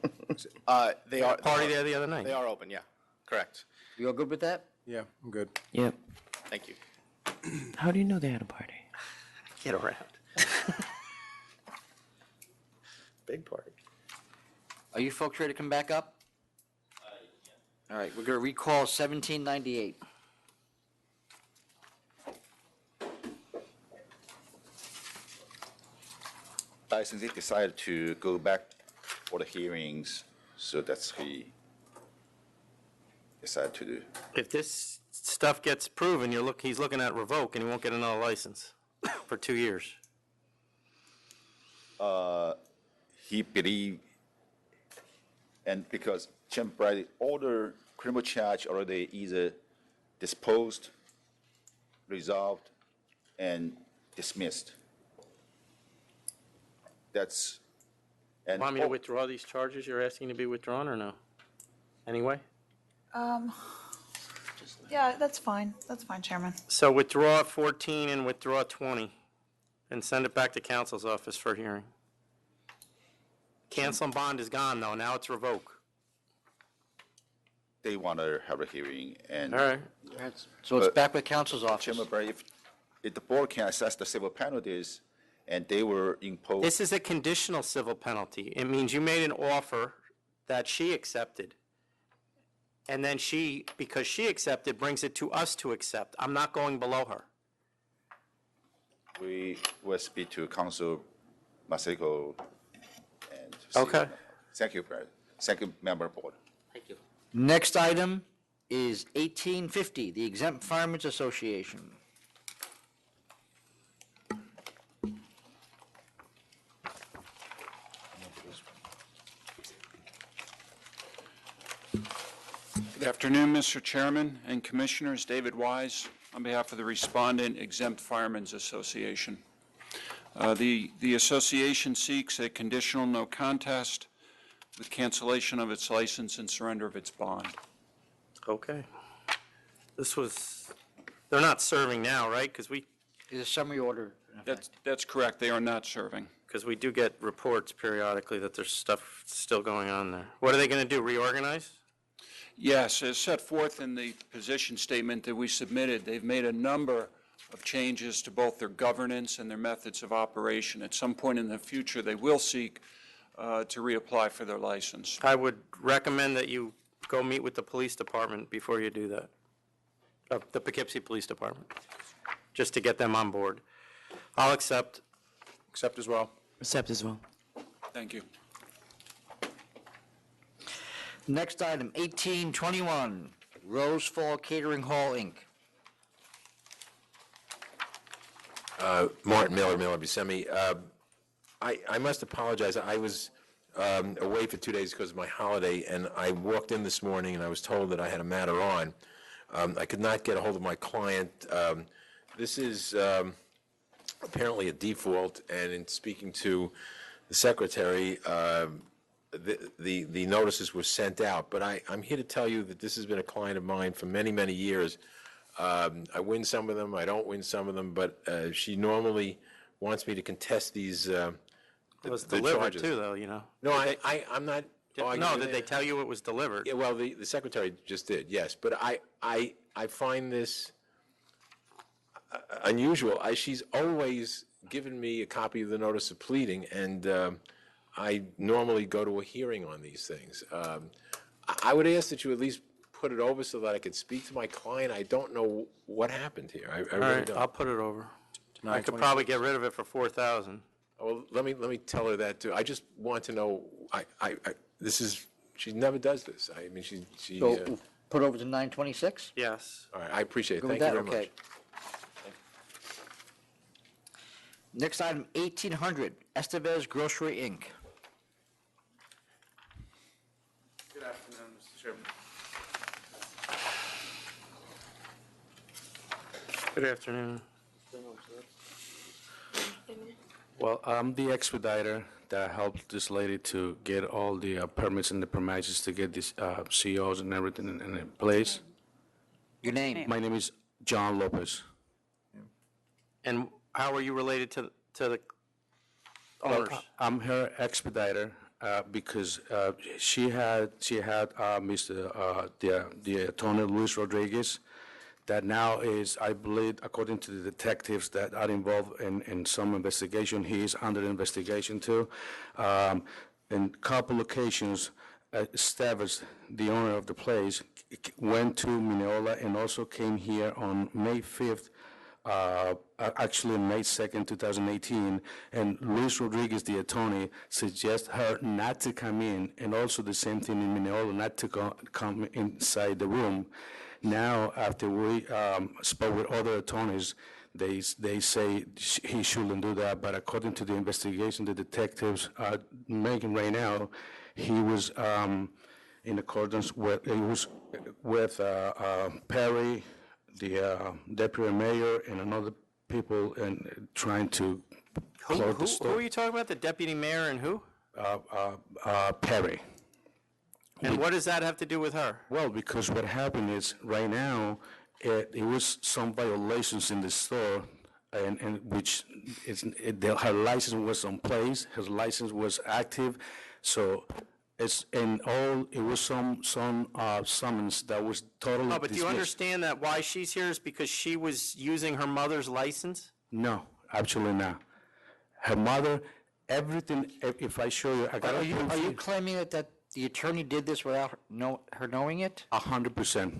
They are. Party there the other night. They are open, yeah. Correct. You all good with that? Yeah, I'm good. Yep. Thank you. How do you know they had a party? Get around. Big party. Are you folks ready to come back up? All right, we're going to recall 1798. Licensee decided to go back for the hearings, so that's he decided to do. If this stuff gets proven, he's looking at revoke and he won't get another license for 2 years. He believed, and because Chairman Bradley, all the criminal charge already either disposed, resolved, and dismissed. That's, and Want me to withdraw these charges you're asking to be withdrawn or no? Anyway? Yeah, that's fine. That's fine, Chairman. So withdraw 14 and withdraw 20 and send it back to counsel's office for hearing. Cancel and bond is gone though, now it's revoke. they want to have a hearing, and. All right. So it's But- back with counsel's office. Chairman Bradley, if the board can assess the civil penalties, and they were imposed. This is a conditional civil penalty. It means you made an offer that she accepted. and then she, because she accepted, brings it to us to accept. I'm not going below her. We will speak to Council Maseko and. Okay. Thank you, President. Thank you, Member Board. Thank you. Next item is 1850, the Exempt Firemen's Association. Good afternoon, Mr. Chairman and Commissioners. David Wise on behalf of the Respondent Exempt Firemen's Association. The association seeks a conditional no contest with cancellation of its license and surrender of its bond. Okay. They're not serving now, right? Because we. Is a summary order. That's correct. They are not serving. Because we do get reports periodically that there's stuff still going on there. What are they going to do, reorganize? Yes, as set forth in the position statement that we submitted, they've made a number of changes to both their governance and their methods of operation. At some point in the future, they will seek to reapply for their license. I would recommend that you go meet with the police department before you do that. The Poughkeepsie Police Department, just to get them on board. I'll accept. Accept as well. Accept as well. Thank you. Next item, 1821, Rose Fall Catering Hall, Inc. Martin Miller, Miller Buscemi. I must apologize. I was away for 2 days because of my holiday, and I walked in this morning and I was told that I had a matter on. I could not get a hold of my client. This is apparently a default, and in speaking to the secretary, the notices were sent out. But I'm here to tell you that this has been a client of mine for many, many years. I win some of them, I don't win some of them, but she normally wants me to contest these It was the delivered charges. too, though, you know. No, I'm not. No, did they tell you it was delivered? Yeah, well, the secretary just did, yes. But I find this unusual. She's always given me a copy of the notice of pleading, and I normally go to a hearing on these things. I would ask that you at least put it over so that I could speak to my client. I don't know what happened here. I All really right, don't. I'll put it over. I could probably get rid of it for $4,000. Well, let me tell her that too. I just want to know. She never does this. I mean, she. So put over to 926? Yes. All right, I appreciate it. Good Thank with you that? very Okay. Next item, 1800, Estevez Grocery, Inc. Good afternoon, Mr. Chairman. Good afternoon. Well, I'm the expediter that helped this lady to get all the permits and the premises to get these COs and everything in place. Your name? My name is John Lopez. And how are you related to the owners? I'm her expediter because she had Mr. the attorney Luis Rodriguez, that now is, I believe, according to the detectives that are involved in some investigation, he is under investigation too. In couple occasions, Estevez, the owner of the place, went to Mineola and also came here on May 5th, actually May 2nd, 2018, and Luis Rodriguez, the attorney, suggests her not to come in, and also the same thing in Mineola, not to come inside the room. Now, after we spoke with other attorneys, they say he shouldn't do that, but according to the investigation the detectives are making right now, he was in accordance with, Perry, the deputy mayor, and another people, and trying to close the store. Who are you talking about? The deputy mayor and who? Perry. And what does that have to do with her? Well, because what happened is, right now, it was some violations in the store, and which her license was in place, her license was active, so it's it was some summons that was totally No, but do you dismissed. understand that why she's here is because she was using her mother's license? No, absolutely not. Her mother, everything. If I show you, I got. Are you claiming that the attorney did this without her knowing it? 100%.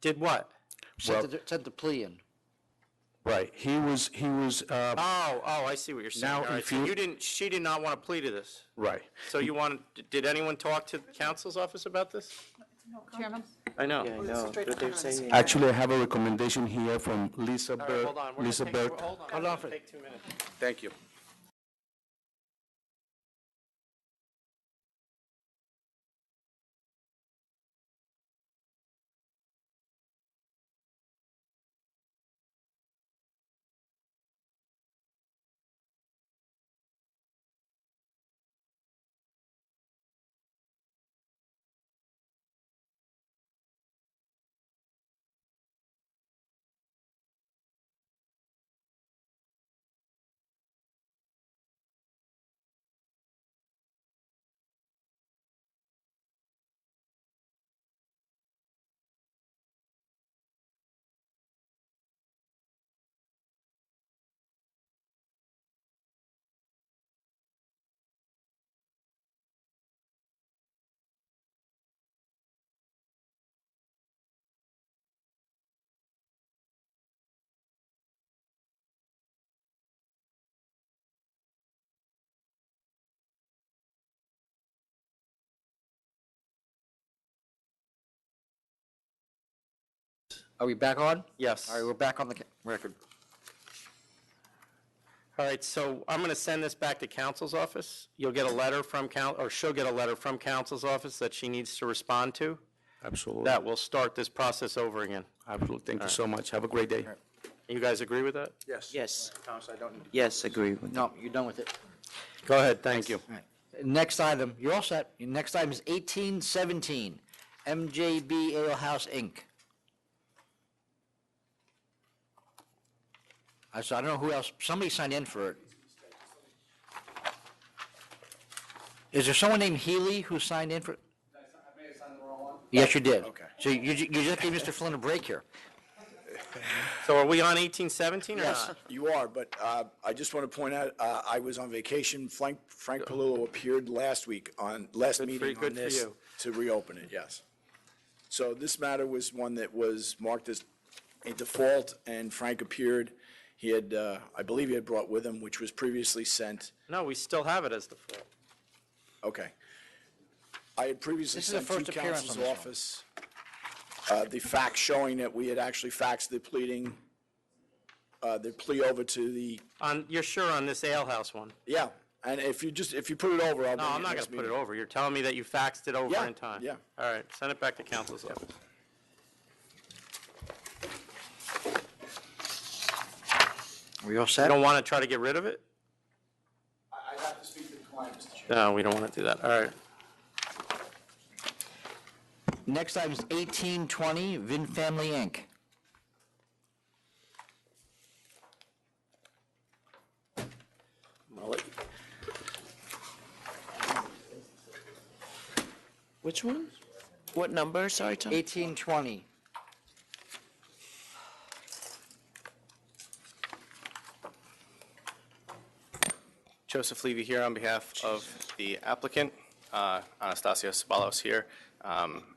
Did what? Sent the plea in. Right. He was, Oh, I see what you're saying. Now, All right, if so you- she did not want to plea to this. right. So you want, did anyone talk to the counsel's office about this? Chairman? I know. Actually, I have a recommendation here from Lisa All right, Berg. hold on. We're Lisa gonna take- Berg. Hold on. Hold on for- Take 2 minutes. Thank you. Are we back on? Yes. All right, we're back on the record. All right, so I'm going to send this back to counsel's office. You'll get a letter from or she'll get a letter from counsel's office that she needs to respond to. Absolutely. That will start this process over again. Absolutely. Thank you All so much. Have a great day. You guys agree with that? Yes. Yes. Thomas, I don't need to. Yes, agree with No, you're done with it. Go ahead, thank you. All right. Next item, you're all set. Your next item is 1817, MJB Ale House, Inc. So I don't know who else, somebody signed in for it. Is there someone named Healy who signed in for it? Yes, you did. Okay. So you just gave Mr. Flynn a break here. So are we on 1817 or Yes, not? you are, but I just want to point out, I was on vacation. Frank Palullo appeared last meeting on this you. to reopen it, yes. So this matter was one that was marked as a default, and Frank appeared. He had, I believe he had brought with him, which was previously sent. No, we still have it as the floor. Okay. I had previously This is the sent to first appearance on counsel's this one. office the fax showing that we had actually faxed the pleading, the plea over to the, You're sure on this Ale House one? yeah, and if you put it over, I'll bring No, I'm it not going next to put it meeting. over. You're telling me that you faxed it over Yeah, in time? yeah. All right, send it back to counsel's office. Are we all You set? don't want to try to get rid of it? I have to speak to the client, Mr. Chair. No, we don't want to do that. All right. Next item is 1820, Vin Family, Inc. Which one? What number? Sorry, Tom? 1820. Joseph Levy here on behalf of the applicant, Anastasia Sabalos here,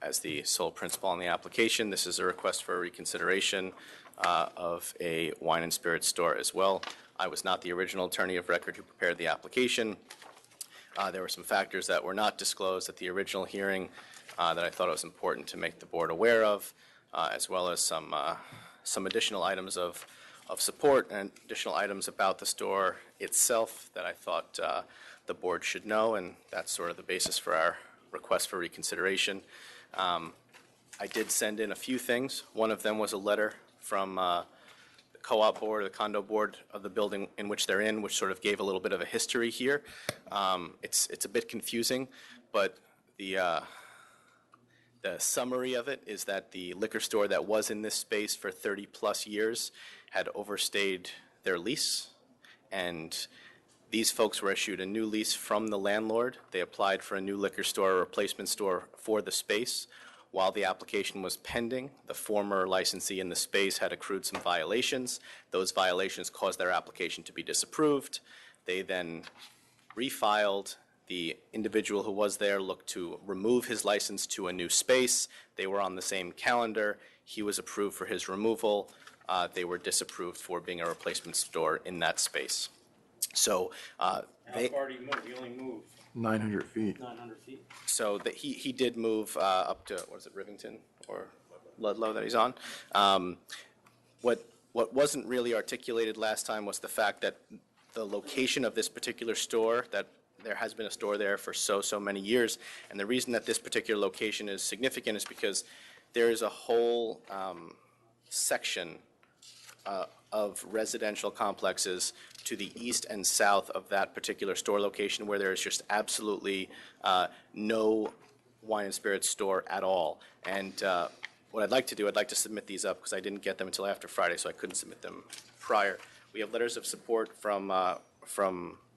as the sole principal on the application. This is a request for reconsideration of a wine and spirit store as well. I was not the original attorney of record who prepared the application. There were some factors that were not disclosed at the original hearing that I thought it was important to make the board aware of, as well as some additional items of support and additional items about the store itself that I thought the board should know, and that's sort of the basis for our request for reconsideration. I did send in a few things. One of them was a letter from the co-op board, or the condo board of the building in which they're in, which sort of gave a little bit of a history here. It's a bit confusing, but the summary of it is that the liquor store that was in this space for 30-plus years had overstayed their lease, and these folks were issued a new lease from the landlord. They applied for a new liquor store, a replacement store for the space. While the application was pending, the former licensee in the space had accrued some violations. Those violations caused their application to be disapproved. They then refiled The individual who was there looked to remove his license to a new space. They were on the same calendar. He was approved for his removal. They were disapproved for being a replacement store in that space. So How far do you move? You only move 900 feet. 900 feet? So that he did move up to, what is it, Rivington or Ludlow that he's on. What wasn't really articulated last time was the fact that the location of this particular store, that there has been a store there for so many years, and the reason that this particular location is significant is because there is a whole section of residential complexes to the east and south of that particular store location where there is just absolutely no wine and spirits store at all. And what I'd like to do, I'd like to submit these up because I didn't get them until after Friday, so I couldn't submit them prior. We have letters of support from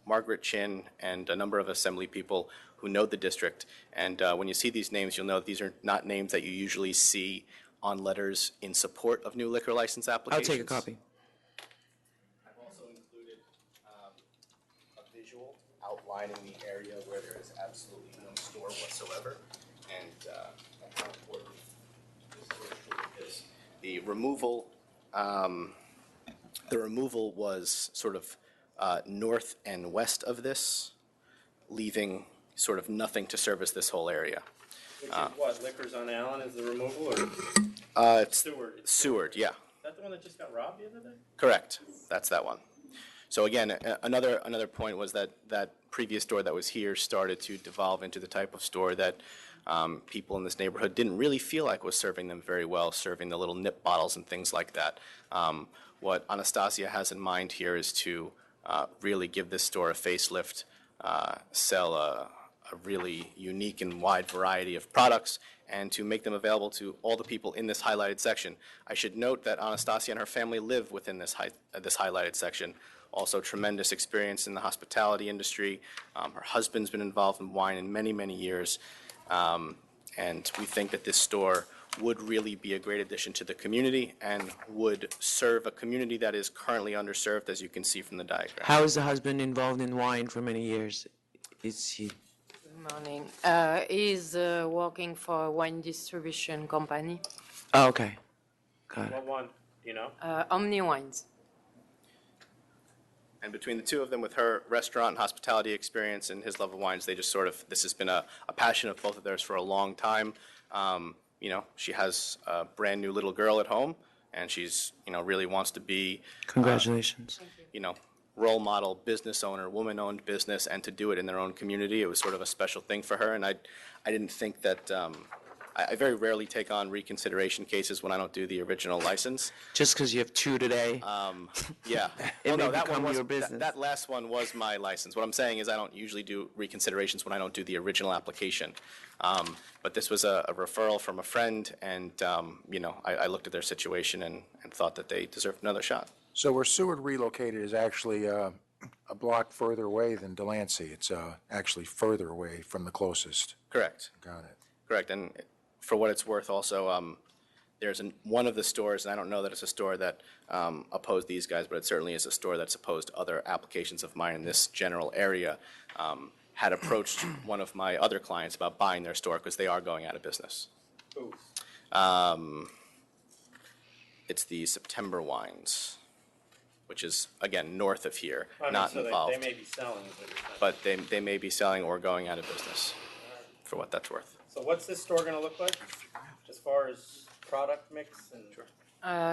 Margaret Chin and a number of assembly people who know the district. And when you see these names, you'll know that these are not names that you usually see on letters in support of new liquor license I'll applications. take a copy. I've also included a visual outlining the area where there is absolutely no store whatsoever, and how important this store truly is. The removal was sort of north and west of this, leaving sort of nothing to service this whole area. Which is what, Liquors on Allen is the removal, or? It's Seward. Seward, yeah. Is that the one that just got robbed the other day? Correct. That's that one. So again, another point was that that previous store that was here started to devolve into the type of store that people in this neighborhood didn't really feel like was serving them very well, serving the little nip bottles and things like that. What Anastasia has in mind here is to really give this store a facelift, sell a really unique and wide variety of products, and to make them available to all the people in this highlighted section. I should note that Anastasia and her family live within this highlighted section. Also tremendous experience in the hospitality industry. Her husband's been involved in wine in many, many years. And we think that this store would really be a great addition to the community and would serve a community that is currently underserved, as you can see from the diagram. How is the husband involved in wine for many years? Is he? Good morning. He's working for a wine distribution company, Oh, okay. Got it. What one, do you know? Omni Wines. And between the two of them, with her restaurant and hospitality experience and his love of wines, they just sort of, this has been a passion of both of theirs for a long time. You know, she has a brand new little girl at home, and she's, you know, really wants to be, Congratulations. you know, role model, business owner, woman-owned business, and to do it in their own community. It was sort of a special thing for her, and I didn't think that, I very rarely take on reconsideration cases when I don't do the original license. Just because you have two today? Yeah. It Well, may no, that one become was, your business. that last one was my license. What I'm saying is I don't usually do reconsiderations when I don't do the original application. But this was a referral from a friend, and, you know, I looked at their situation and thought that they deserved another shot. So where Seward relocated is actually a block further away than Delancey. It's actually further away from the closest. Correct. Got it. Correct. And for what it's worth, also, there's one of the stores, and I don't know that it's a store that opposed these guys, but it certainly is a store that's opposed other applications of mine in this general area, had approached one of my other clients about buying their store because they are going out of business. Who? It's the September Wines, which is, again, north of here, I mean, not so involved. They may be selling, is what you're saying. But they may be selling or going out of business, for what that's worth. So what's this store gonna look like, as far as product mix and?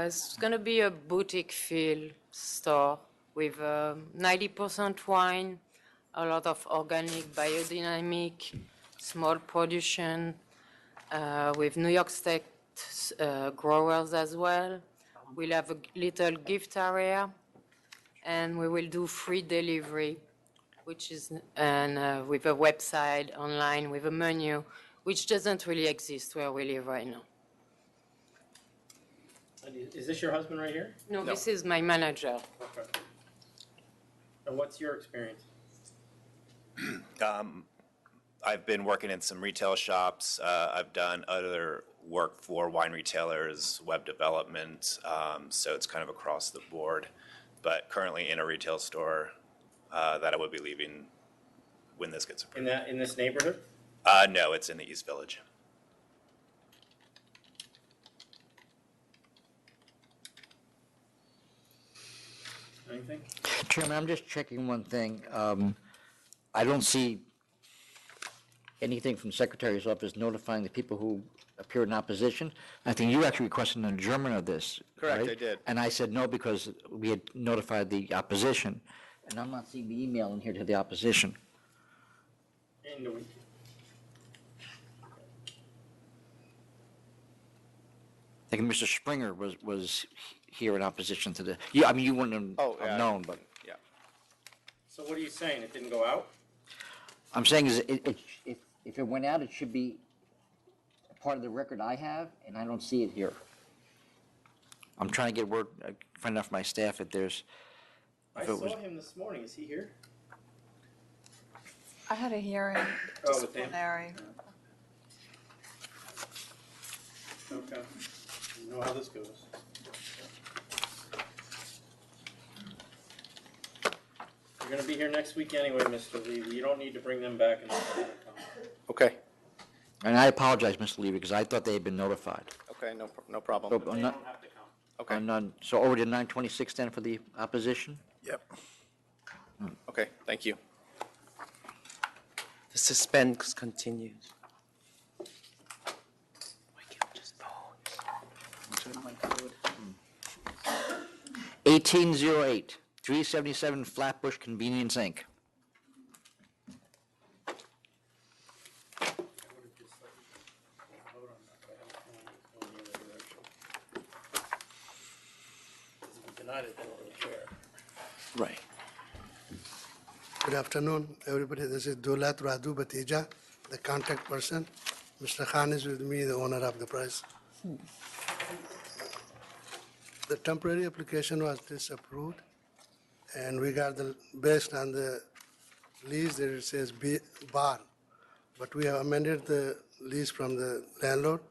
It's going to be a boutique feel store with 90% wine, a lot of organic, biodynamic, small production, with New York State growers as well. We'll have a little gift area, and we will do free delivery, which is with a website online with a menu, which doesn't really exist where we live right now. And is this your husband right here? No, this is my manager. Okay. And what's your experience? I've been working in some retail shops. I've done other work for wine retailers, web development, so it's kind of across the board. But currently in a retail store that I would be leaving when this gets approved. In this neighborhood? No, it's in the East Village. Anything? Chairman, I'm just checking one thing. I don't see anything from the Secretary's office notifying the people who appear in opposition. I think you actually requested an adjournment of this, Correct, right? I did. And I said no because we had notified the opposition, and I'm not seeing the email in here to the opposition. I think Mr. Springer was here in opposition to the, yeah, I mean, you wouldn't have known, but. Yeah. So what are you saying? It didn't go out? I'm saying is, if it went out, it should be a part of the record I have, and I don't see it here. I'm trying to get word, find out from my staff if there's, I if it saw was. him this morning. Is he here? I had a hearing Oh, with him? disciplinary. Okay. You know how this goes. You're gonna be here next week anyway, Mr. Levy. You don't need to bring them back and. Okay, And I apologize, Mr. Levy, because I thought they had been notified. okay, no problem. So, on not- Okay. so over to 926 then for the opposition? Yep. Okay, thank you. The suspense continues. 1808, 377 Flatbush Convenience, Inc. Right. Good afternoon, everybody. This is Dulat Radu Batija, the contact person. Mr. Khan is with me, the owner of the price. The temporary application was disapproved, and we got based on the lease that it says bar, but we have amended the lease from the landlord.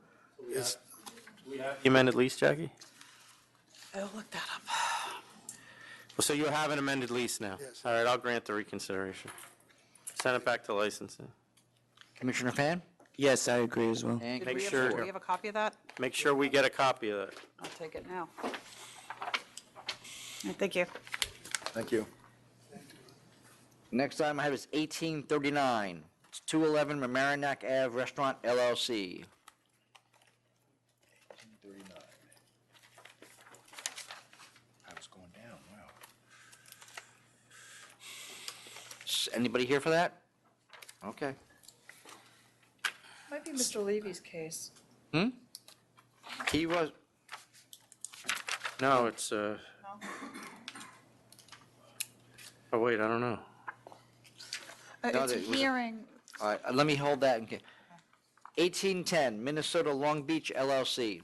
It's You amended lease, Jackie? I'll look that up. Well, so you have an amended lease now? Yes. All right, I'll grant the reconsideration. Send it back to licensing. Commissioner Fan? Yes, I agree as well. And Did Make we have- sure- Do we have a copy of that? Make sure we get a copy of it. I'll take it now. All right, thank you. Thank you. Next item I have is 1839. It's 211 Mamaroneck Ave Restaurant LLC. 1839. I was going down, wow. Anybody here for that? Okay. Might be Mr. Levy's case. He was, No, it's, No? oh, wait, I don't know. No, It's a it was a- hearing. all right, let me hold that. 1810 Minnesota Long Beach LLC.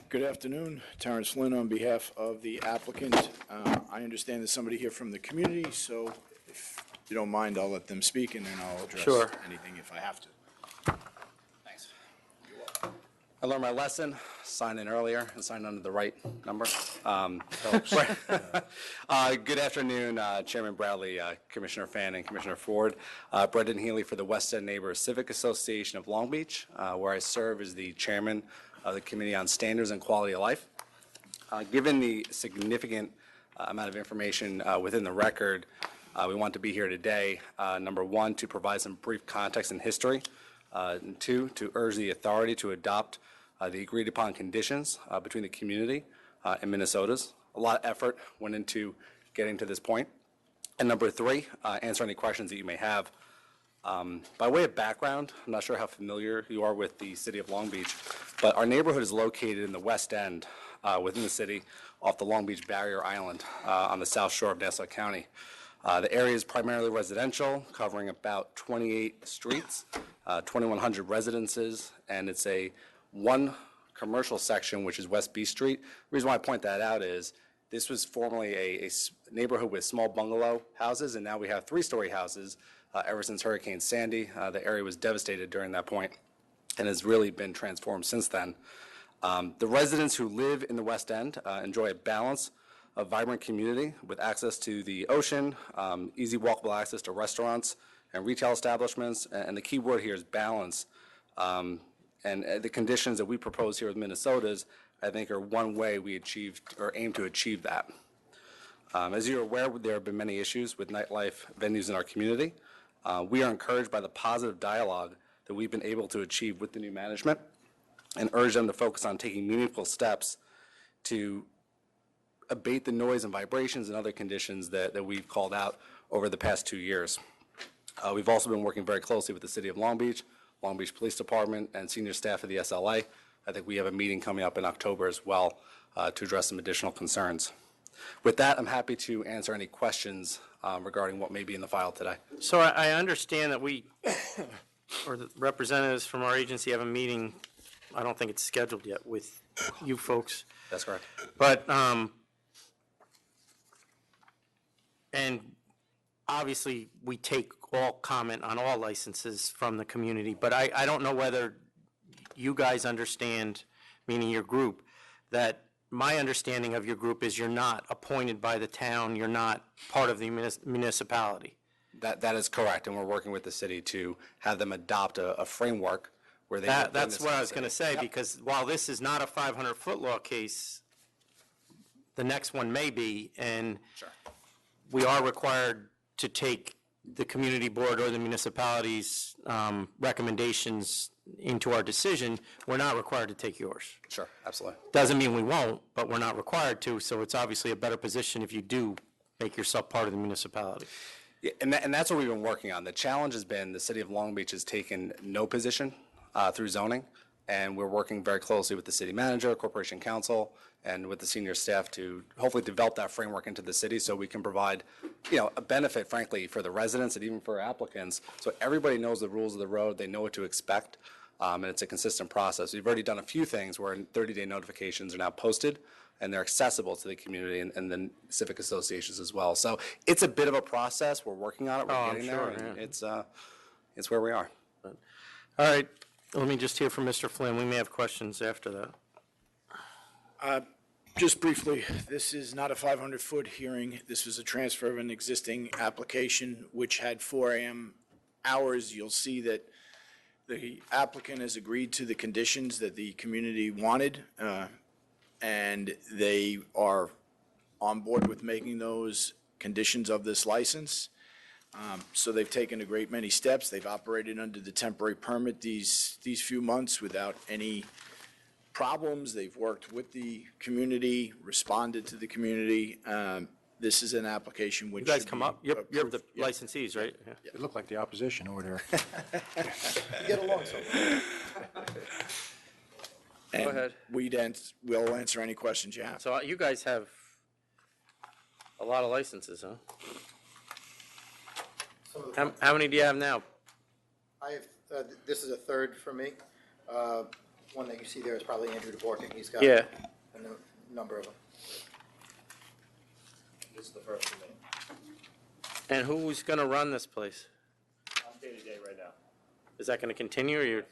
Good afternoon, Terrence Lynn on behalf of the applicant. I understand there's somebody here from the community, so if you don't mind, I'll let them speak and then I'll address Sure. anything if I have to. Thanks. I learned my lesson, sign in earlier and sign under the right number. Good afternoon, Chairman Bradley, Commissioner Fan, and Commissioner Ford. Brendan Healy for the West End Neighbors Civic Association of Long Beach, where I serve as the chairman of the Committee on Standards and Quality of Life. Given the significant amount of information within the record, we want to be here today, number one, to provide some brief context and history, and two, to urge the authority to adopt the agreed-upon conditions between the community and Minnesota's. A lot of effort went into getting to this point. And number three, answer any questions that you may have. By way of background, I'm not sure how familiar you are with the city of Long Beach, but our neighborhood is located in the West End within the city off the Long Beach Barrier Island on the south shore of Nassau County. The area is primarily residential, covering about 28 streets, 2,100 residences, and it's a one commercial section, which is West B Street. The reason why I point that out is this was formerly a neighborhood with small bungalow houses, and now we have three-story houses. Ever since Hurricane Sandy, the area was devastated during that point and has really been transformed since then. The residents who live in the West End enjoy a balance of vibrant community with access to the ocean, easy walkable access to restaurants and retail establishments, and the key word here is balance. And the conditions that we propose here with Minnesota's, I think, are one way we achieved or aim to achieve that. As you're aware, there have been many issues with nightlife venues in our community. We are encouraged by the positive dialogue that we've been able to achieve with the new management and urge them to focus on taking meaningful steps to abate the noise and vibrations and other conditions that we've called out over the past 2 years. We've also been working very closely with the City of Long Beach Police Department, and senior staff of the SLA. I think we have a meeting coming up in October as well to address some additional concerns. With that, I'm happy to answer any questions regarding what may be in the file today. So I understand that we, or the representatives from our agency have a meeting, I don't think it's scheduled yet, with you folks. That's correct. But, and obviously, we take all comment on all licenses from the community, but I don't know whether you guys understand, meaning your group, that my understanding of your group is you're not appointed by the town, you're not part of the municipality. That is correct, and we're working with the city to have them adopt a framework where they. That's what I was going to say, because while this is not a 500-foot law case, the next one may be, and we are required to take the community board or the municipality's recommendations into our decision. We're not required to take yours. Sure, absolutely. Doesn't mean we won't, but we're not required to, so it's obviously a better position if you do make yourself part of the municipality. Yeah, and that's what we've been working on. The challenge has been the City of Long Beach has taken no position through zoning, and we're working very closely with the city manager, corporation counsel, and with the senior staff to hopefully develop that framework into the city so we can provide, a benefit, frankly, for the residents and even for applicants. So everybody knows the rules of the road, they know what to expect, and it's a consistent process. We've already done a few things where 30-day notifications are now posted, and they're accessible to the community and the civic associations as well. So it's a bit of a process. We're working on it. We're getting there. And it's where we are. All right. Let me just hear from Mr. Flynn. We may have questions after that. Just briefly, this is not a 500-foot hearing. This was a transfer of an existing application which had 4 a.m. hours. You'll see that the applicant has agreed to the conditions that the community wanted, and they are on board with making those conditions of this license. So they've taken a great many steps. They've operated under the temporary permit these few months without any problems. They've worked with the community, responded to the community. This is an application which. You guys come up. You're the licensees, right? Yeah. It looked like the opposition over there. You get along so. Go ahead. We'll answer any questions you have. So you guys have a lot of licenses, huh? How many do you have now? I have, this is a third for me. One that you see there is probably Andrew DeBorkin. He's got a number of them. This is the first for me. And who's going to run this place? I'm day-to-day right now. Is that going to continue, or you're?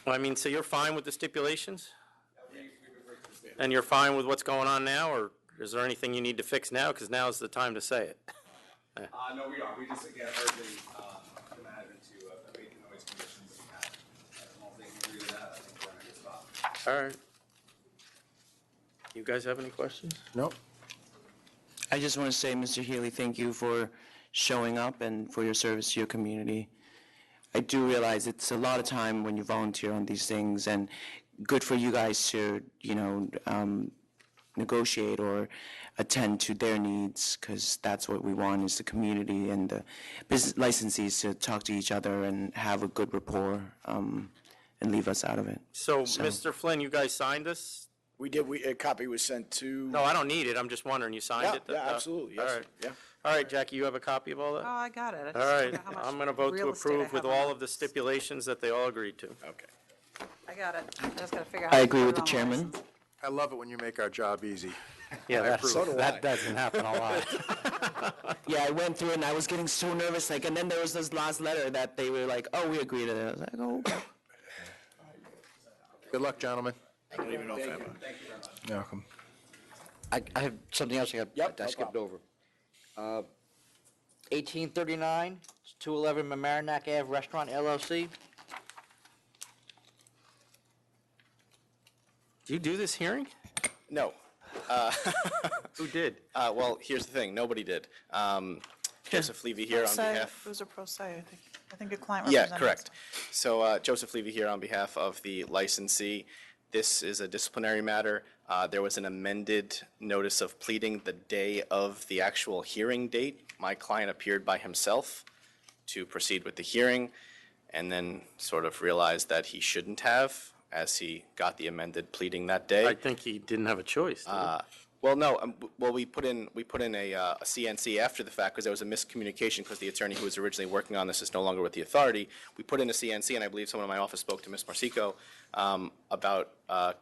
Well, I mean, so you're fine with the stipulations? And you're fine with what's going on now, or is there anything you need to fix now? Because now is the time to say it. No, we are. We just, again, urging the management to abate the noise conditions that we have. As long as they can agree to that, I think we're in a good spot. All right. You guys have any questions? Nope. I just want to say, Mr. Healy, thank you for showing up and for your service to your community. I do realize it's a lot of time when you volunteer on these things, and good for you guys to, negotiate or attend to their needs, because that's what we want is the community and the business licensees to talk to each other and have a good rapport and leave us out of it. So, Mr. Flynn, you guys signed this? We did. A copy was sent to. No, I don't need it. I'm just wondering. You signed it? Yeah, absolutely. Yes. All right. Yeah. All right, Jackie, you have a copy of all that? Oh, I got it. I just All don't right. know how much I'm going to vote to real estate I approve with have on all it. of the stipulations that they all agreed to. Okay. I got it. I just got to figure out. I how to agree put with it the on my chairman. license. I love it when you make our job easy. Yeah, I approve. that doesn't happen a lot. Yeah, I went through it and I was getting so nervous, like, and then there was this last letter that they were like, oh, we agreed to it. I was like, oh. Good luck, gentlemen. I don't even know if I have You're welcome. I have something else I skipped over. 1839, 211 Mamaroneck Ave Restaurant LLC. Do you do this hearing? No. Who did? Well, here's the thing, nobody did. Joseph Levy here on behalf. It was a pro se, I think. I think a client Yeah, representative. correct. So Joseph Levy here on behalf of the licensee. This is a disciplinary matter. There was an amended notice of pleading the day of the actual hearing date. My client appeared by himself to proceed with the hearing and then sort of realized that he shouldn't have as he got the amended pleading that day. I think he didn't have a choice. did he? Well, no. Well, we put in a CNC after the fact because there was a miscommunication because the attorney who was originally working on this is no longer with the authority. We put in a CNC, and I believe someone in my office spoke to Ms. Marsico about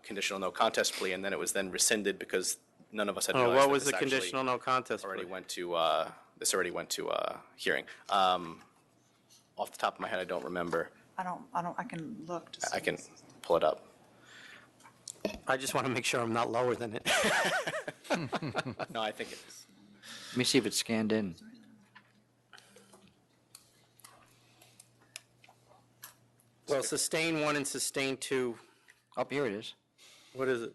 conditional no contest plea, and then it was then rescinded because none of us had realized What that was this the actually conditional no contest already plea? went to this already went to hearing. Off the top of my head, I don't remember. I can look to see. I can pull it up. I just want to make sure I'm not lower than it. No, I think it is. Let me see if it's scanned in. Well, sustain 1 and sustain 2. Up here it is. What is it?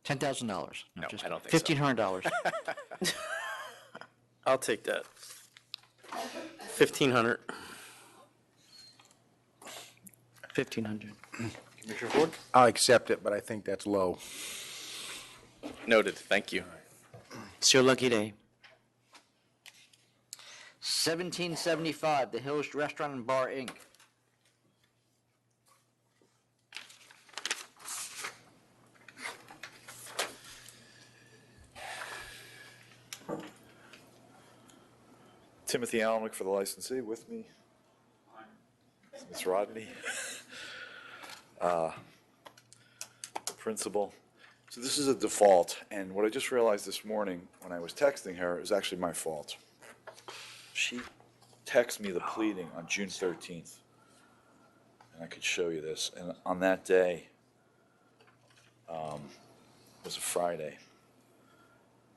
$10,000. No, I don't think so. $1,500. I'll take that. 1,500. 1,500. Commissioner Ford? I'll accept it, but I think that's low. Noted. Thank you. It's your lucky day. 1775, The Hills Restaurant and Bar, Inc. Timothy Alnick for the licensee. With me, Ms. Rodney, principal. So this is a default, and what I just realized this morning when I was texting her is actually my fault. She texted me the pleading on June 13th, and I could show you this. And on that day was a Friday,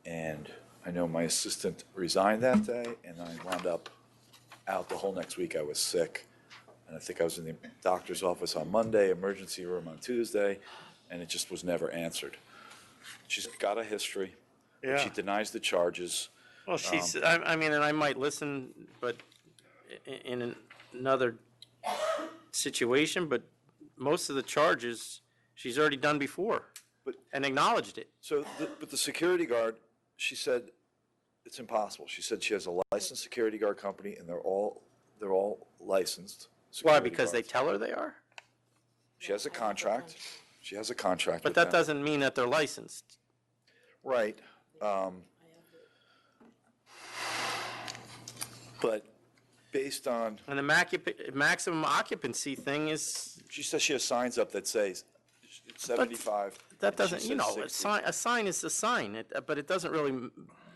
and I know my assistant resigned that day, and I wound up out the whole next week. I was sick, and I think I was in the doctor's office on Monday, emergency room on Tuesday, and it just was never answered. She's got a history. Yeah. She denies the charges. Well, she's, I mean, and I might listen, but in another situation, but most of the charges she's already done before and acknowledged it. So, but the security guard, she said it's impossible. She said she has a licensed security guard company, and they're all licensed. Why? security Because they guards. tell her they are? She has a contract. She has a contract But with that them. doesn't mean that they're licensed. Right. But based on. And the maximum occupancy thing is. She says she has signs up that says 75. That and she doesn't, you says know, 60. a sign is a sign, but it doesn't really,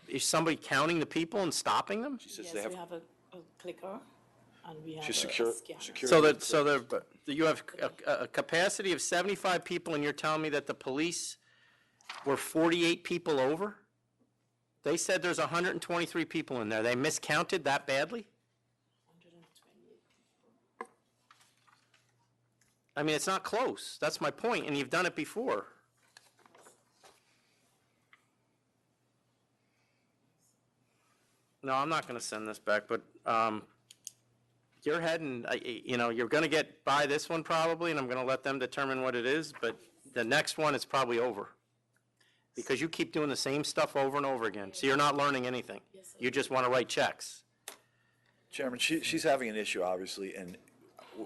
is somebody counting the people and stopping them? She says Yes, they have. we have a clicker, and we have She's a secure- scanner. security. So you have a capacity of 75 people, and you're telling me that the police were 48 people over? They said there's 123 people in there. They miscounted that badly? I mean, it's not close. That's my point, and you've done it before. No, I'm not going to send this back, but you're heading, you know, you're going to get by this one probably, and I'm going to let them determine what it is, but the next one is probably over. Because you keep doing the same stuff over and over again, so you're not learning anything. You just want to write checks. Chairman, she's having an issue, obviously, and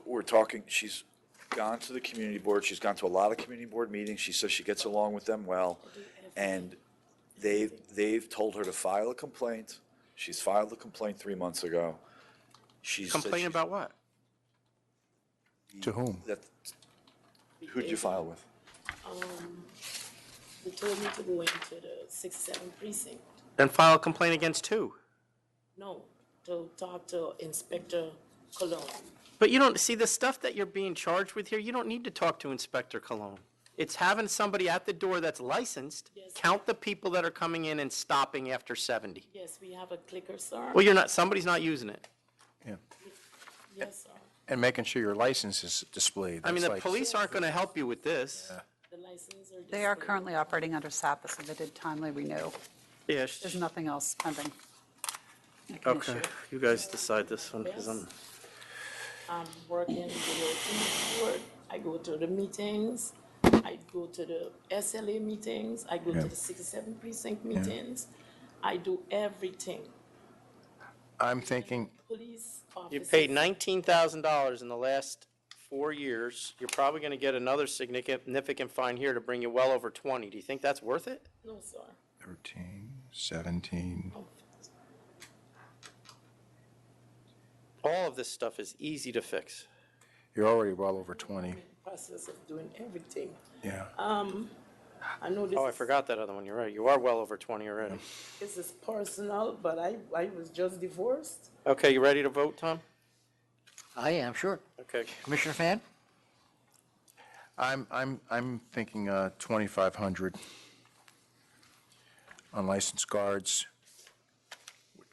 we're talking, she's gone to the community board, she's gone to a lot of community board meetings, she says she gets along with them well, and they've told her to file a complaint. She's filed a complaint 3 months ago. She's said Complain about what? To whom? Who did you file with? They told me to go into the 67 precinct. Then file a complaint against who? No, to talk to Inspector Cologne. But you don't, see, the stuff that you're being charged with here, you don't need to talk to Inspector Cologne. It's having somebody at the door that's licensed, count the people that are coming in and stopping after 70. Yes, we have a clicker, sir. Well, you're not, somebody's not using it. Yes, sir. And making sure your license is displayed. I mean, That's the like- police aren't going to help you with this. The license are They are currently operating under SAPA, so they did timely renew. Yeah. There's nothing else pending. I can Okay, issue. you guys decide this one, because I'm, I'm working with the board. I go to the meetings. I go to the SLA meetings. I go to the 67 precinct meetings. I do everything. I'm thinking, Police you officers. paid $19,000 in the last 4 years. You're probably going to get another significant fine here to bring you well over 20. Do you think that's worth it? No, sir. 13, 17. All of this stuff is easy to fix. You're already well over 20. Process of doing everything. Yeah. I know this Oh, I forgot that other one. You're right. You are well over 20 already. this is personal, but I was just divorced. Okay, you ready to vote, Tom? I am, sure. Okay. Commissioner Fan? I'm thinking 2,500 unlicensed guards.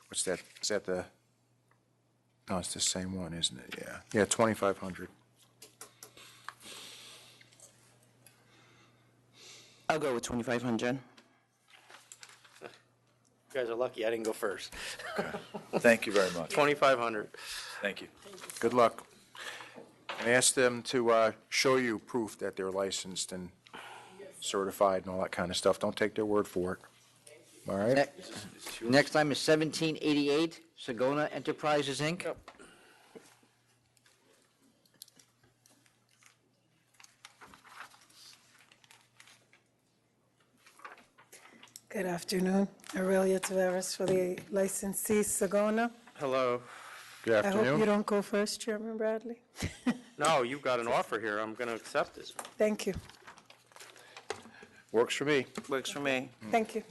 What's that? Is that the? No, it's the same one, isn't it? Yeah. Yeah, 2,500. I'll go with 2,500. You guys are lucky I didn't go first. Thank you very much. 2,500. Thank you. Good luck. And ask them to show you proof that they're licensed and certified and all that kind of stuff. Don't take their word for it. All right? Next item is 1788, Sagona Enterprises, Inc. Good afternoon. Aurelia Taveras for the licensee Sagona. Hello. Good I hope you don't go first, Chairman Bradley. No, you've got an offer here. I'm going to accept it. Thank you. Works for me. Works for me. Thank you.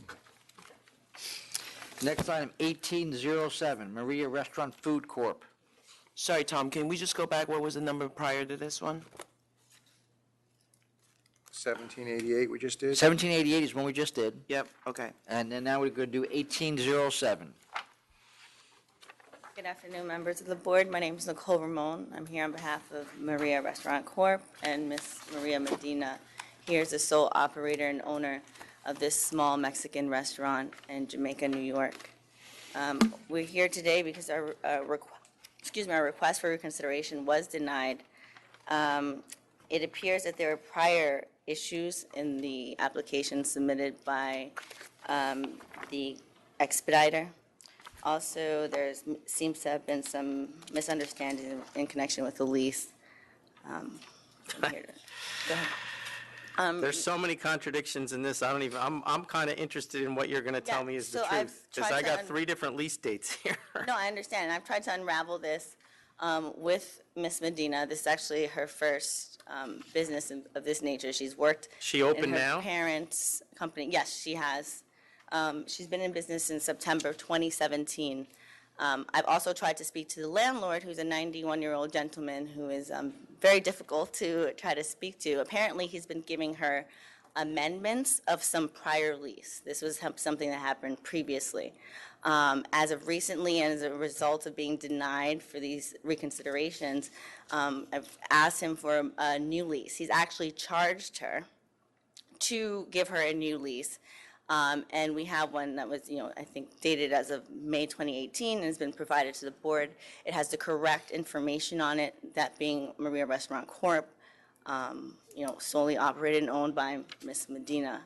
Next item, 1807, Maria Restaurant Food Corp. Sorry, Tom, can we just go back? What was the number prior to this one? 1788 we just did? 1788 is one we just did, Yep, okay. and then now we're going to do 1807. Good afternoon, members of the board. My name is Nicole Ramon. I'm here on behalf of Maria Restaurant Corp. and Miss Maria Medina. Here is the sole operator and owner of this small Mexican restaurant in Jamaica, New York. We're here today because our request for reconsideration was denied. It appears that there are prior issues in the application submitted by the expediter. Also, seems to have been some misunderstanding in connection with the lease. I'm here to- go ahead. There's so many contradictions in this, I don't even, I'm kind of interested in what you're going to tell Yeah, me is the so I've truth. Because tried I to got 3 different lease dates here. No, I understand. I've tried to unravel this with Miss Medina. This is actually her first business of this nature. She's worked. She open in her now? parents' company. Yes, she has. She's been in business since September of 2017. I've also tried to speak to the landlord, who's a 91-year-old gentleman who is very difficult to try to speak to. Apparently, he's been giving her amendments of some prior lease. This was something that happened previously. As of recently, and as a result of being denied for these reconsiderations, I've asked him for a new lease. He's actually charged her to give her a new lease. And we have one that was, I think dated as of May 2018 and has been provided to the board. It has the correct information on it, that being Maria Restaurant Corp., solely operated and owned by Ms. Medina.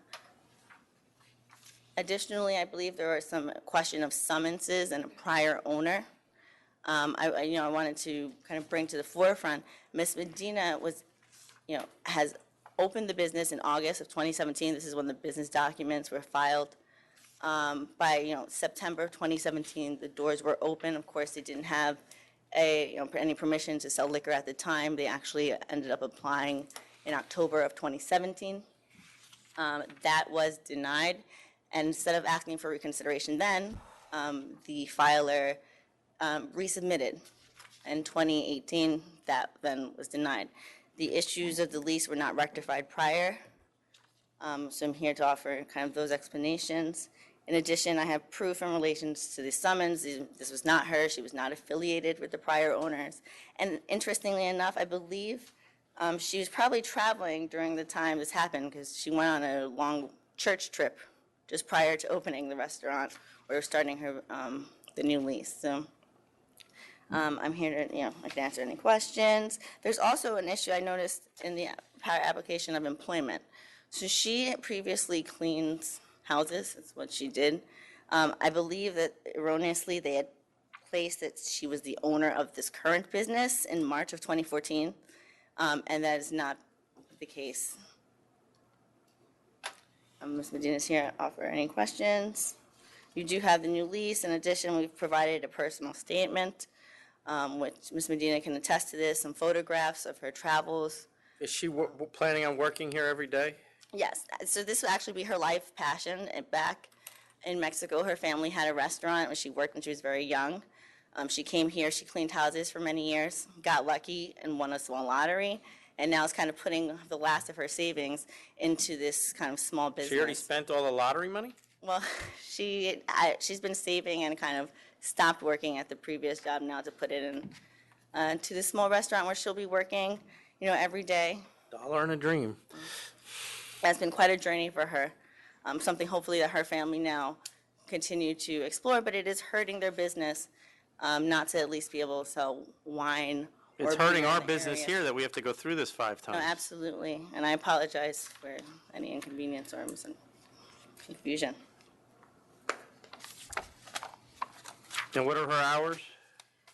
Additionally, I believe there are some question of summonses and a prior owner. I wanted to kind of bring to the forefront, Ms. Medina was, has opened the business in August of 2017. This is when the business documents were filed. By September of 2017, the doors were open. Of course, they didn't have any permission to sell liquor at the time. They actually ended up applying in October of 2017. That was denied. And instead of asking for reconsideration then, the filer resubmitted. In 2018, that then was denied. The issues of the lease were not rectified prior, so I'm here to offer kind of those explanations. In addition, I have proof in relation to the summons. This was not her. She was not affiliated with the prior owners. And interestingly enough, I believe she was probably traveling during the time this happened because she went on a long church trip just prior to opening the restaurant or starting her the new lease. So I'm here to, I can answer any questions. There's also an issue I noticed in the prior application of employment. So she previously cleaned houses, that's what she did. I believe that erroneously they had placed that she was the owner of this current business in March of 2014, and that is not the case. Ms. Medina's here to offer any questions. You do have the new lease. In addition, we've provided a personal statement, which Ms. Medina can attest to this, some photographs of her travels. Is she planning on working here every day? Yes, so this would actually be her life passion. And back in Mexico, her family had a restaurant where she worked when she was very young. She came here, she cleaned houses for many years, got lucky and won a small lottery, and now is kind of putting the last of her savings into this kind of small business. She already spent all the lottery money? Well, she's been saving and kind of stopped working at the previous job now to put it in to this small restaurant where she'll be working, every day. Dollar and a dream. That's been quite a journey for her. Something hopefully that her family now continue to explore, but it is hurting their business not to at least be able to sell wine. It's or hurting beer in our the business area. here that we have to go through this 5 No, times. absolutely, and I apologize for any inconvenience or confusion. And what are her hours?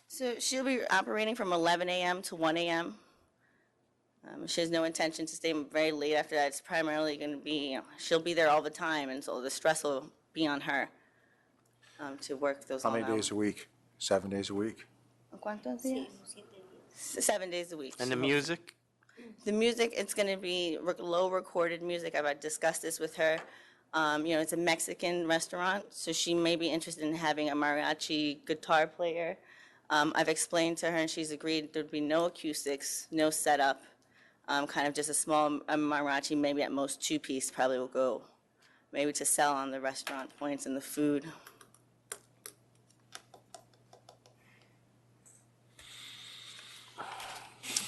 So she'll be operating from 11 a.m. to 1 a.m. She has no intention to stay very late after that. It's primarily going to be, she'll be there all the time, and so the stress will be on her to work those How long many days hours. a week? 7 days a week? ¿Cuántos días? 7 days a week. And the music? The music, it's going to be low recorded music. I've discussed this with her. It's a Mexican restaurant, so she may be interested in having a mariachi guitar player. I've explained to her, and she's agreed there'd be no acoustics, no setup, kind of just a small mariachi, maybe at most 2-piece, probably will go, maybe to sell on the restaurant points and the food.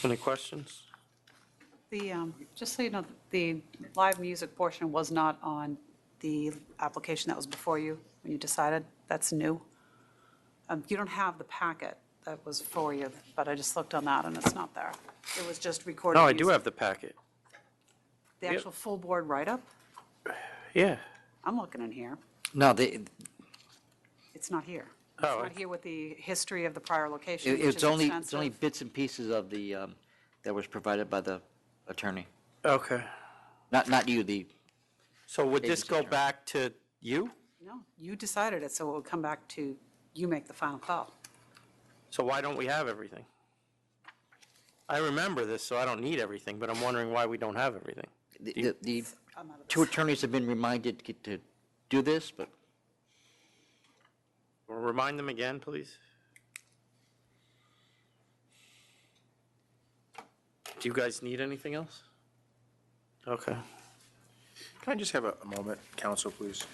Any questions? Just so you know, the live music portion was not on the application that was before you when you decided. That's new. You don't have the packet that was for you, but I just looked on that and it's not there. It was just recorded No, I music. do have the packet. The actual full board write-up? Yeah. I'm looking in here. No, It's not here. It's Oh, not here with the history of the prior location, which it's is only extensive. bits and pieces of the, that was provided by the attorney. Okay. Not you, So would this agency go attorney. back to you? No, you decided it, so it will come back to, you make the final call. So why don't we have everything? I remember this, so I don't need everything, but I'm wondering why we don't have everything. The two attorneys have been reminded to do this, but Remind them again, please. Do you guys need anything else? Okay. Can I just have a moment, counsel, please?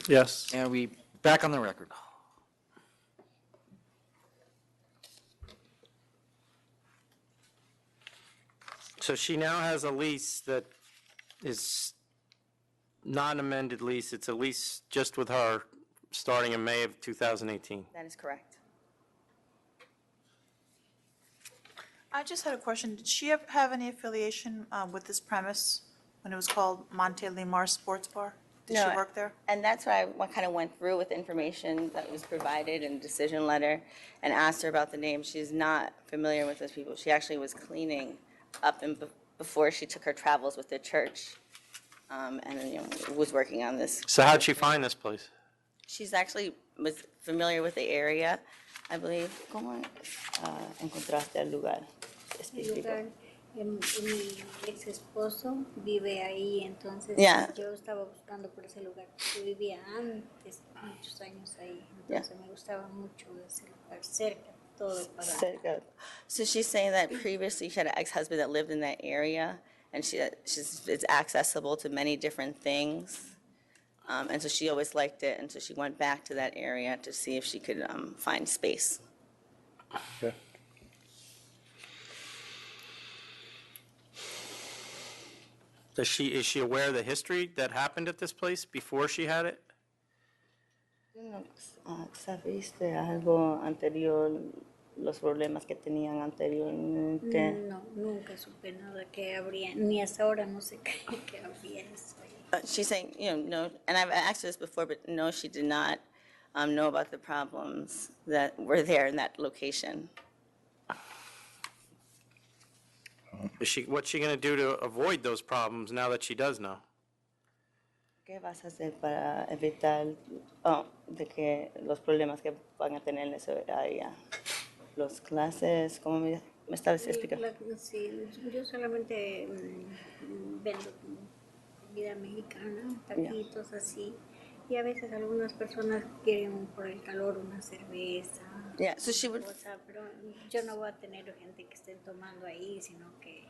Yes. And we back on the record. So she now has a lease that is not an amended lease, it's a lease just with her, starting in May of 2018. That is correct. I just had a question. Did she have any affiliation with this premise when it was called Monte Limar Sports Bar? Did she No, work there? And that's why I kind of went through with information that was provided in the decision letter and asked her about the name. She's not familiar with those people. She actually was cleaning up before she took her travels with the church, and was working on this. So how'd she find this place? She's actually was familiar with the area, I believe. ¿Cómo encontraste el lugar El específico? lugar, mi ex esposo vive ahí, entonces Yeah. yo estaba buscando por ese lugar. Yo vivía antes, muchos años ahí, Yeah. entonces me gustaba mucho ese lugar, cerca, todo para... Cerca. So she's saying that previously she had an ex-husband that lived in that area, and it's accessible to many different things. And so she always liked it, and so she went back to that area to see if she could find space. Okay. Is she aware of the history that happened at this place before she had it? ¿Sabiste algo anterior, los problemas que tenían anteriormente? No, nunca supe nada que habría, ni hasta ahora no sé qué habría eso ahí. She's saying, no, and I've asked her this before, but no, she did not know about the problems that were there in that location. What's she going to do to avoid those problems now that she does know? ¿Qué vas a hacer para evitar de que los problemas que van a tener en esa área? Los clases, ¿cómo me estabas explicando? Sí, yo solamente vendo comida mexicana, taquitos así, y a veces algunas personas quieren por el calor una cerveza. Yeah, so she would. Pero yo no voy a tener gente que esté tomando ahí, sino que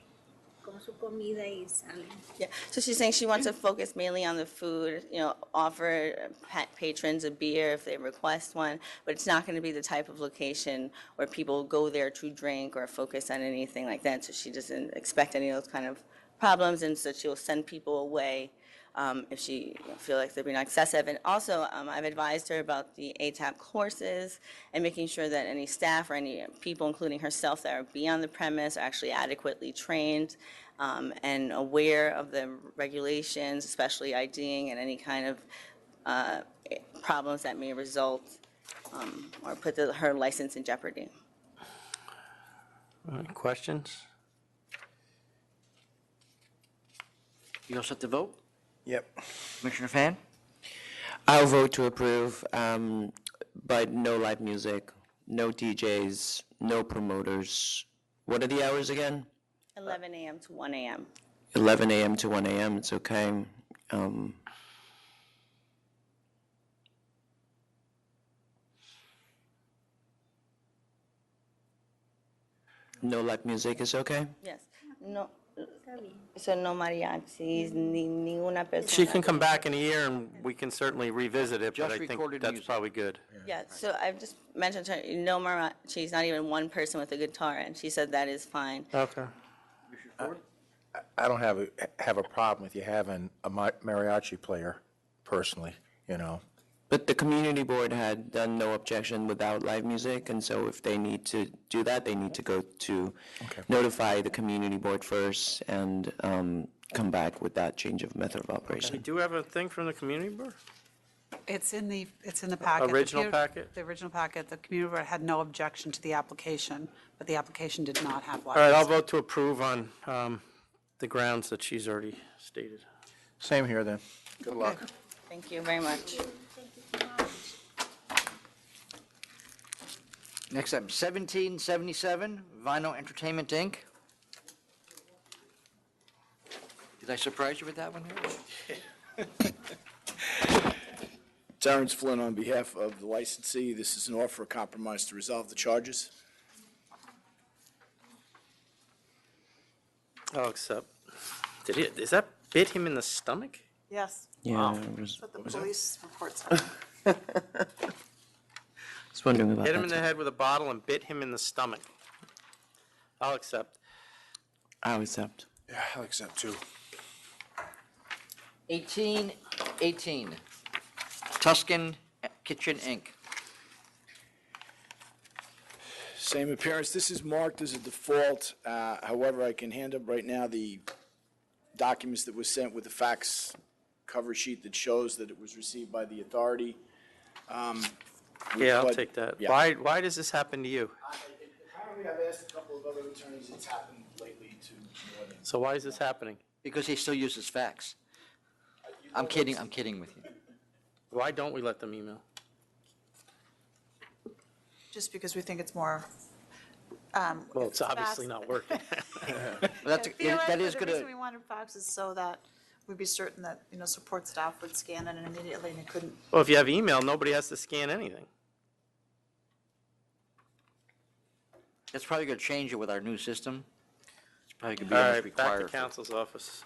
con su comida y salen. Yeah, so she's saying she wants to focus mainly on the food, offer patrons a beer if they request one, but it's not going to be the type of location where people go there to drink or focus on anything like that. So she doesn't expect any of those kind of problems, and so she'll send people away if she feel like they're being excessive. And also, I've advised her about the ATAP courses and making sure that any staff or any people, including herself, that are beyond the premise are actually adequately trained and aware of the regulations, especially IDing and any kind of problems that may result or put her license in jeopardy. Questions? You all set to vote? Yep. Commissioner Fan? I'll vote to approve, but no live music, no DJs, no promoters. What are the hours again? 11 a.m. to 1 a.m. 11 a.m. to 1 a.m., it's okay. No live music is okay? Yes. No. So no mariachis, ni ninguna persona. She can come back in a year and we can certainly revisit it, but Just I think recorded that's music. probably good. Yeah, so I've just mentioned to her, no mariachis, not even one person with a guitar, and she said that is fine. Okay. I don't have a problem with you having a mariachi player, personally, But the community board had done no objection without live music, and so if they need to do that, they need to go to notify the community board first and come back with that change of method of We operation. do have a thing from the community board? It's in the packet. The Original commu- packet? The original packet. The community board had no objection to the application, but the application did not have live All right, I'll music. vote to approve on the grounds that she's already stated. Same here, then. Good luck. Thank you very much. Next up, 1777, Vinyl Entertainment, Inc. Did I surprise you with that one here? Terrence Flynn on behalf of the licensee. This is an offer of compromise to resolve the charges. Oh, except, does that bit him in the stomach? Yes. Yeah, That's what the police report said. was wondering about Hit him in that. the head with a bottle and bit him in the stomach. I'll accept. I'll accept. Yeah, I'll accept too. 1818, Tuscan Kitchen, Inc. Same appearance. This is marked as a default. However, I can hand up right now the documents that was sent with the fax cover sheet that shows that it was received by the authority. Yeah, I'll But- take that. yeah. Why does this happen to you? Apparently, I've asked a couple of other attorneys, it's happened lately to more than. So why is this happening? Because he still uses fax. I'm kidding with you. Why don't we let them email? Just because we think it's more. Well, it's obviously not working. That is Theoretically, the going reason to, we wanted fax is so that we'd be certain that, support staff would scan it immediately and it couldn't. Well, if you have email, nobody has to scan anything. that's probably going to change it with our new system. It's probably going to All be almost right, back to required. counsel's office.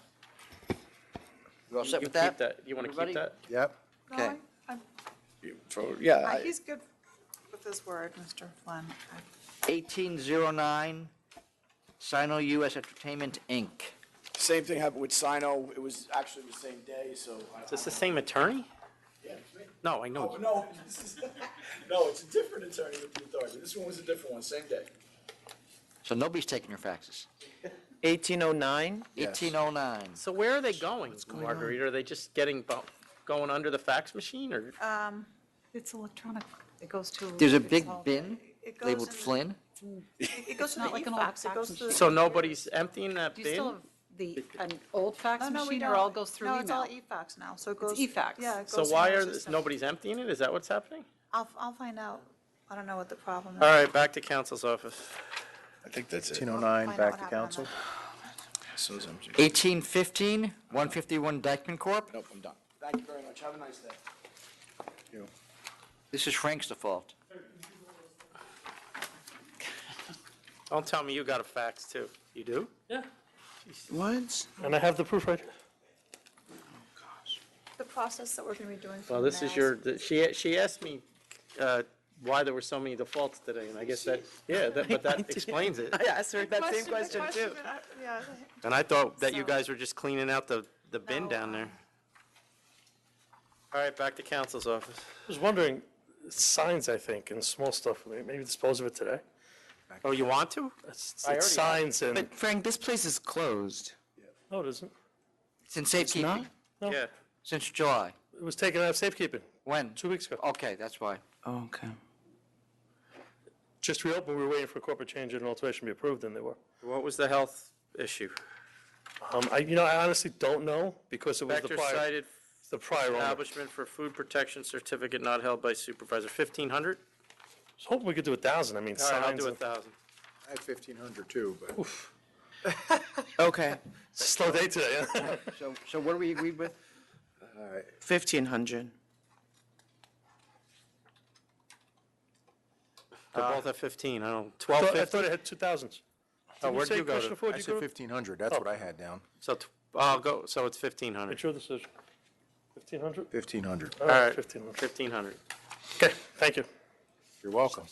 You all set You with keep that? You want to keep Everybody? that? Yep. No, Okay. He's good with his word, Mr. Flynn. 1809, Sino US Entertainment, Inc. Same thing happened with Sino. It was actually the same day, so. Is this the same attorney? Yeah, it's me. No, I know. Oh, no, no, it's a different attorney with the authority. This one was a different one, same day. So nobody's taking your faxes. 1809? 1809. So where are they going, Marguerite? Are they just going under the fax machine, or? It's electronic. It goes to. There's a it's big all- bin it goes labeled in- Flynn. It goes to Not the like an old e-fax. It fax goes to. the- So nobody's emptying that Do you still bin? have an old fax No, no, we machine, don't. or all goes through No, email? it's all e-fax now, so it goes. e-fax. Yeah, it So goes. why through our are, system. nobody's emptying it? Is that what's happening? I'll find out. I don't know what the problem is. All right, back to counsel's office. I think that's it. 1809, Find out back what to happened on council. So is empty. 1815, 151 Dyckman Corp. Nope, I'm done. Thank you very much. Have a nice day. This is Frank's default. Don't tell me you got a fax too. You do? Yeah. What? And I have the proof right here. The process that we're going to be doing for Well, the this is mails- your, she asked me why there were so many defaults today, and I guess that, yeah, but that explains it. I asked her that same question too. Yeah. And I thought that you So- guys were just cleaning out the bin down there. All right, back to counsel's office. I was wondering, signs, I think, and small stuff, maybe dispose of it today. Oh, you want to? It's I already have. signs and, But Frank, this place is closed. no, it isn't. It's in It's safekeeping not? Yeah. since July. It was taken out of safekeeping When? 2 weeks ago. Okay, that's why. Oh, okay. Just reopened, we were waiting for a corporate change and an alteration to be approved, and they were. What was the health issue? I honestly don't know, because it was the Vector prior, cited the prior owner. establishment for food protection certificate not held by supervisor, 1,500? I was hoping we could do 1,000, I mean, All right, I'll signs. do and- 1,000. I had 1,500 too, but. Okay, It's a slow day today. So what do we agree with? All right. 1,500. They're both at 15, I don't, I thought 1,250? it had 2,000s. Oh, where'd you go Commissioner to? Ford, I you said go? 1,500, that's what I had down. So, I'll go, so it's 1,500. It's your decision. 1,500? 1,500. All All right, right, 1,500. 1,500. Okay, thank you. You're welcome.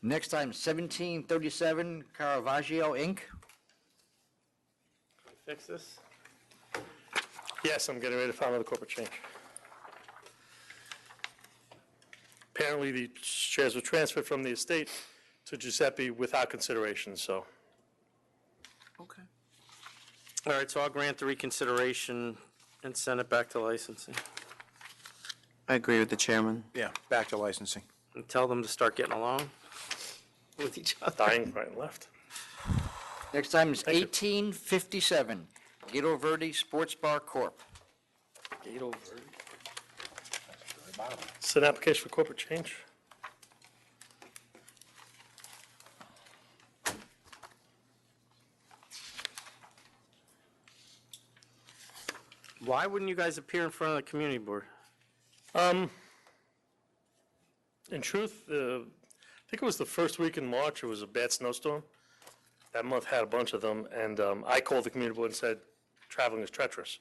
Next item, 1737 Caravaggio, Inc. Fix this? Yes, I'm getting ready to file another corporate change. Apparently, the shares were transferred from the estate to Giuseppe without consideration, so. Okay. All right, so I'll grant the reconsideration and send it back to licensing. I agree with the chairman. Yeah, back to licensing. And tell them to start getting along with each other. Dying right and left. Next item is 1857 Gato Verde Sports Bar Corp. Gato Verde. It's an application for corporate change. Why wouldn't you guys appear in front of the community board? In truth, I think it was the first week in March, it was a bad snowstorm. That month had a bunch of them, and I called the community board and said, traveling is treacherous.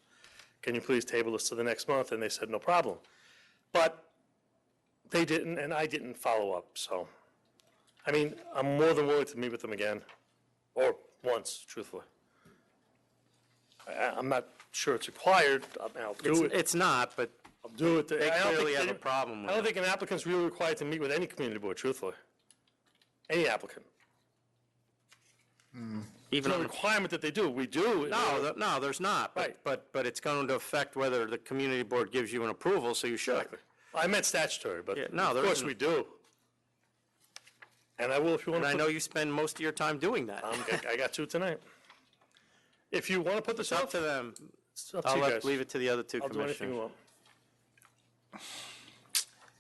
can you please table this to the next month? And they said, no problem. But they didn't, and I didn't follow up, so. I mean, I'm more than willing to meet with them again, or once, truthfully. I'm not sure it's required, I'll do it. It's not, but I'll do it. they I don't clearly think have a problem I with don't it. think an applicant's really required to meet with any community board, truthfully. Any applicant. Even There's on no the- requirement that they do, we do. No, there's not. Right. But it's going to affect whether the community board gives you an approval, so you should. I meant statutory, but Yeah, no, of there course isn't. we do. And I will if you want And to. I know you spend most of your time doing that. I got two tonight. If you want to put this It's up up to them. it's up to I'll you guys. leave it to the other two I'll do anything you commissioners. want.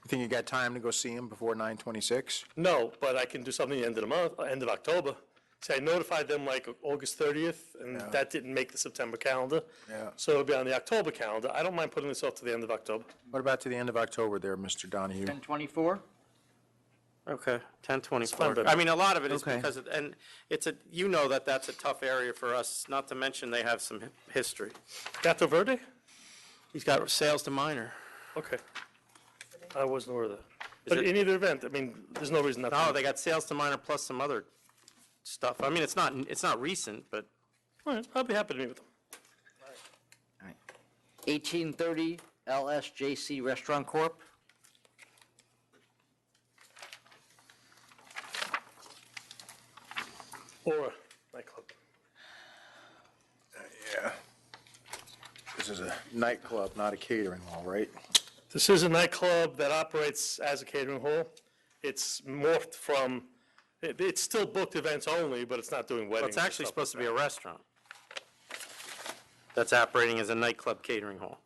You think you got time to go see him before 9/26? No, but I can do something at the end of the month, end of October. Say I notified them like August 30th, and that didn't make the September calendar. Yeah. So it'll be on the October calendar. I don't mind putting this off to the end of October. What about to the end of October there, Mr. Donahue? 10/24? Okay, 10/24. fine, but- I mean, a lot of it is Okay. because, and it's a, you know that's a tough area for us, not to mention they have some history. Gato Verde? He's got sales to minor. Okay. I wasn't aware of that. But it- in either event, I mean, there's no reason not to. No, they got sales to minor plus some other stuff. I mean, it's not recent, but All right, I'll be happy to meet with them. 1830 LSJC Restaurant Corp. Or a nightclub. Yeah. This is a nightclub, not a catering hall, right? This is a nightclub that operates as a catering hall. It's morphed from, it's still booked events only, but it's not doing well, weddings. it's actually supposed to be a restaurant that's operating as a nightclub catering hall.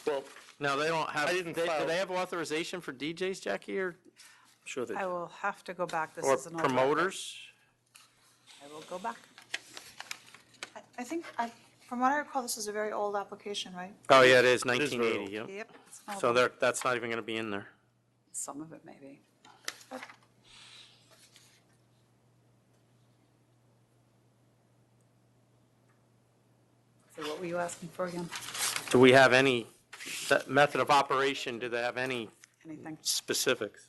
Well, Now, they don't have, I do didn't file- they have authorization for DJs, Jackie, or sure they I do. will have to go back. This or is an old record. promoters? I will go back. I think, from what I recall, this is a very old application, right? Oh, yeah, it is, is very 1980, yep. Yep. it's an old So one. there, that's not even going to be in there. Some of it maybe. So what were you asking for again? Do we have any, that method of operation, do they have any Anything? specifics?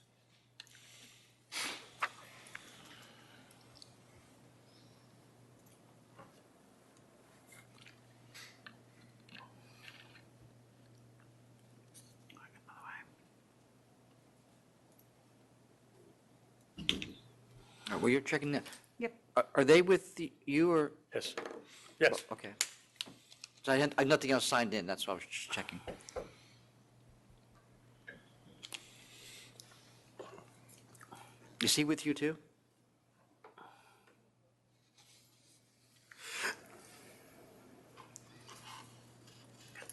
Well, you're checking that. Yep. Are they with you or? Yes. Yes. Okay. So I had nothing else signed in, that's why I was just checking. Is he with you too?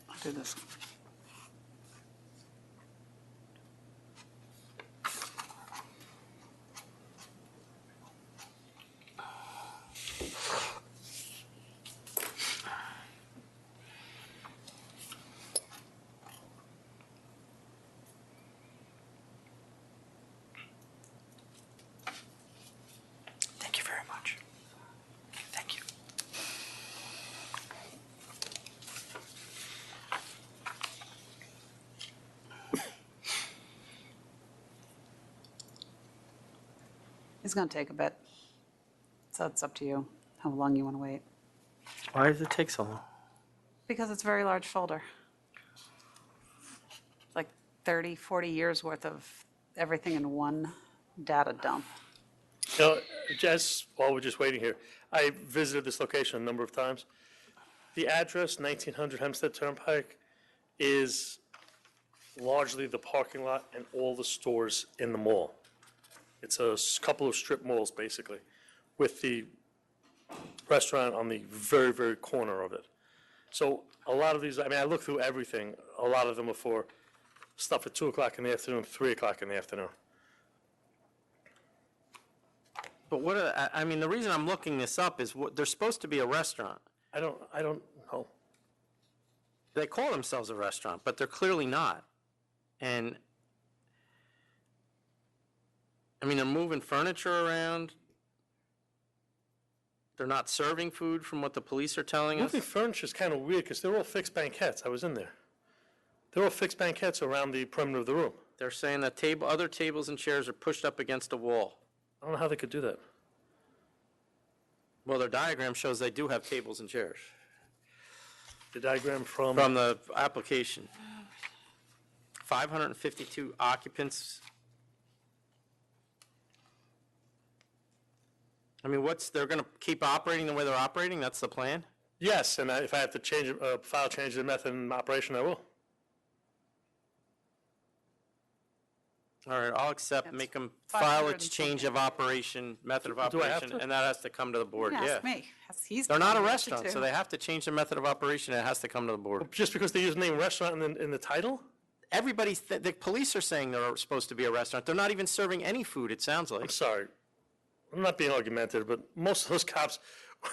I'll do this. Thank you very much. Thank you. It's going to take a bit. So it's up to you, how long you want to wait. Why does it take so long? Because it's a very large folder. Like 30, 40 years worth of everything in one data dump. You know, Jess, while we're just waiting here, I visited this location a number of times. The address, 1900 Hempstead Turnpike, is largely the parking lot and all the stores in the mall. It's a couple of strip malls, basically, with the restaurant on the very, very corner of it. So a lot of these, I mean, I looked through everything. A lot of them are for stuff at 2 o'clock in the afternoon, 3 o'clock in the afternoon. But what, I mean, the reason I'm looking this up is they're supposed to be a restaurant. I don't know. They call themselves a restaurant, but they're clearly not. And, I mean, they're moving furniture around. They're not serving food from what the police are telling us? Moving furniture is kind of weird because they're all fixed banquettes. I was in there. They're all fixed banquettes around the perimeter of the room. They're saying that other tables and chairs are pushed up against a wall. I don't know how they could do that. Well, their diagram shows they do have tables and chairs. The diagram from? From the application. 552 occupants. I mean, they're going to keep operating the way they're operating? That's the plan? Yes, and if I have to change, file change the method and operation, I will. All right, I'll accept, make them file its change of operation, method of Do I have operation, to? and that has to come to the board, You yeah. can ask me. He's They're not a told me what to restaurant, do. so they have to change their method of operation, and it has to come to the board. Just because they use the name restaurant in the title? The police are saying they're supposed to be a restaurant. They're not even serving any food, it sounds like. I'm sorry. I'm not being argumentative, but most of those cops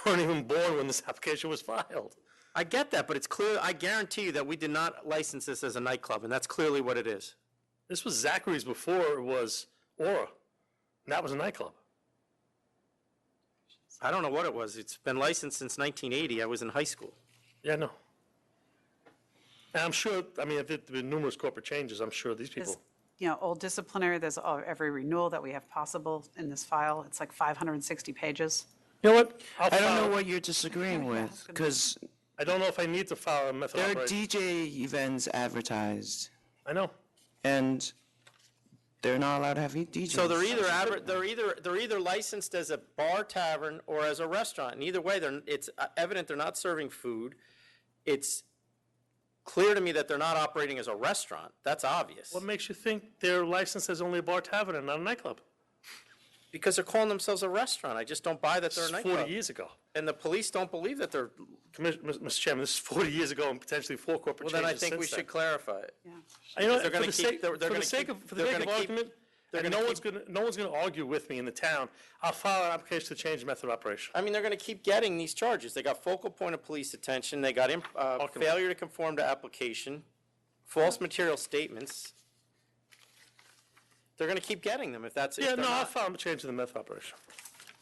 weren't even born when this application was filed. I get that, but it's clear, I guarantee you that we did not license this as a nightclub, and that's clearly what it is. This was Zachary's before it was Aura. And that was a nightclub. I don't know what it was. It's been licensed since 1980. I was in high school. Yeah, no. And I'm sure, I mean, there have been numerous corporate changes. I'm sure these people. Old disciplinary, there's every renewal that we have possible in this file. It's like 560 pages. You know what? I don't know what you're disagreeing with, because I don't know if I need to file a method of there are operation. DJ events advertised. I know. And they're not allowed to have DJs. So they're either licensed as a bar tavern or as a restaurant. And either way, it's evident they're not serving food. It's clear to me that they're not operating as a restaurant. That's obvious. What makes you think they're licensed as only a bar tavern and not a nightclub? Because they're calling themselves a restaurant. I just don't buy that they're a This is nightclub. 40 years ago. And the police don't believe that they're. Mr. Chairman, this is 40 years ago and potentially 4 corporate Well, then I changes think we since should then. clarify it. You know, Because for the sake they're of gonna the sake keep- of they're gonna keep- argument, they're and gonna no one's going to argue with me in the town, I'll file an application to change the method of operation. I mean, they're going to keep getting these charges. They got focal point of police attention. They got failure to conform to application, false material statements. They're going to keep getting them if that's. if Yeah, they're no, I'll not. file a change in the method of operation.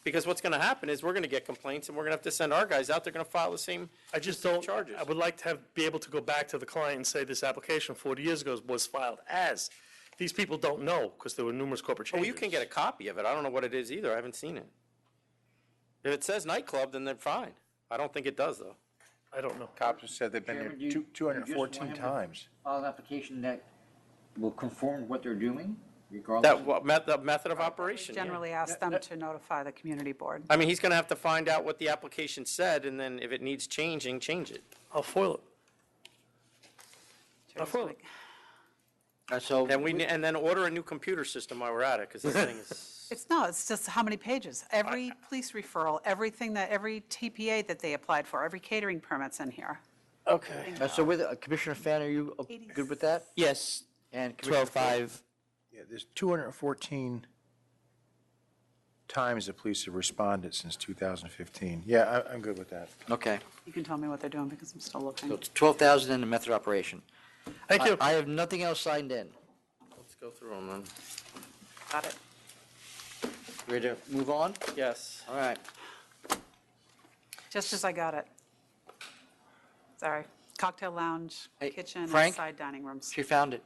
Because what's going to happen is we're going to get complaints and we're going to have to send our guys out. They're going to file the same. I just don't, charges. I would like to be able to go back to the client and say this application 40 years ago was filed as. These people don't know because there were numerous corporate Oh, changes. you can get a copy of it. I don't know what it is either. I haven't seen it. If it says nightclub, then they're fine. I don't think it does, though. I don't know. Cops have said they've been there Chairman, do you- 214 you just want him times. File an application that will conform to what they're doing, regardless. The method of operation. yeah. Generally ask them to notify the community board. I mean, he's going to have to find out what the application said, and then if it needs changing, change it. I'll foil it. I'll foil it. So. And then order a new computer system while we're at it, because this thing is. It's just how many pages? Every police referral, every TPA that they applied for, every catering permit's in here. Okay. So with, Commissioner Fan, are you good with that? Yes. And Commissioner Ford? 12-5. Yeah, there's 214 times the police have responded since 2015. Yeah, I'm good with that. Okay. You can tell me what they're doing because I'm still looking. So it's 12,000 in the method of operation. Thank you. I have nothing else signed in. Let's go through them then. Got it. Ready to move on? Yes. All right. Just as I got it. Sorry. Cocktail lounge, Hey, kitchen, and Frank? side dining rooms. She found it.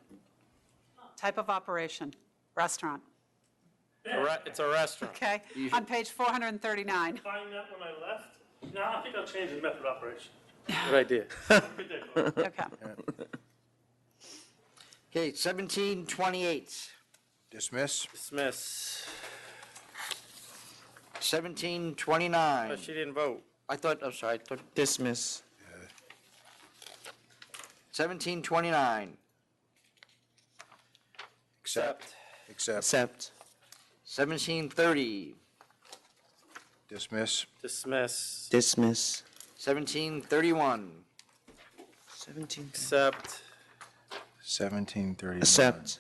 Type of operation, restaurant. It's a restaurant. Okay, on page 439. Find that when I left? No, I think I'll change the method of operation. Good idea. Okay. Okay, 1728. Dismiss? Dismiss. 1729. But she didn't vote. I'm sorry, I thought. Dismiss. 1729. Accept. Accept. Accept. 1730. Dismiss. Dismiss. Dismiss. 1731. 17. Accept. 1731. Accept.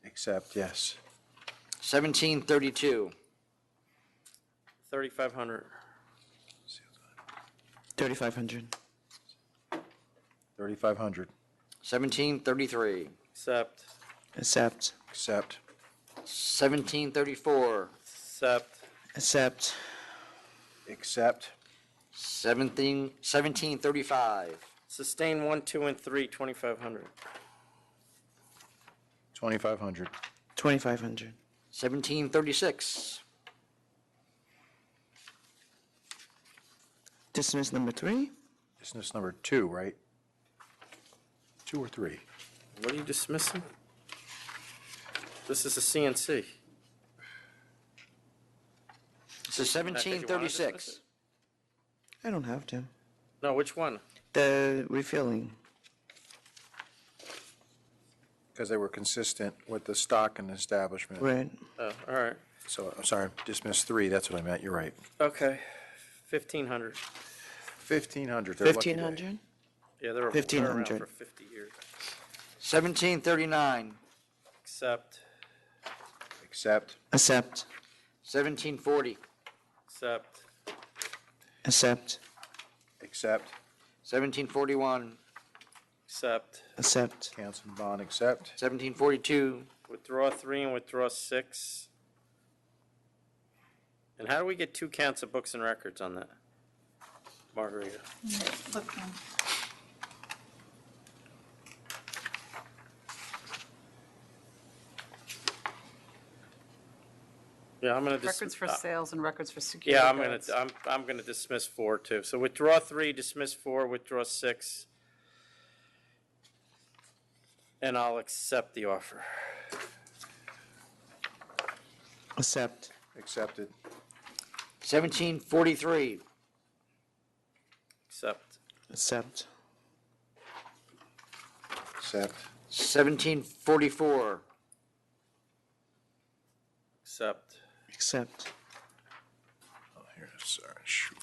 Accept, yes. 1732. 3,500. 3,500. 3,500. 1733. Accept. Accept. Accept. 1734. Accept. Accept. Accept. 1735. Sustain 1, 2, and 3, 2,500. 2,500. 2,500. 1736. Dismiss number 3. Dismiss number 2, right? 2 or 3? What are you dismissing? This is a CNC. This is 1736. I don't have to. No, which one? The refilling. Because they were consistent with the stock and establishment. Right. Oh, all right. So, I'm sorry, dismiss 3, that's what I meant, you're right. Okay. 1,500. 1,500. They're lucky day. 1,500? Yeah, they're around 1,500. for 50 years. 1739. Accept. Accept. Accept. 1740. Accept. Accept. Accept. 1741. Accept. Accept. Cancel and bond, accept. 1742. Withdraw 3 and withdraw 6. And how do we get 2 counts of books and records on that? Margarita. Look, Yeah, I'm gonna Records for sales and records for security Yeah, guards. I'm gonna dismiss 4 too. So withdraw 3, dismiss 4, withdraw 6. And I'll accept the offer. Accept. Accepted. 1743. Accept. Accept. Accept. 1744. Accept. Accept. Oh, here's, sorry, shoot.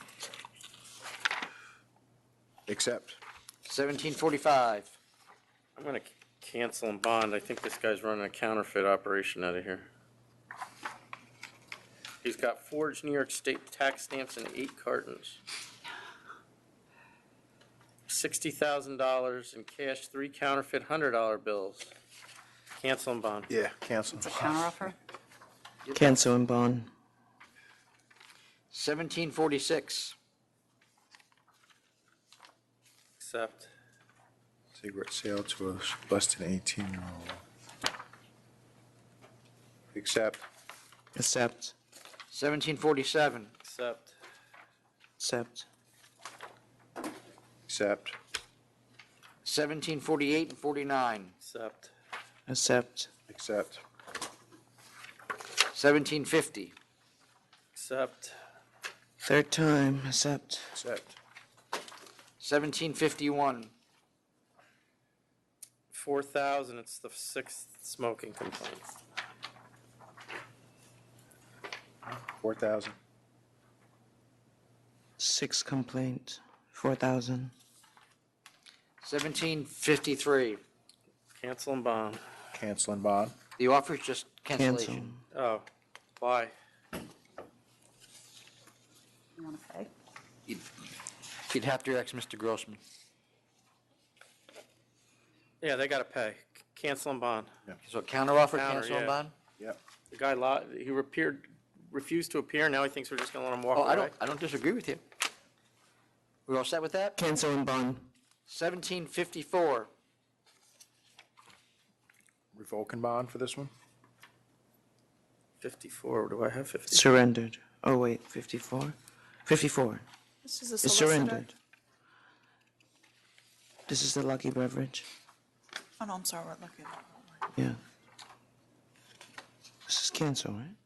Accept. 1745. I'm gonna cancel and bond. I think this guy's running a counterfeit operation out of here. He's got forged New York State tax stamps in 8 cartons. $60,000 in cash, 3 counterfeit $100 bills. Cancel and bond. Yeah, cancel. It's a counteroffer? Cancel and bond. 1746. Accept. Cigarette sale to a less than 18-year-old. Accept. Accept. 1747. Accept. Accept. Accept. 1748 and 49. Accept. Accept. Accept. 1750. Accept. Third time. Accept. Accept. 1751. 4,000, it's the 6th smoking complaint. 4,000. 6 complaint. 4,000. 1753. Cancel and bond. Cancel and bond. The offer is just Cancel. cancellation. Oh, why? You want to pay? You'd have to ask Mr. Grossman. Yeah, they gotta pay. Cancel and bond. So counteroffer, Counter, cancel and yeah. bond? Yep. The guy he refused to appear, now he thinks we're just gonna let him walk Oh, away. I don't disagree with you. We all set with that? Cancel and bond. 1754. Revoke and bond for this one? 54, do I have 54? Surrendered. Oh, wait. 54? 54. This is a It's solicitor. surrendered. This is the Lucky Beverage. Oh, no, I'm sorry, we're looking. Yeah. This is cancel, right?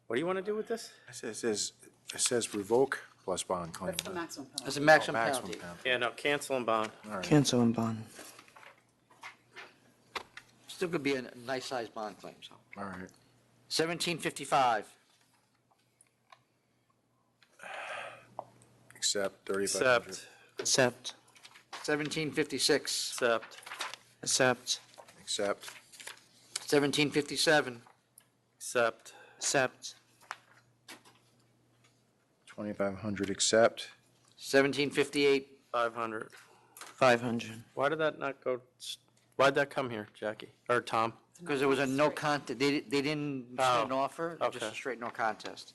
What do you wanna do with this? It says revoke plus bond claim. That's the maximum penalty. That's a maximum Maximum penalty. penalty. Yeah, no, cancel and bond. All right. Cancel and bond. Still could be a nice-sized bond claim, so. All right. 1755. Accept 3,500. Accept. Accept. 1756. Accept. Accept. Accept. 1757. Accept. Accept. 2,500. Accept. 1758. 500. 500. Why did that not go Why'd that come here, Jackie, or Tom? Because there was a no contest, they didn't straighten Oh, offer, just a okay. straight no contest.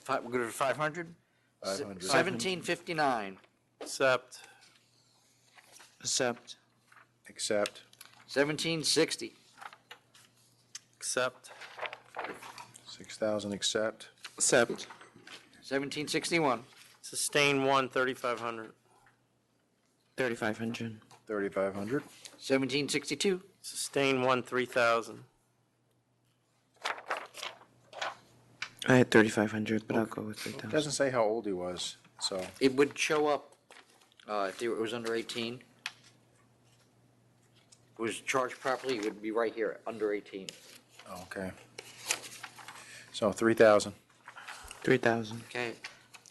We're good at 500? 500. 1759, Accept. Accept. Accept. 1760, Accept. 6,000, accept. Accept. 1761, Sustain 1, 3,500. 3,500. 3,500. 1762, Sustain 1, 3,000. I had 3,500, but I'll go with 3,000. Doesn't say how old he was, so. it would show up if it was under 18. If it was charged properly, it would be right here, under 18. Okay. So 3,000. 3,000. Okay.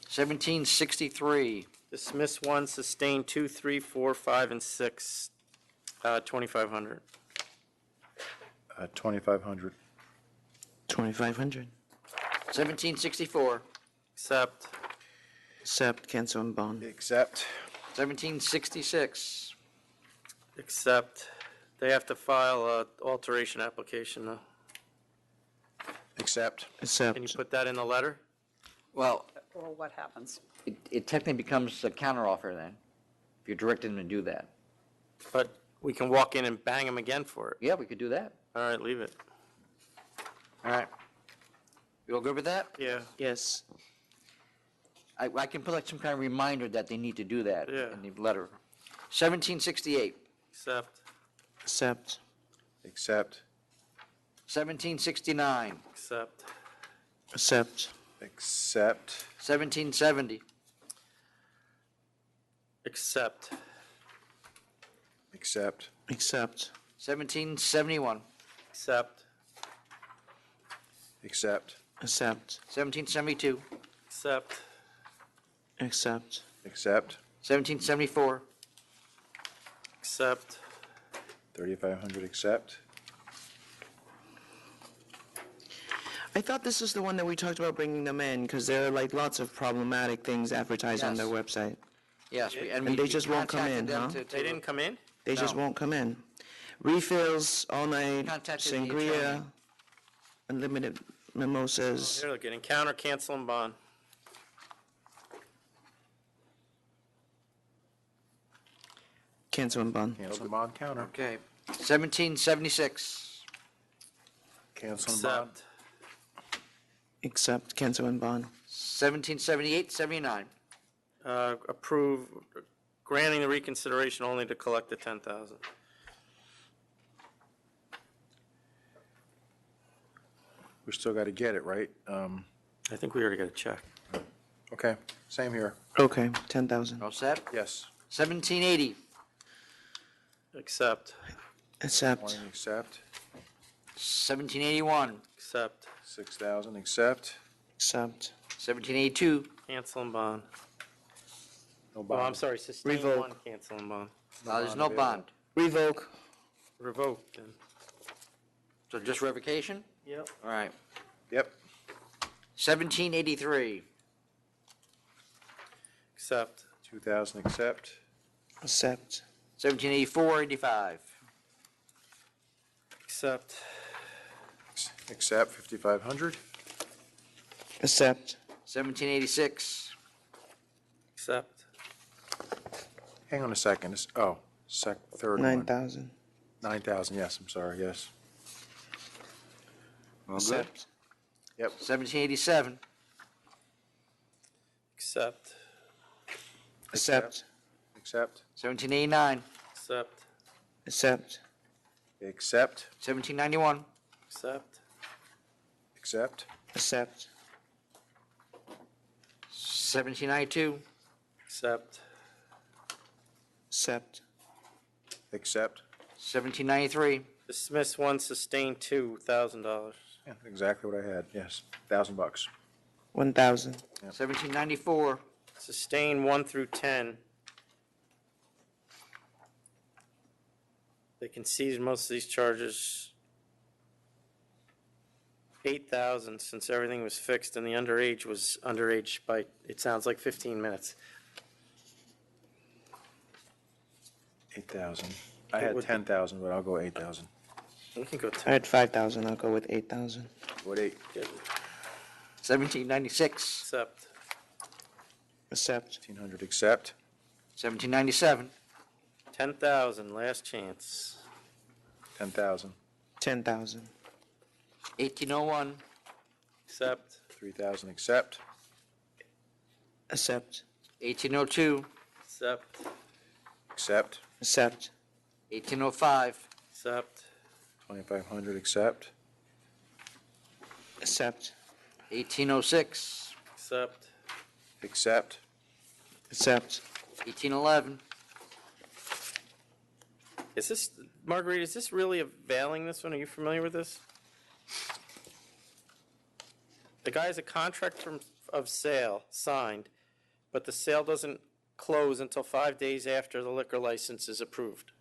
1763, Dismiss 1, sustain 2, 3, 4, 5, and 6, 2,500. 2,500. 2,500. 1764, Accept. Accept, cancel, and bond. Accept. 1766, Accept. They have to file a alteration application, though. Accept. Accept. Can you put that in the letter? well, Or what happens? it technically becomes a counteroffer then, if you're directing them to do that. But we can walk in and bang them again for it. Yeah, we could do that. All right, leave it. All right. You all good with that? Yeah. Yes. I can put like some kind of reminder that they need to do that Yeah. in the letter. 1768, Accept. Accept. Accept. 1769, Accept. Accept. Accept. 1770, Accept. Accept. Accept. 1771, Accept. Accept. Accept. 1772, Accept. Accept. Accept. 1774, Accept. 3,500, accept. I thought this was the one that we talked about bringing them in, because there are like lots of problematic things advertised on their Yes. website. yes. And they just won't come in, huh? They didn't come in? They just No. won't come in. Refills, all night, Contacted the sangria, attorney. unlimited mimosas. Here, look at encounter, cancel, and bond. Cancel and bond. Cancel and bond counter. Okay. 1776, Cancel and bond. Accept. Accept, cancel and bond. 1778, 79, Approve granting the reconsideration only to collect the 10,000. We still got to get it, right? I think we already got a check. Okay, same here. Okay, 10,000. all set? Yes. 1780, Accept. Accept. Warning, accept. 1781, Accept. 6,000, accept. Accept. 1782, Cancel and bond. No Oh, bond. I'm sorry, sustain Revoke. 1, cancel and bond. there's no bond. Revoke. Revoke, then. So just revocation? Yep. All right. Yep. 1783, Accept. 2,000, accept. Accept. 1784, 85, Accept. Accept, 5,500. Accept. 1786, Accept. Hang on a second. Third one. 9,000. 9,000, yes, I'm sorry, yes. all good. Accept. Yep. 1787, Accept. Accept. Accept. 1789, Accept. Accept. Accept. 1791, Accept. Accept. Accept. 1792, Accept. Accept. Accept. 1793, Dismiss 1, sustain 2, $1,000. Yeah, exactly what I had, yes. $1,000 bucks. 1,000. 1794, Sustain 1 through 10. They conceded most of these charges. 8,000 since everything was fixed and the underage was underage by, it sounds like 15 minutes. 8,000. I had would be- 10,000, but I'll go 8,000. We can go I had 5,000, I'll go with 8,000. What, 8? 1796, Accept. Accept. 1,500 accept. 1797, 10,000, last chance. 10,000. 10,000. 1801, Accept. 3,000 accept. Accept. 1802, Accept. Accept. Accept. 1805, Accept. 2,500 accept. Accept. 1806, Accept. Accept. Accept. 1811, Is this, Marguerite, is this really availing, this one? Are you familiar with this? The guy has a contract of sale signed, but the sale doesn't close until 5 days after the liquor license is approved.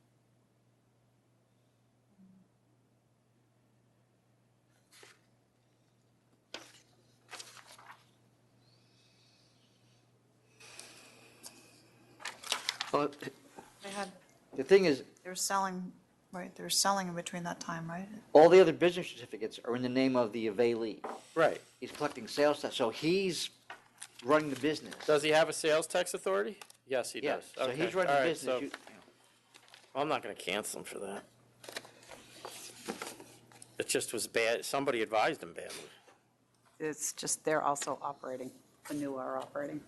well, They had, the thing is, they were selling, right, they were selling in between that time, right? all the other business certificates are in the name of the availee. Right. He's collecting sales tax, so he's running the business. Does he have a sales tax authority? Yes, he Yeah, does. so Okay. he's running All the right, business. so- You- Well, I'm not going to cancel him for that. It just was bad. Somebody advised him badly. It's just, they're also operating, the new are operating.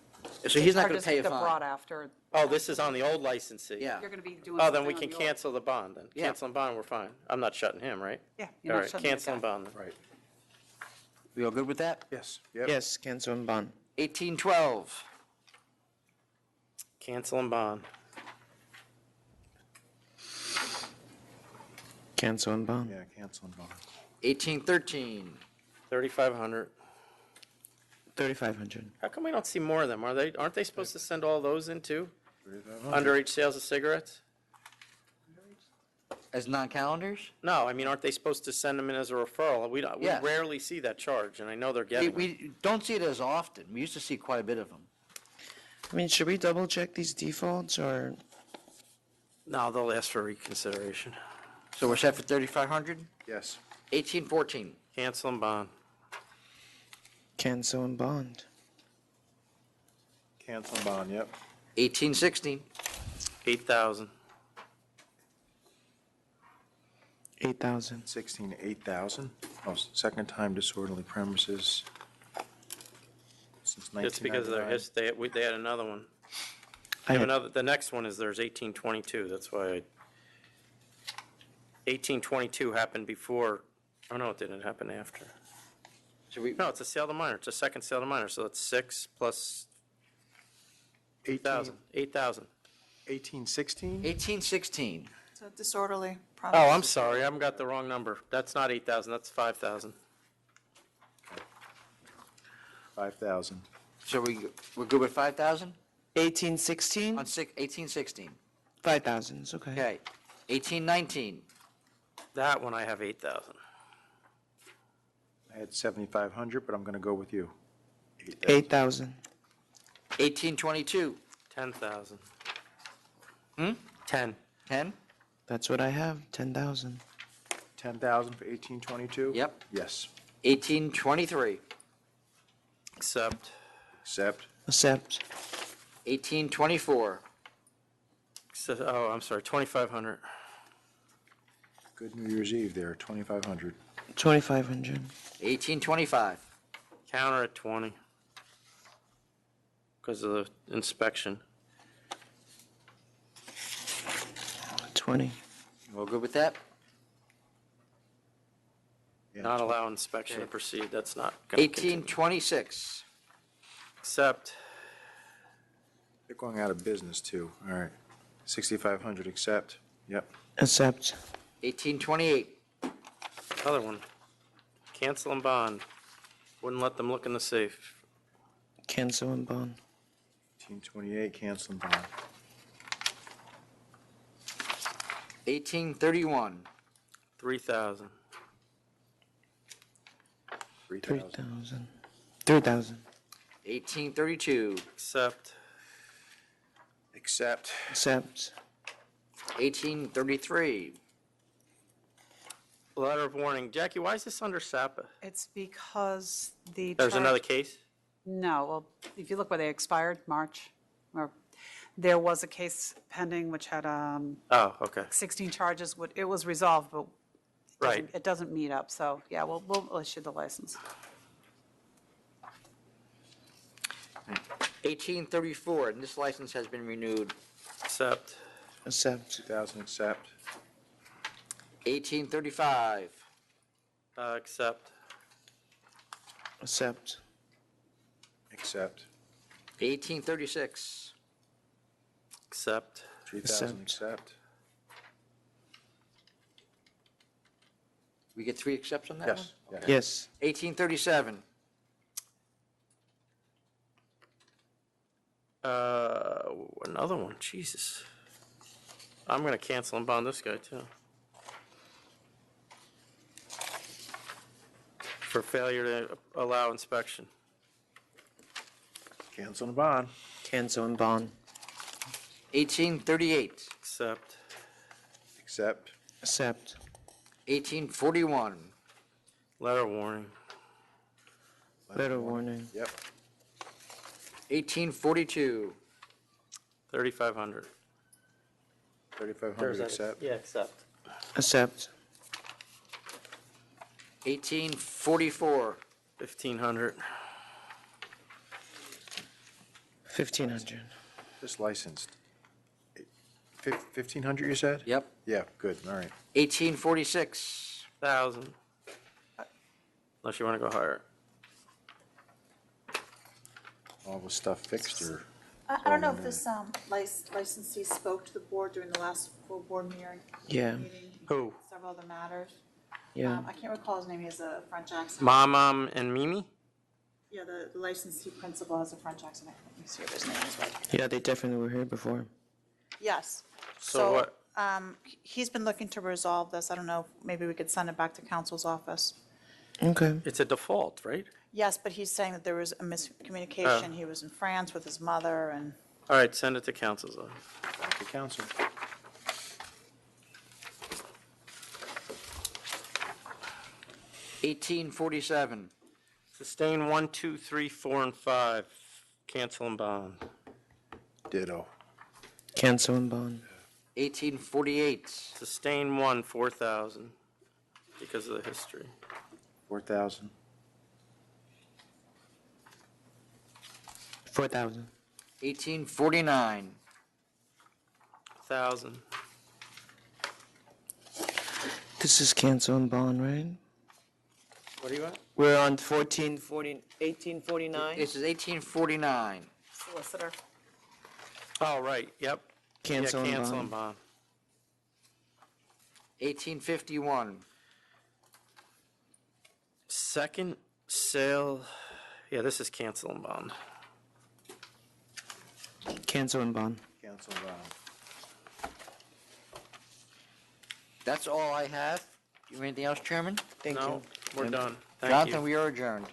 So he's not Or gonna just pay a they're fine. brought after. Oh, this is on the old licensee? Yeah. You're going to be doing. Oh, then we something can on the old- cancel the bond then. Yeah. Cancel the bond, we're fine. I'm not shutting him, right? Yeah, you're All not right, shutting the cancel the guy. bond then. Right. We all good with that? Yes. Yep. Yes, cancel and bond. 1812, Cancel and bond. Cancel and bond. Yeah, cancel and bond. 1813, 3,500. 3,500. How come we don't see more of them? Aren't they supposed to send all those in too? 3,500. Underage sales of cigarettes? as non-calendars? No, I mean, aren't they supposed to send them in as a referral? We Yes. rarely see that charge, and I know they're We, getting them. we don't see it as often. We used to see quite a bit of them. I mean, should we double check these defaults or? No, they'll ask for reconsideration. So we're set for 3,500? Yes. 1814, Cancel and bond. Cancel and bond. Cancel and bond, yep. 1816, 8,000. 8,000. 16, 8,000. Oh, second time disorderly premises since 1999. It's because of their history. They had another one. I They have had- another, the next one is there's 1822, that's why 1822 happened before, oh no, it didn't happen after. so we, No, it's a sale to minor, it's a second sale to minor, so it's 6 plus 8,000. 1816? 1816, So disorderly. Oh, I'm sorry, I've got the wrong number. That's not 8,000, that's 5,000. 5,000. so we're good with 5,000? 1816? On 1816, 5,000, it's okay. okay. 1819, That one I have 8,000. I had 7,500, but I'm going to go with you. 8,000. 1822, 10,000. 10? That's what I have, 10,000. 10,000 for 1822? Yep. Yes. 1823, Accept. Accept. Accept. 1824, Oh, I'm sorry, 2,500. Good New Year's Eve there, 2,500. 2,500. 1825, Counter at 20. Because of the inspection. 20. we're good with that? Yeah, Not allow inspection to proceed, that's not going to continue. 1826, Accept. They're going out of business too. All right. 6,500 accept. Yep. Accept. 1828, Other one. Cancel and bond. Wouldn't let them look in the safe. Cancel and bond. 1828, cancel and bond. 1831, 3,000. 3,000. 3,000. 3,000. 1832, Accept. Accept. Accept. 1833. Letter of warning. Jackie, why is this under SAPA? It's because the. There's charge- another case? No, well, if you look where they expired, March, or, there was a case pending which had Oh, okay. 16 charges. It was resolved, but Right. it doesn't meet up, so, yeah, we'll issue the license. 1834, and this license has been renewed. Accept. Accept. 2000, accept. 1835. Accept. Accept. Accept. 1836. Accept. 3000, Accept. accept. We get 3 accepts on that Yes. one? Yeah. Yes. 1837. Another one, Jesus. I'm gonna cancel and bond this guy too. For failure to allow inspection. Cancel and bond. Cancel and bond. 1838. Accept. Accept. Accept. 1841. Letter warning. Letter warning. Yep. 1842. 3,500. 3500, accept. Yeah, accept. Accept. 1844. 1,500. 1,500. This licensed. 1,500, you said? Yep. Yeah, good, all right. 1846. 1,000. Unless you wanna go higher. All the stuff fixed or? I don't know if this licensee spoke to the board during the last full board meeting. Yeah. Who? Several other matters. Yeah. I can't recall his name, he has a French accent. Mom and Mimi? Yeah, the licensee principal has a French accent. Let me see what his name is. Right. Yeah, they definitely were here before. Yes. So what? He's been looking to resolve this. I don't know, maybe we could send it back to council's office. Okay. It's a default, right? Yes, but he's saying that there was a miscommunication. He was in France with his mother and. All right, send it to council's office. Back to council. $1847. Sustain 1, 2, 3, 4, and 5. Cancel and bond. Ditto. Cancel and bond. 1848. Sustain 1, 4,000. Because of the history. 4,000. 4,000. 1849. 1,000. This is cancel and bond, right? What do you want? We're on 1849? This is 1849. Solicitor. Oh, right, yep. Cancel and Yeah, cancel bond. and bond. 1851. Second sale, yeah, this is cancel and bond. Cancel and bond. Cancel and bond. That's all I have. You have anything else, Chairman? Thank No, you. we're done. Thank Jonathan, you. we are adjourned.